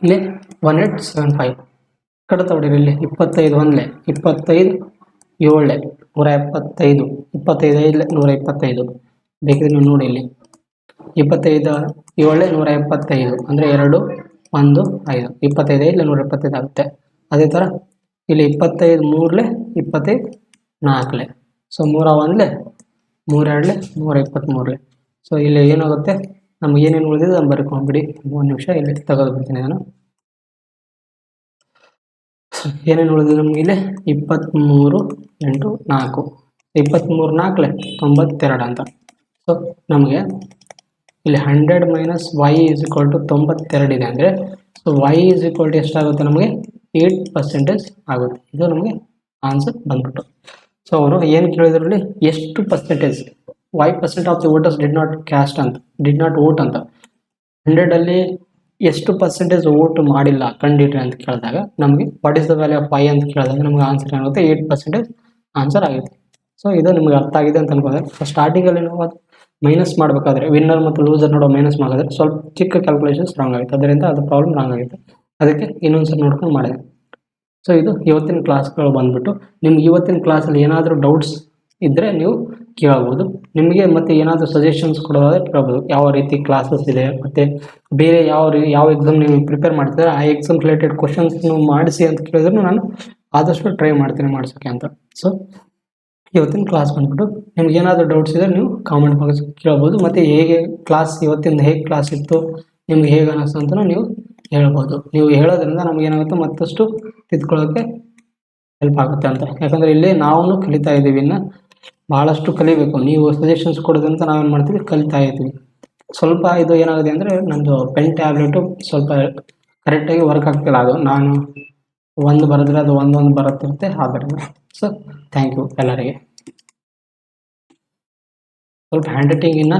ಇಲ್ಲಿ 1875 ಕಡೆ ತಗೊಳ್ಳಿ. ಇಲ್ಲಿ 25 1 25 7 175 25 125 ಬೇಕಿದ್ರೆ ನೀವು ನೋಡಿ. ಇಲ್ಲಿ 25 7 175 ಅಂದರೆ 2 1 5 25 5 125 ಆಗುತ್ತೆ. ಅದೇ ಥರ ಇಲ್ಲಿ 25 3 25 4 ಸೊ 3 1 3 2 123. ಸೊ ಇಲ್ಲಿ ಏನಾಗುತ್ತೆ, ನಮ್ಗೆ ಏನೇನು ಉಳಿದಿದೆ ಅದನ್ನು ಬರ್ಕೊಂಡ್ಬಿಡಿ. 1 ನಿಮಿಷ ಇಲ್ಲಿ ತೆಗೆದುಬಿಡ್ತೀನಿ ನಾನು. ಏನೇನು ಉಳಿದಿದೆ ನಮಗೆ ಇಲ್ಲಿ 23 × 4 23 4 92 ಅಂತ. ಸೊ ನಮಗೆ ಇಲ್ಲಿ 100 minus y is equal to 92 ಇದೆ ಅಂದರೆ so y is equal to ಎಷ್ಟಾಗುತ್ತೆ ನಮಗೆ 8% ಆಗುತ್ತೆ. ಇದು ನಮಗೆ ಆನ್ಸರ್ ಬಂದ್ಬಿಟ್ಟು. ಸೊ ಅವರು ಏನು ಕೇಳಿದ್ರಲ್ಲಿ ಎಷ್ಟು percentage y% of the voters did not vote ಅಂತ 100ಅಲ್ಲಿ ಎಷ್ಟು ಪರ್ಸೆಂಟೇಜ್ ವೋಟ್ ಮಾಡಿಲ್ಲ ಕಂಡಿಡ್ರಿ ಅಂತ ಕೇಳಿದಾಗ ನಮಗೆ what is the value of y ಅಂತ ಕೇಳಿದಾಗ ನಮಗೆ ಆನ್ಸರ್ ಏನಾಗುತ್ತೆ 8% ಆನ್ಸರ್ ಆಗುತ್ತೆ. ಸೊ ಇದು ನಿಮಗೆ ಅರ್ಥ ಆಗಿದೆ ಅಂತ ಅನ್ಕೊಂಡ್ರೆ. ಸ್ಟಾರ್ಟಿಂಗಲ್ಲಿ ನಾವು ಅದು ಮೈನಸ್ ಮಾಡಬೇಕಾದ್ರೆ ವಿನ್ನರ್ ಮತ್ತು ಲೂಸರ್ ನೋಡೋ ಮೈನಸ್ ಮಾಡಿದ್ರೆ ಸ್ವಲ್ಪ ಚಿಕ್ಕ ಕ್ಯಾಲ್ಕುಲೇಷನ್ಸ್ ರಾಂಗ್ ಆಗುತ್ತೆ. ಅದರಿಂದ ಅದು ಪ್ರಾಬ್ಲಮ್ ರಾಂಗ್ ಆಗುತ್ತೆ. ಅದಕ್ಕೆ ಇನ್ನೊಂದ್ಸರಿ ನೋಡ್ಕೊಂಡು ಮಾಡಿದೆ. ಸೊ ಇದು ಇವತ್ತಿನ ಕ್ಲಾಸ್ಗಳು ಬಂದ್ಬಿಟ್ಟು. ನಿಮ್ಗೆ ಇವತ್ತಿನ ಕ್ಲಾಸಲ್ಲಿ ಏನಾದರೂ ಡೌಟ್ಸ್ ಇದ್ದರೆ ನೀವು ಕೇಳ್ಬೋದು. ನಿಮಗೆ ಮತ್ತು ಏನಾದರೂ ಸಜೆಷನ್ಸ್ ಕೊಡೋದಾದರೆ ಕೇಳ್ಬೋದು. ಯಾವ ರೀತಿ ಕ್ಲಾಸಸ್ ಇದೆ ಮತ್ತು ಬೇರೆ ಯಾವ ಎಕ್ಸಾಮ್ ನೀವು ಪ್ರಿಪೇರ್ ಮಾಡ್ತಿದ್ರೆ ಆ ಎಕ್ಸಾಮ್ ರಿಲೇಟೆಡ್ ಕ್ವಶನ್ಸ್ ನೀವು ಮಾಡಿಸಿ ಅಂತ ಕೇಳಿದ್ರು ನಾನು ಆದಷ್ಟು ಟ್ರೈ ಮಾಡ್ತೀನಿ ಮಾಡಿಸೋಕ್ಕೆ ಅಂತ. ಸೊ ಇವತ್ತಿನ ಕ್ಲಾಸ್ ಬಂದ್ಬಿಟ್ಟು ನಿಮ್ಗೆ ಏನಾದರೂ ಡೌಟ್ಸ್ ಇದ್ದರೆ ನೀವು ಕಾಮೆಂಟ್ ಬಾಕ್ಸ್ ಕೇಳ್ಬೋದು. ಮತ್ತು ಹೇಗೆ ಕ್ಲಾಸ್ ಇವತ್ತಿಂದ ಹೇಗೆ ಕ್ಲಾಸ್ ಇತ್ತು ನಿಮ್ಗೆ ಹೇಗೆ ಅನ್ನಿಸ್ತು ಅಂತ ನೀವು ಹೇಳ್ಬೋದು. ನೀವು ಹೇಳೋದ್ರಿಂದ ನಮ್ಗೆ ಏನಾಗುತ್ತೆ ಮತ್ತಷ್ಟು ತಿದ್ಕೊಳ್ಳೋಕ್ಕೆ ಹೆಲ್ಪ್ ಆಗುತ್ತೆ ಅಂತ. ಯಾಕಂದರೆ ಇಲ್ಲಿ ನಾವು ಕಲಿತಾ ಇದ್ದೀವಿ, ಇನ್ನು ಭಾಳಷ್ಟು ಕಲಿಬೇಕು. ನೀವು ಸಜೆಷನ್ಸ್ ಕೊಡೋದ್ರಿಂದ ನಾವೇನು ಮಾಡ್ತೀವಿ, ಕಲಿತಾ ಇದ್ದೀವಿ. ಸ್ವಲ್ಪ ಇದು ಏನಾಗಿದೆ ಅಂದರೆ ನಂದು ಪೆನ್ ಟ್ಯಾಬ್ಲೆಟು ಸ್ವಲ್ಪ ಕರೆಕ್ಟಾಗಿ ವರ್ಕ್ ಆಗ್ತಿಲ್ಲ. ಅದು ನಾನು ಒಂದು ಬರೆದ್ರೆ ಅದು ಒಂದೊಂದು ಬರುತ್ತಿರುತ್ತೆ. ಆದ್ದರಿಂದ ಸೊ ಥ್ಯಾಂಕ್ ಯು ಎಲ್ಲರಿಗೆ. ಸ್ವಲ್ಪ ಹ್ಯಾಂಡ್ ರೈಟಿಂಗ್ ಇನ್ನು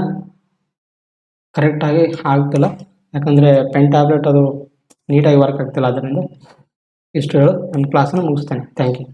ಕರೆಕ್ಟಾಗಿ ಆಗ್ತಿಲ್ಲ, ಯಾಕಂದರೆ ಪೆನ್ ಟ್ಯಾಬ್ಲೆಟ್ ಅದು ನೀಟಾಗಿ ವರ್ಕ್ ಆಗ್ತಿಲ್ಲ. ಅದರಿಂದ ಇಷ್ಟು ಹೇಳು ನನ್ನ ಕ್ಲಾಸನ್ನು ಮುಗಿಸ್ತೇನೆ. Thank you.